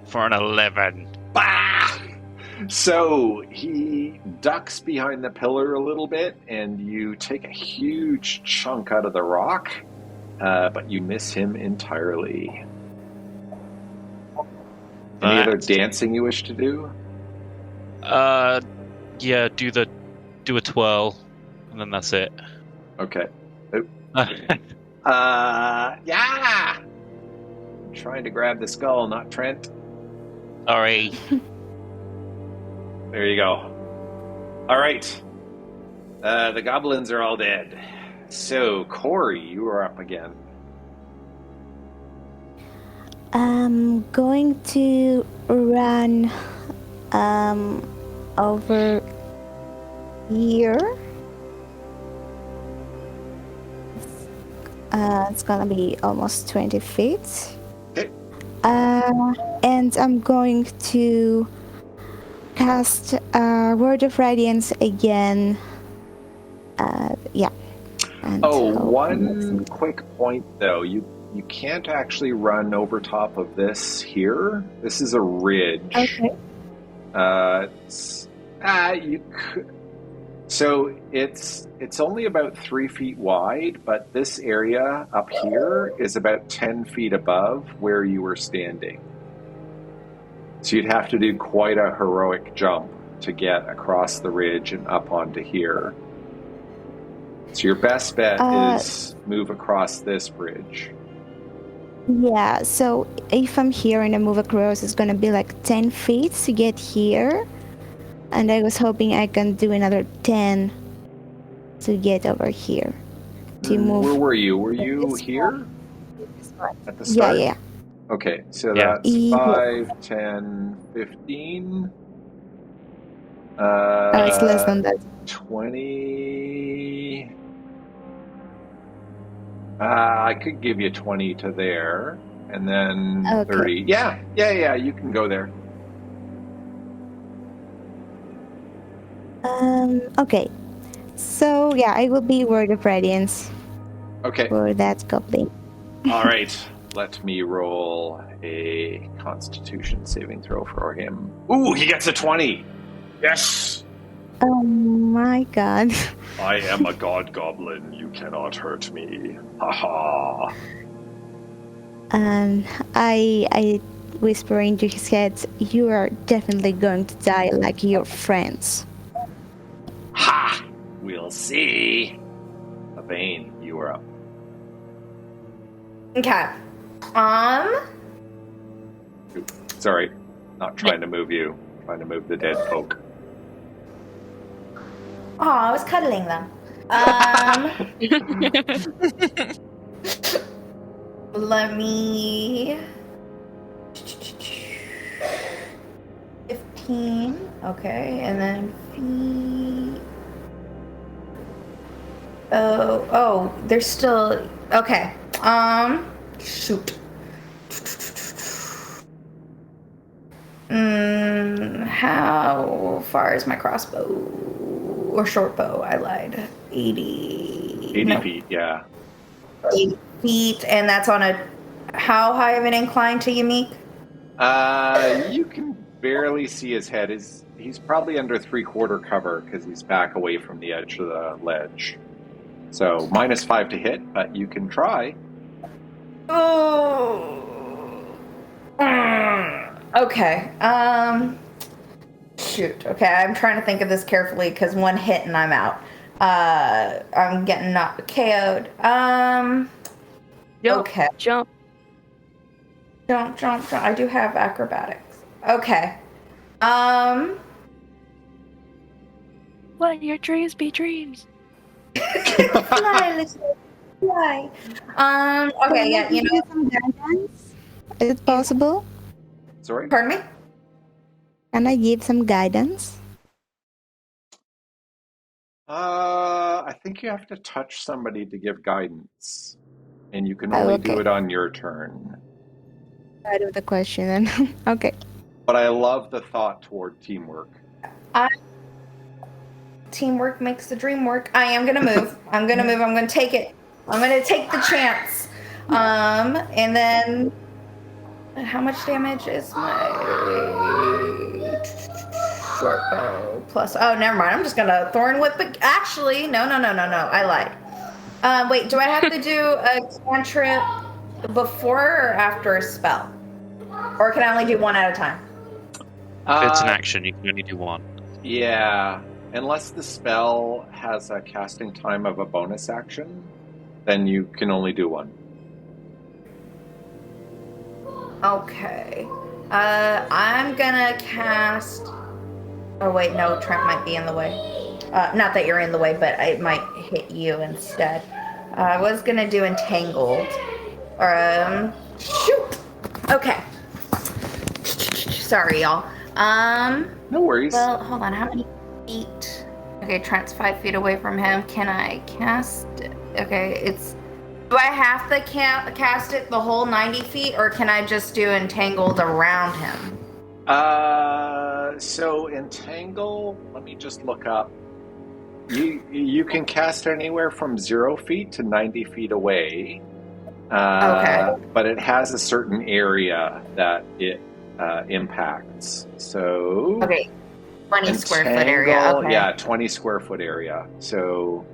For an 11. Bah! So he ducks behind the pillar a little bit, and you take a huge chunk out of the rock, but you miss him entirely. Any other dancing you wish to do? Yeah, do a twirl, and then that's it. Okay. Yeah! I'm trying to grab the skull, not Trent. Sorry. There you go. All right. The goblins are all dead. So, Corey, you are up again. I'm going to run over here. It's gonna be almost 20 feet. Okay. And I'm going to cast Word of Radiance again. Yeah. And one quick point though. You can't actually run over top of this here. This is a ridge. Okay. You could. So it's only about 3 feet wide, but this area up here is about 10 feet above where you were standing. So you'd have to do quite a heroic jump to get across the ridge and up onto here. So your best bet is move across this bridge. Yeah, so if I'm here and I move across, it's gonna be like 10 feet to get here. And I was hoping I can do another 10 to get over here. To move. Where were you? Were you here? At the start? Yeah. Okay, so that's 5, 10, 15. It's less than that. 20. I could give you 20 to there, and then 30. Yeah, you can go there. Okay. So, yeah, I will be Word of Radiance. Okay. For that goblin. All right. Let me roll a Constitution saving throw for him. Ooh, he gets a 20. Yes. Oh my god. I am a god goblin. You cannot hurt me. Haha. I whisper into his head, you are definitely going to die like your friends. Ha! We'll see. Avaine, you are up. Okay. Sorry, not trying to move you. Trying to move the dead folk. Oh, I was cuddling them. Let me... 15. Okay, and then feet. Oh, there's still... Okay. Shoot. How far is my crossbow? Or short bow? I lied. 80. 80 feet, yeah. 8 feet, and that's on a... How high of an incline to Yamik? You can barely see his head. He's probably under 3/4 cover because he's back away from the edge of the ledge. So -5 to hit, but you can try. Oh. Okay. Shoot. Okay, I'm trying to think of this carefully because one hit and I'm out. I'm getting not KO'd. Okay. Jump. I do have acrobatics. Okay. Let your dreams be dreams. Fly, little fly. Okay, yeah, you know. Some guidance? Is it possible? Sorry? Pardon me? Can I give some guidance? I think you have to touch somebody to give guidance. And you can only do it on your turn. Out of the question then. Okay. But I love the thought toward teamwork. Teamwork makes the dream work. I am gonna move. I'm gonna take it. I'm gonna take the chance. And then how much damage is my Short bow plus. Oh, never mind. I'm just gonna thorn whip. Actually, no. I lied. Wait. Do I have to do a cantrip before or after a spell, or can I only do one at a time? If it's an action, you can only do one. Yeah, unless the spell has a casting time of a bonus action, then you can only do one. Okay. I'm gonna cast. Oh wait, no. Trent might be in the way. Not that you're in the way, but it might hit you instead. I was gonna do entangled. Shoot. Okay. Sorry, y'all. No worries. Well, hold on. How many feet? Okay, Trent's 5 feet away from him. Can I cast? Okay, it's. Do I have to cast it the whole 90 feet, or can I just do entangled around him? So entangle. Let me just look up. You can cast anywhere from 0 feet to 90 feet away. Okay. But it has a certain area that it impacts. So. Okay. 20 square foot area. Okay. Yeah, 20 square foot area. So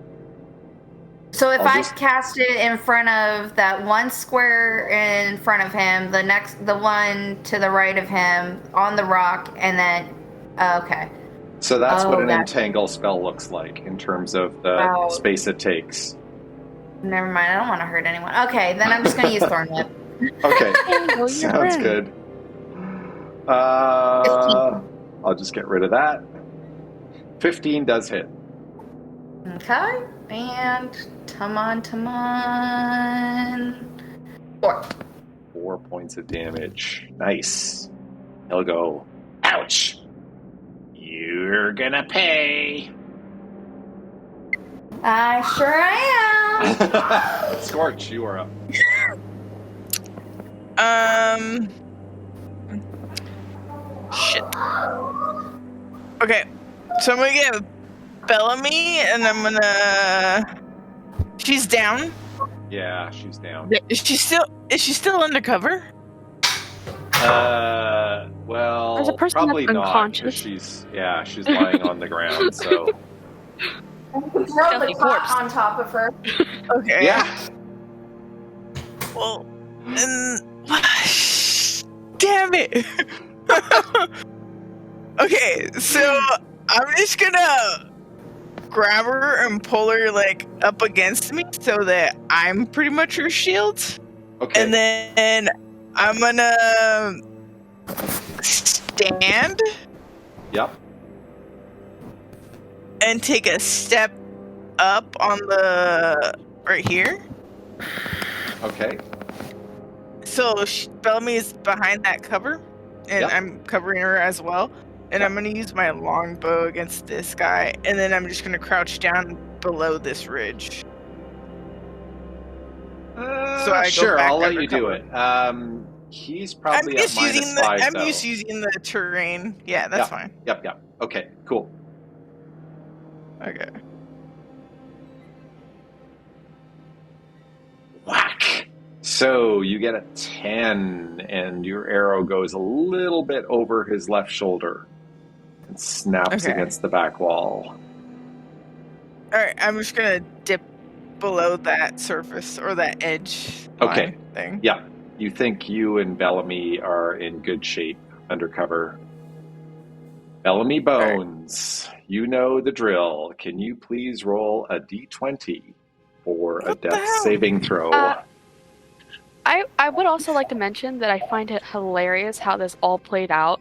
if I cast it in front of that one square in front of him, the one to the right of him on the rock, and then okay. So that's what an entangle spell looks like in terms of the space it takes. Never mind, I don't want to hurt anyone. Okay, then I'm just going to use Thorn Whip. Okay, sounds good. I'll just get rid of that. 15 does hit. Okay, and come on. 4. 4 points of damage. Nice. He'll go, ouch. You're gonna pay. I sure am. Scorch, you are up. Shit. Okay, so I'm gonna get Bellamy, and I'm gonna. She's down. Yeah, she's down. Is she still undercover? Well, There's a person probably that's not. unconscious. She's lying on the ground. So Throw the clock on top of her. Okay. yeah. Well, damn it. Okay, so I'm just gonna grab her and pull her like up against me so that I'm pretty much her shield. Okay. And then I'm gonna stand. Yep. And take a step up on the right here. Okay. So Bellamy is behind that cover, and Yep. I'm covering her as well. And I'm going to use my longbow against this guy, and then I'm just going to crouch down below this ridge. So I go sure, back I'll let you undercover. do it. He's probably at -5, I'm though. just using the terrain. Yeah, that's fine. Yep. Okay, cool. Okay. Whack! So you get a 10, and your arrow goes a little bit over his left shoulder and snaps against the back wall. Alright, I'm just going to dip below that surface, or that edge line thing. Yeah. You think you and Bellamy are in good shape undercover. Bellamy Bones, you know the drill. Can you please roll a d20 for a death saving throw? I would also like to mention that I find it hilarious how this all played out.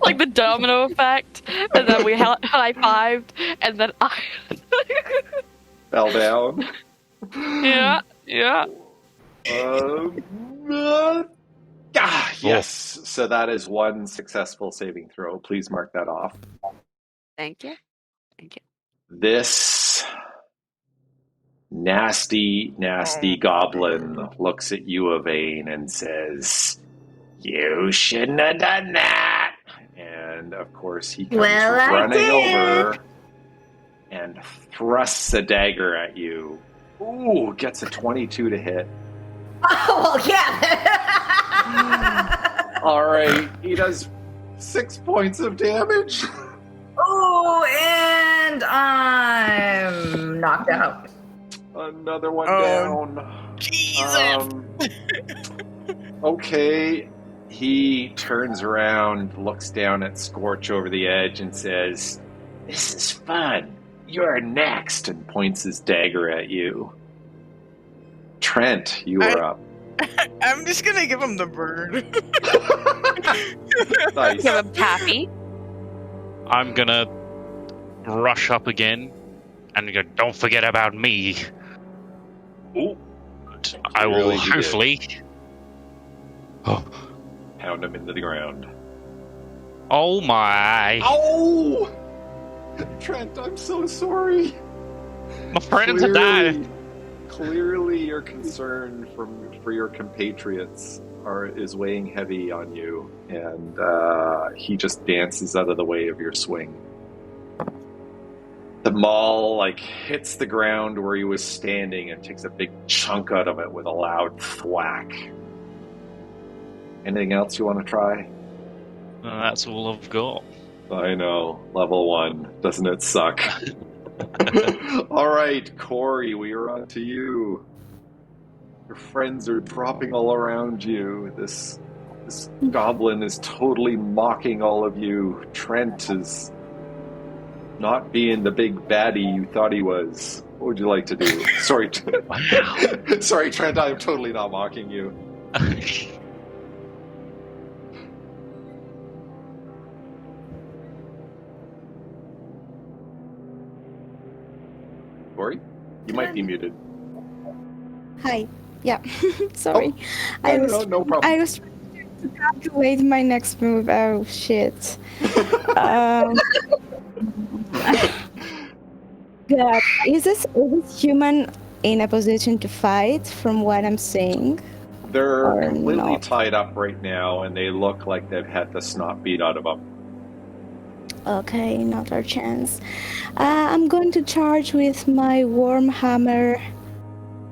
Like the domino effect, and then we high-fived, and then I fell down. Yeah. Yes. So that is one successful saving throw. Please mark that off. Thank you. This nasty goblin looks at you, Avaine, and says, "You shouldn't have done that." And of course, he comes running over and thrusts a dagger at you. Ooh, gets a 22 to hit. Oh, well, yeah. All right, he does 6 points of damage. Oh, and I'm knocked out. Another one Oh, down. Jesus! Okay. He turns around, looks down at Scorch over the edge, and says, "This is fun. You're next," and points his dagger at you. Trent, you are up. I'm just gonna give him the bird. Nice. Give him Taffy. I'm gonna rush up again and go, "Don't forget about me." Ooh. I will Really did. hopefully. Oh, Pound him into the ground. oh my! Oh! Trent, I'm so sorry. My friends have died. Clearly, your concern for your compatriots is weighing heavy on you, and he just dances out of the way of your swing. The maul hits the ground where he was standing and takes a big chunk out of it with a loud thwack. Anything else you want to try? That's all I've got. I know, level 1. Doesn't it suck? All right, Corey, we are on to you. Your friends are dropping all around you. This goblin is totally mocking all of you. Trent is not being the big baddie you thought he was. What would you like to do? Sorry, sorry, Trent, I'm totally not mocking you. Corey, you might be muted. Hi. Yeah. Sorry. No problem. I was trying to calculate my next move. Oh shit. God, is this human in a position to fight? From what I'm seeing, They're or completely not? tied up right now, and they look like they've had the snot beat out of them. Okay, not our chance. I'm going to charge with my worm hammer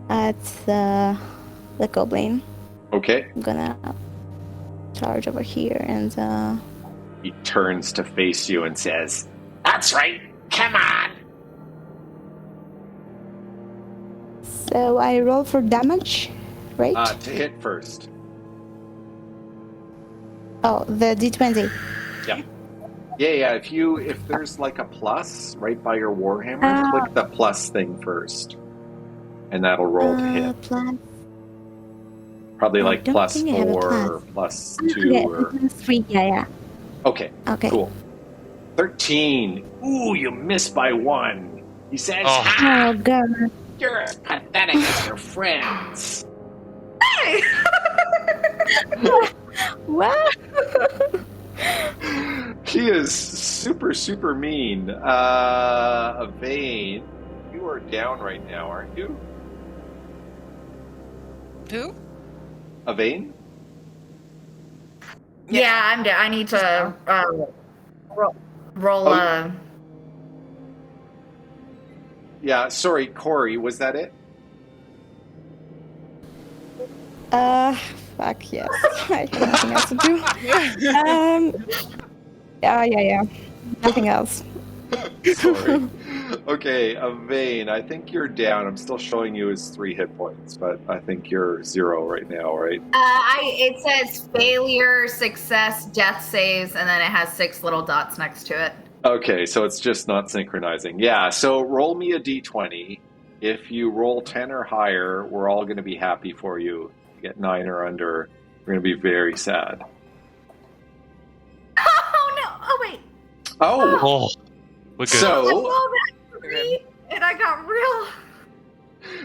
at the goblin. Okay. I'm gonna charge over here and He turns to face you and says, "That's right. Come on." so I roll for damage, right? To hit first. Oh, the D20. Yeah. Yeah. If there's a plus right by your warhammer, click the plus thing first, and that'll roll to hit. Plus. Probably I don't plus think I have a 4 or plus. plus 2 Okay, or. plus 3. Yeah. Okay. Okay. Cool. 13. Ooh, you missed by 1. He says, Oh. "Ha! Oh god. You're as pathetic as your friends." What? He is super, super mean. Avaine, you are down right now, aren't you? Who? Avaine? Yeah, I'm down. I need to roll Oh. Yeah, sorry, Corey, was that it? Fuck yes. I have nothing else to do. Yeah. Nothing else. Sorry. Okay, Avaine, I think you're down. I'm still showing you as 3 hit points, but I think you're 0 right now, right? It says failure, success, death saves, and then it has 6 little dots next to it. Okay, so it's just not synchronizing. Yeah, so roll me a d20. If you roll 10 or higher, we're all going to be happy for you. If you get 9 or under, we're going to be very sad. Oh no! Oh wait! Oh! Oh, we're good. I So, rolled that 3, and I got real.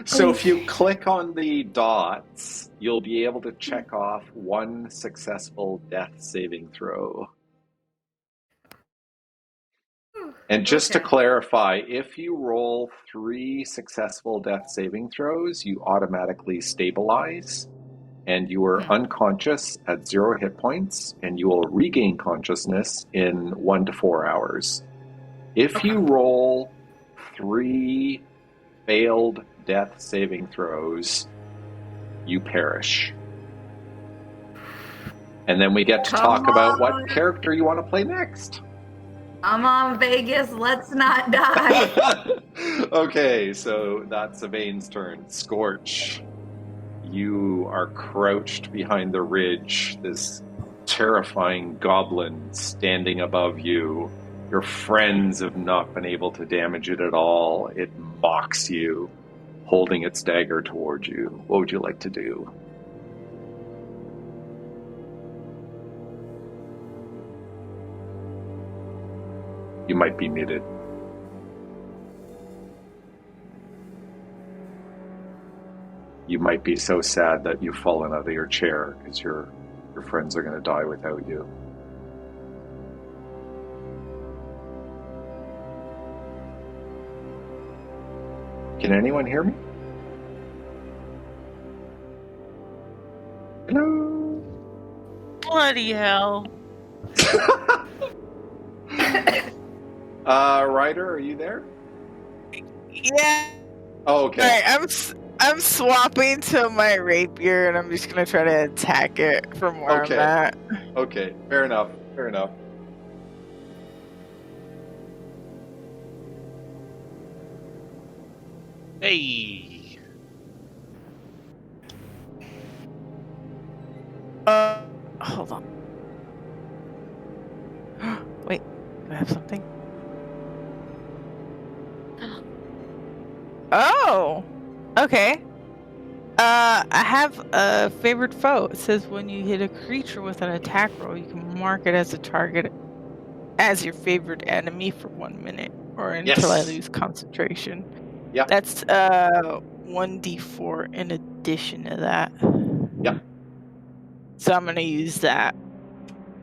so if you click on the dots, you'll be able to check off 1 successful death saving throw. And just to Okay. clarify, if you roll 3 successful death saving throws, you automatically stabilize, and you are unconscious at 0 hit points, and you will regain consciousness in 1 to 4 hours. If you roll 3 failed death saving throws, you perish. And then we get to Come talk about what on. character you want to play next. Come on, Vegas, let's not die. Okay, so that's Avaine's turn. Scorch, you are crouched behind the ridge, this terrifying goblin standing above you. Your friends have not been able to damage it at all. It mocks you, holding its dagger toward you. What would you like to do? You might be muted. You might be so sad that you've fallen out of your chair because your friends are going to die without you. Can anyone hear me? Hello? Bloody hell. Ryder, are you there? Yeah. Oh, okay. Alright, I'm swapping to my rapier and I'm just gonna try to attack it from where Okay. I'm at. Okay, fair enough. Fair enough. Hey. Hold on. Wait, do I have something? Oh! Okay. I have a favorite foe. It says when you hit a creature with an attack roll, you can mark it as a target as your favorite enemy for 1 minute or until I Yes. lose concentration. Yeah. That's 1d4 in addition to that. Yeah. So I'm gonna use that.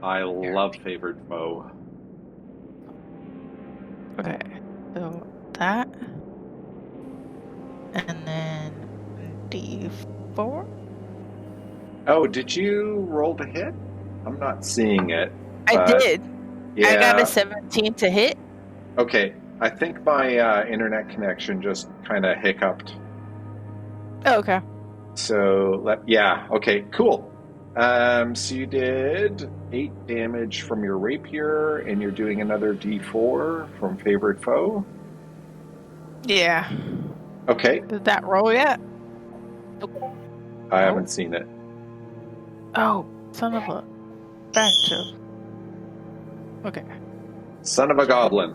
I love favored foe. Okay. So that. And then d4. Oh, did you roll to hit? I'm not seeing it. I but- did. Yeah. I got a 17 to hit. Okay. I think my internet connection just kind of hiccuped. Oh, okay. So, yeah. Okay, cool. So you did 8 damage from your rapier, and you're doing another d4 from favorite foe. Yeah. Okay. Did that roll yet? I haven't seen it. Oh, son of a batch of. Okay. Son of a goblin.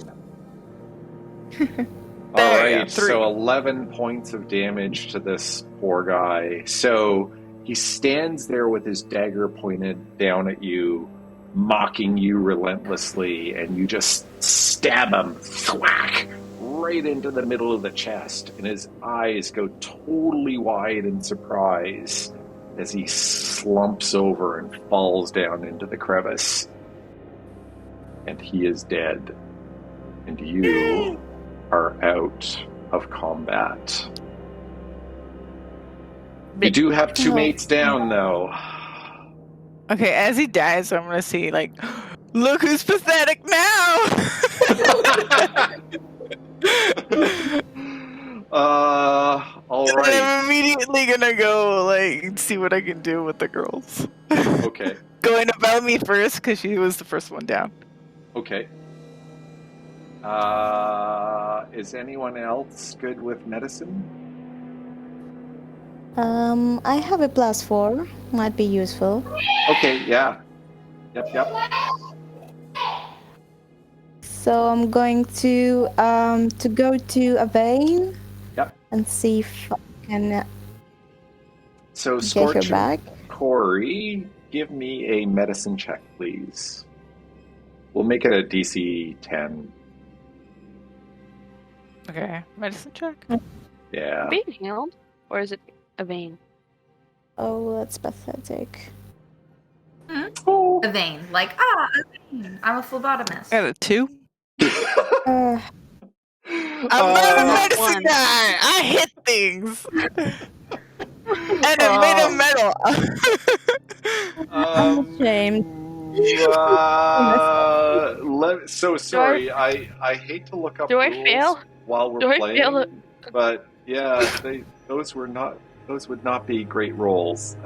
There All you go, right, 3. so 11 points of damage to this poor guy. So he stands there with his dagger pointed down at you, mocking you relentlessly, and you just stab him, thwack, right into the middle of the chest, and his eyes go totally wide in surprise as he slumps over and falls down into the crevice. And he is dead. And you are out of combat. You do have 2 mates down, though. Okay, as he dies, I'm gonna see, like, look who's pathetic now! All And right. I'm immediately gonna go, like, see what I can do with the girls. Okay. Going to Bellamy first, because she was the first one down. Okay. Is anyone else good with medicine? I have a +4. Might be useful. Okay, yeah. Yep. So I'm going to go to Avaine. Yep. And see if I can So, get her Scorch back. and Corey, give me a medicine check, please. We'll make it a DC 10. Okay, medicine check. Yeah. Being healed? Or is it Avaine? Oh, that's pathetic. Oh. Avaine, like, Avaine. I'm a phlebotomist. I got a 2. Uh, I'm not a medicine One. guy! I hit things! And I'm made of metal! I'm ashamed. So sorry. I hate to look up Do I rules fail? while we're Do I playing, fail but yeah, those would not be great rolls.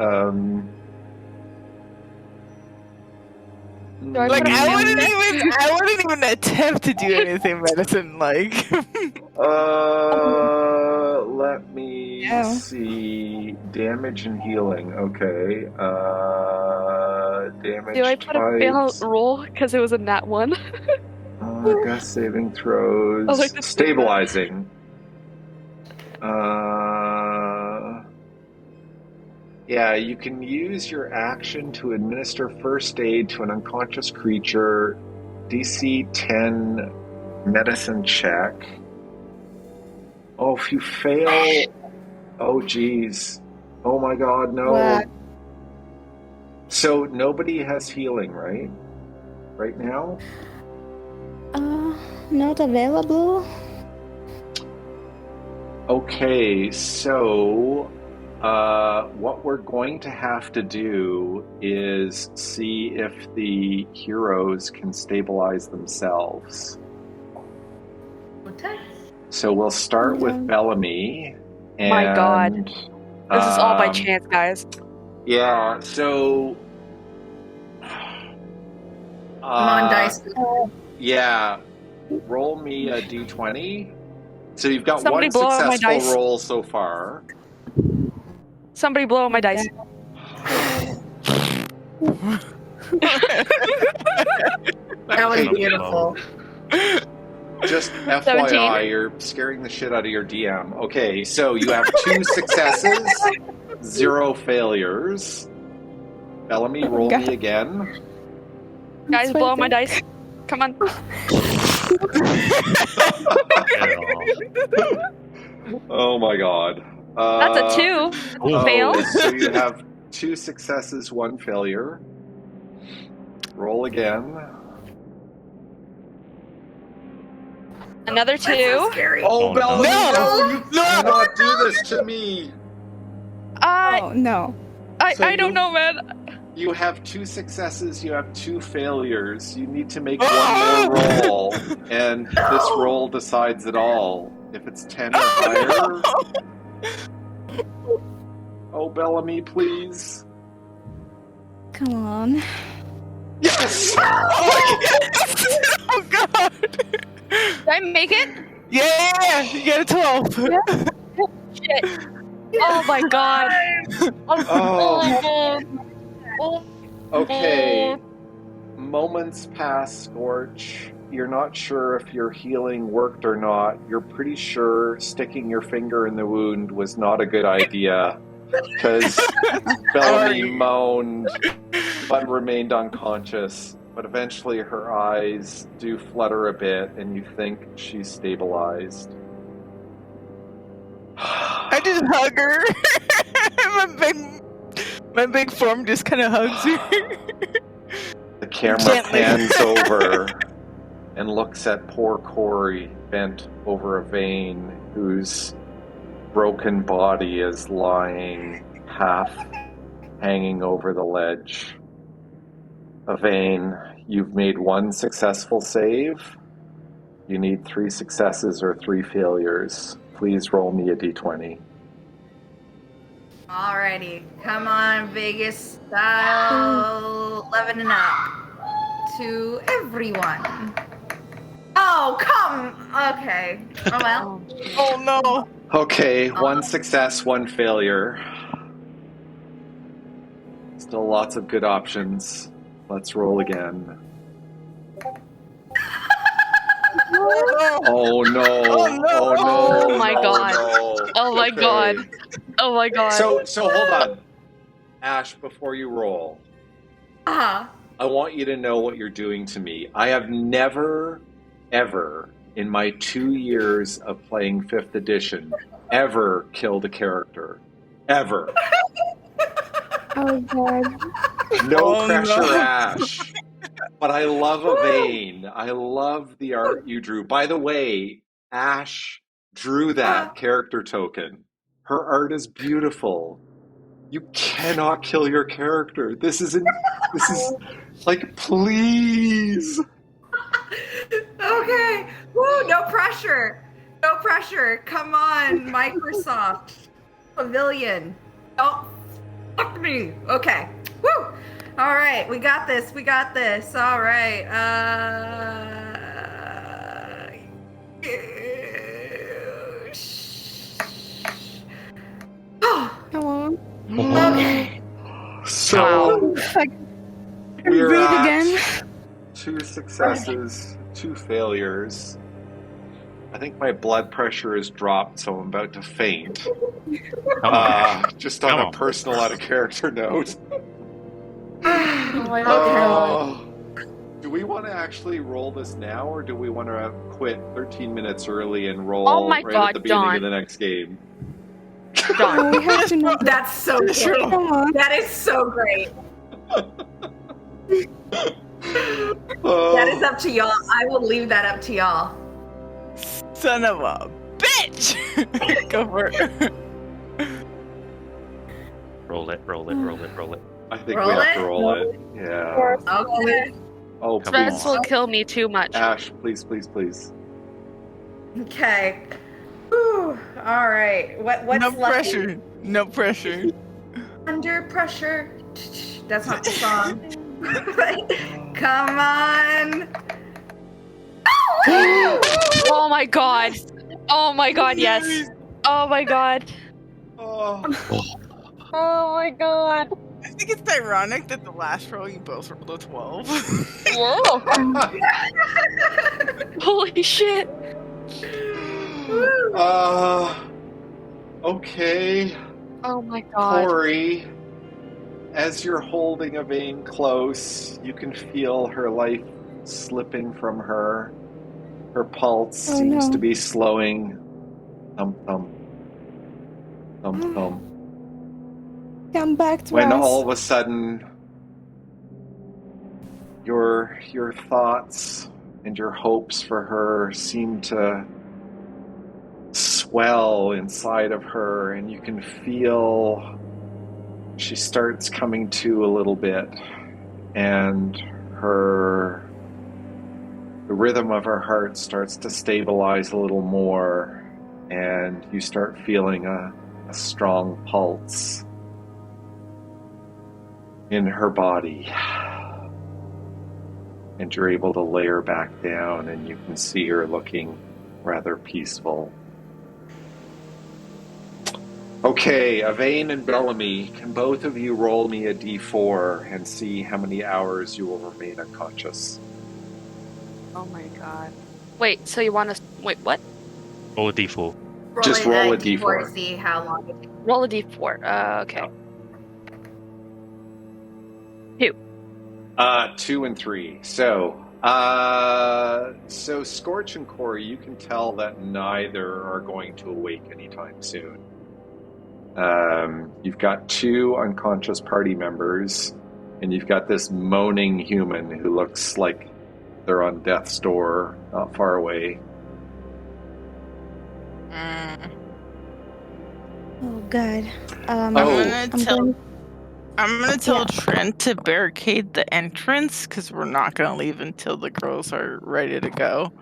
Do I Like put a I feeling wouldn't check? even attempt to do anything medicine like. Let me Yeah. see. Damage and healing. Okay. Damage Do I put a fail types. roll because it was a nat 1? Death saving throws. I like to see that. Stabilizing. Yeah, you can use your action to administer first aid to an unconscious creature. DC 10 medicine check. Oh, if you fail... Oh, geez. Oh my god, no. What? So nobody has healing, right? Right now? Not available. Okay, so what we're going to have to do is see if the heroes can stabilize themselves. Okay. So we'll start with Bellamy. And, My god. This is all by chance, guys. Yeah, so... Come on, dice. Yeah, roll me a d20. So you've got Somebody one blow out my successful dice. roll so far. Somebody blow up my dice. That was Okay. beautiful. Just 17. FYI, you're scaring the shit out of your DM. Okay, so you have 2 successes, 0 failures. Bellamy, roll me again. Guys, blow up my dice. Come on. Oh my god. That's a 2. Fail. So you have 2 successes, 1 failure. Roll again. Another 2. That's so scary. Oh, Bellamy, no! you cannot do this to me. Oh no. So I don't know, man. You have 2 successes, you have 2 failures. You need to make one more roll, and this roll decides it all. If it's 10 or higher. Oh, Bellamy, please. Come on. Yes! Oh god! Did I make it? Yeah, you got a 12. Shit. Oh my god. Oh. Okay. Moments pass, Scorch. You're not sure if your healing worked or not. You're pretty sure sticking your finger in the wound was not a good idea. Because Bellamy moaned but remained unconscious. But eventually her eyes do flutter a bit and you think she's stabilized. I just hug her. my big form just kind of hugs her. The camera Gently. pans over and looks at poor Corey bent over Avaine, whose broken body is lying half hanging over the ledge. Avaine, you've made 1 successful save. You need 3 successes or 3 failures. Please roll me a d20. Alrighty. Come on, Vegas style. 11 and up. To everyone. Oh, come. Okay. Oh, well. Oh no. Okay, 1 success, 1 failure. Still lots of good options. Let's roll again. Oh no! Oh, no. Oh no! Oh my no, god. no. Oh my Okay. god. Oh my god. So hold on, Ash. Before you roll, Uh-huh. I want you to know what you're doing to me. I have never, ever, in my 2 years of playing 5th edition, ever killed a character. Ever. Oh god. No Oh, pressure, no. Ash. But I love Avaine. I love the art you drew. By the way, Ash drew that character token. Her art is beautiful. You cannot kill your character. This is like, please. Okay. Woo, no pressure. No pressure. Come on, Microsoft. Pavilion. Don't fuck me. Okay. Woo. All right, we got this. We got this. All right. Come on. Okay. So we're Breathe at again. 2 successes, 2 failures. I think my blood pressure has dropped, so I'm about to faint. Just on Come a on. personal out of character note. Oh my god. Do we want to actually roll this now, or do we want to quit 13 minutes early and roll Oh my right God, at the beginning Dawn. of the next game? Done. We have to know. That's so great. Come on. That is so great. Oh. That is up to y'all. I will leave that up to y'all. Son of a bitch! Go for it. Roll it, roll it, roll it, roll it. I think Roll we have it? to roll it. Yeah. Okay. Oh, Stress please. will kill me too much. Ash, please, please, please. Okay. Whew. All right. What's No left? pressure. No pressure. Under pressure. That's not the song. Come on. Oh my god. Oh my god, yes. Oh my god. Oh. Oh my god. I think it's ironic that the last roll you both rolled a 12. Whoa. Holy shit. Okay. Oh my god. Corey, as you're holding Avaine close, you can feel her life slipping from her. Her pulse seems to be slowing. Thump, thump. Thump, thump. Come back to When us. all of a sudden, your thoughts and your hopes for her seem to swell inside of her, and you can feel she starts coming to a little bit, and the rhythm of her heart starts to stabilize a little more, and you start feeling a strong pulse in her body. And you're able to lay her back down, and you can see her looking rather peaceful. Okay, Avaine and Bellamy, can both of you roll me a d4 and see how many hours you will remain unconscious? Oh my god. Wait, so you want to... Wait, what? Roll a d4. Just roll a D4 d4. to see how long it takes. Roll a d4. Okay. 2. 2 and 3. So Scorch and Corey, you can tell that neither are going to awake anytime soon. You've got 2 unconscious party members, and you've got this moaning human who looks like they're on death's door, not far away. Oh god. I'm gonna tell Trent to barricade the entrance because we're not gonna leave until the girls are ready to go.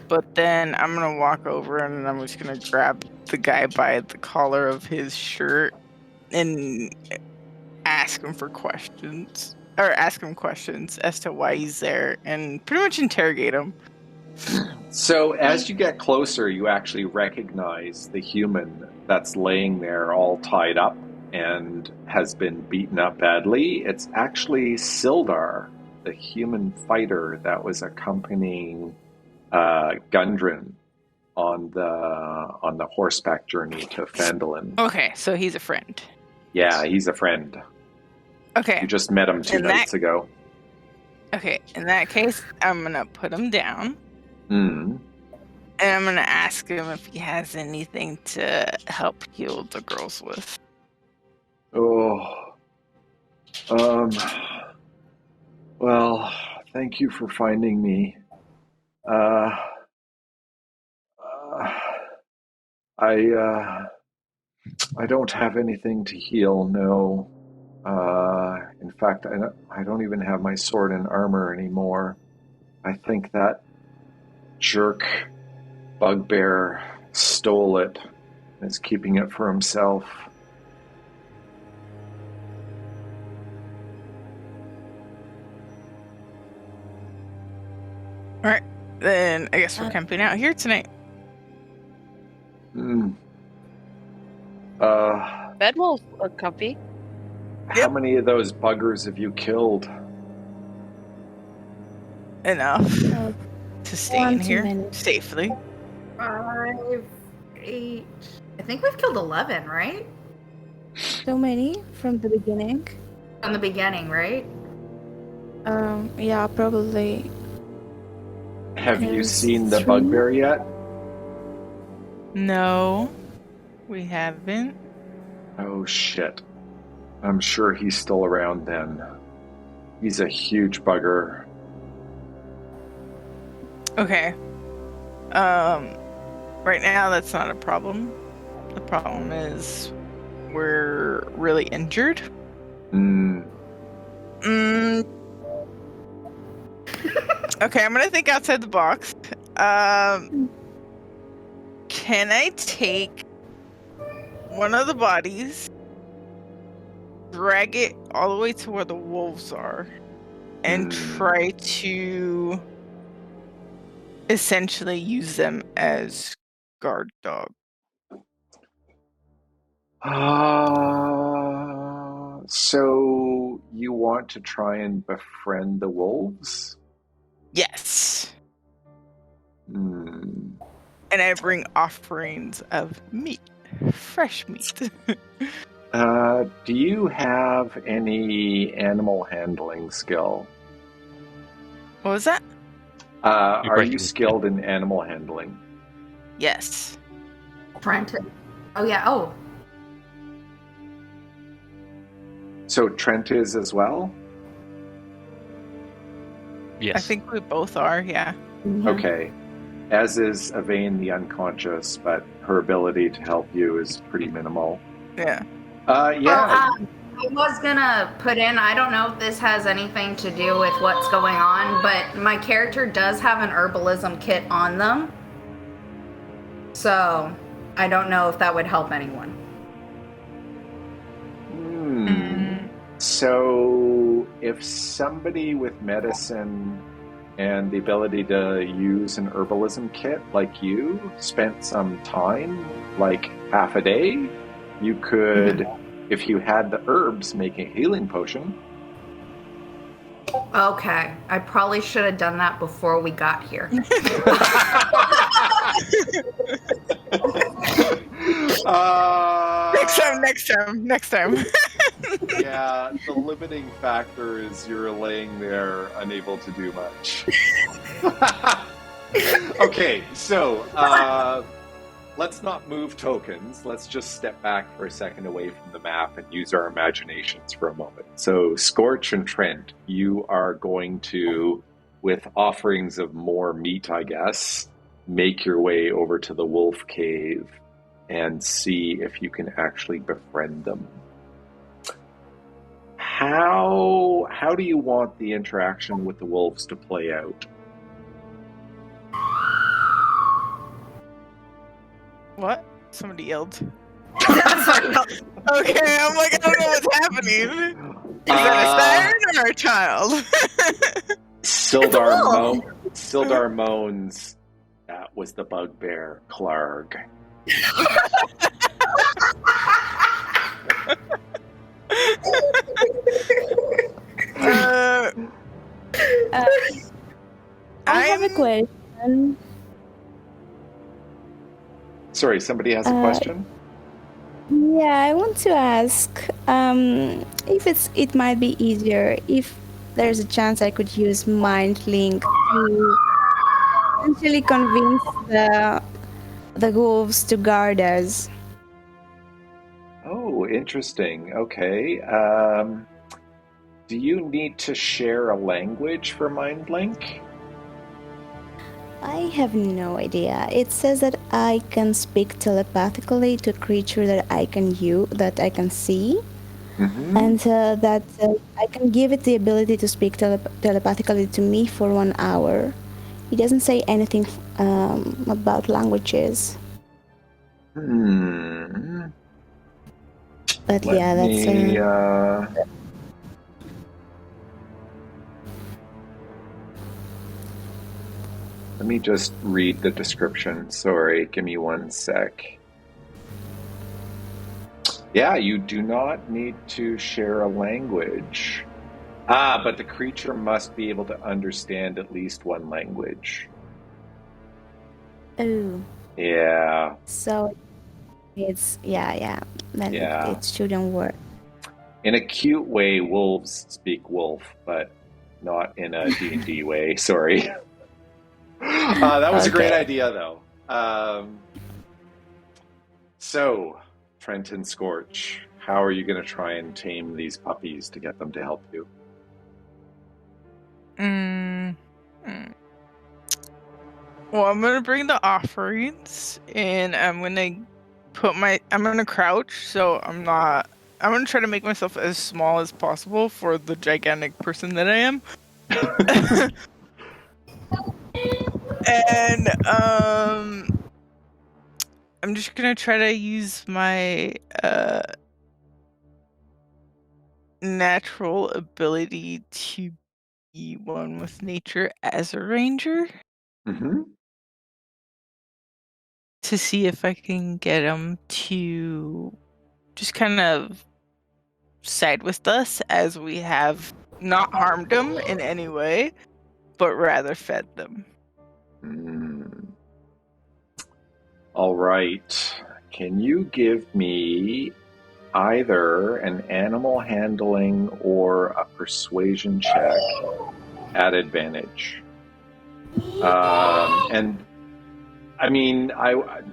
But then I'm gonna walk over and I'm just gonna grab the guy by the collar of his shirt and ask him questions as to why he's there and pretty much interrogate him. So as you get closer, you actually recognize the human that's laying there all tied up and has been beaten up badly. It's actually Sildar, the human fighter that was accompanying Gundren on the horseback journey to Phandelver. Okay, so he's a friend. Yeah, he's a friend. Okay. You just met him 2 nights ago. Okay, in that case, I'm gonna put him down. Mm. And I'm gonna ask him if he has anything to help heal the girls with. Oh. Well, thank you for finding me. I don't have anything to heal, no. In fact, I don't even have my sword and armor anymore. I think that jerk bugbear stole it and is keeping it for himself. Then I guess we're camping out here tonight. Bed will look comfy. How many of those buggers have you killed? Enough Oh, to stay in one too here many. safely. 5, 8. I think we've killed 11, right? So many from the beginning. From the beginning, right? Yeah, probably. Have you There's seen the 3. bugbear yet? No, we haven't. Oh shit. I'm sure he's still around then. He's a huge bugger. Okay. Right now that's not a problem. The problem is we're really injured. Okay, I'm gonna think outside the box. Can I take one of the bodies, drag it all the way to where the wolves are, and try to essentially use them as guard dog? So you want to try and befriend the wolves? Yes. Hmm. And I bring offerings of meat, fresh meat. Do you have any animal handling skill? What was that? Are you skilled in animal handling? Yes. Trent. Oh, yeah. Oh. So Trent is as well? Yes. I think we both are, yeah. Okay. As is Avaine the unconscious, but her ability to help you is pretty minimal. Yeah. Yeah. I was gonna put in, I don't know if this has anything to do with what's going on, but my character does have an herbalism kit on them. So, I don't know if that would help anyone. So, if somebody with medicine and the ability to use an herbalism kit like you spent some time, like half a day, you could, if you had the herbs, make a healing potion. Okay, I probably should have done that before we got here. Next time. Yeah, the limiting factor is you're laying there unable to do much. Okay, so let's not move tokens. Let's just step back for a second away from the map and use our imaginations for a moment. So Scorch and Trent, you are going to, with offerings of more meat, I guess, make your way over to the wolf cave and see if you can actually befriend them. How do you want the interaction with the wolves to play out? What? Somebody yelled. Okay, I'm like, I don't know what's happening. Is that a siren or a child? Sildar moans, that was the bugbear, Clark. I have a question. Sorry, somebody has a question? Yeah, I want to ask if it might be easier if there's a chance I could use Mind Link to essentially convince the wolves to guard us. Oh, interesting. Okay. Do you need to share a language for MindLink? I have no idea. It says that I can speak telepathically to a creature that I can see, and that I can give it the ability to speak telepathically to me for 1 hour. It doesn't say anything about languages. But yeah, that's. Let me just read the description. Sorry, give me one sec. Yeah, you do not need to share a language. But the creature must be able to understand at least one language. Oh. Yeah. So it's yeah. Then Yeah. it shouldn't work. In a cute way, wolves speak wolf, but not in a D&D way. Sorry. That was a great idea, though. So, Trent and Scorch, how are you going to try and tame these puppies to get them to help you? Well, I'm gonna bring the offerings, and I'm gonna crouch, so I'm gonna try to make myself as small as possible for the gigantic person that I am. And I'm just gonna try to use my natural ability to be one with nature as a ranger. Mm-hmm. To see if I can get them to just kind of side with us, as we have not harmed them in any way, but rather fed them. All right. Can you give me either an animal handling or a persuasion check at advantage? And I mean,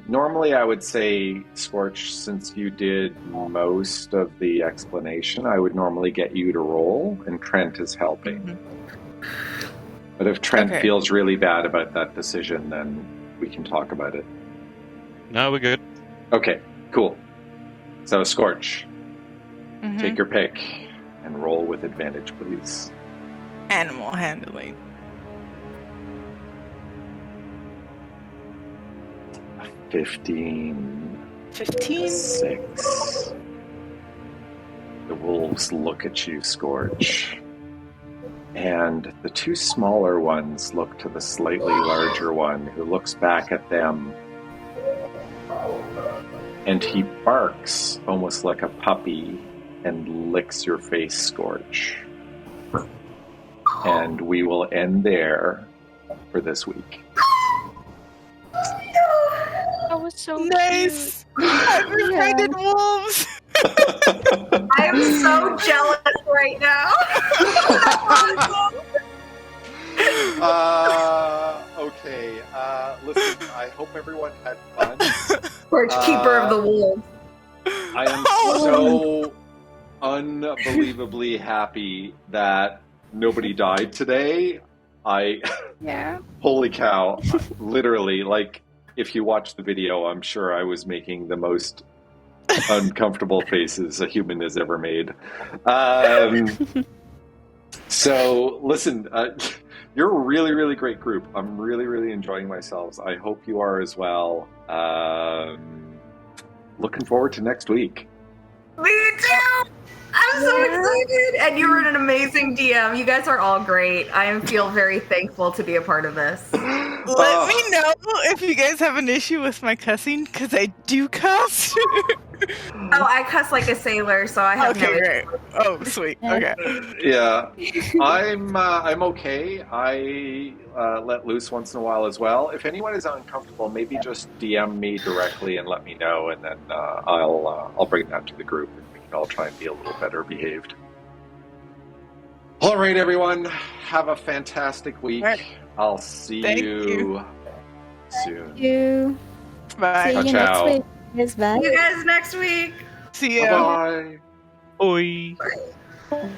normally I would say, Scorch, since you did most of the explanation, I would normally get you to roll, and Trent is helping. Mm-hmm. But if Trent feels really bad about that decision, then we can talk about it. No, we're good. Okay, cool. So, Scorch, take your pick and roll with advantage, please. Animal handling. 15. 6. The wolves look at you, Scorch. And the two smaller ones look to the slightly larger one, who looks back at them. And he barks almost like a puppy and licks your face, Scorch. And we will end there for this week. That was so nice. I've befriended wolves. I am so jealous right now. Okay. Listen, I hope everyone had fun. Scorch, keeper of the wolves. I am so unbelievably happy that nobody died today. Yeah. Holy cow. Literally, like, if you watch the video, I'm sure I was making the most uncomfortable faces a human has ever made. So, listen, you're a really, really great group. I'm really, really enjoying myself. I hope you are as well. Looking forward to next week. Me too! I'm so excited! And you were an amazing DM. You guys are all great. I feel very thankful to be a part of this. Let me know if you guys have an issue with my cussing, because I do cuss. Oh, I cuss like a sailor, so I have no issue. Great. Oh, sweet. Okay. Yeah, I'm okay. I let loose once in a while as well. If anyone is uncomfortable, maybe just DM me directly and let me know, and then I'll bring that to the group, and we can all try and be a little better behaved. All right, everyone, have a fantastic week. Right. I'll see you soon. Thank you. Bye. See you next week. Yes, bye. See you guys next week. See ya. Bye. Oi. Bye.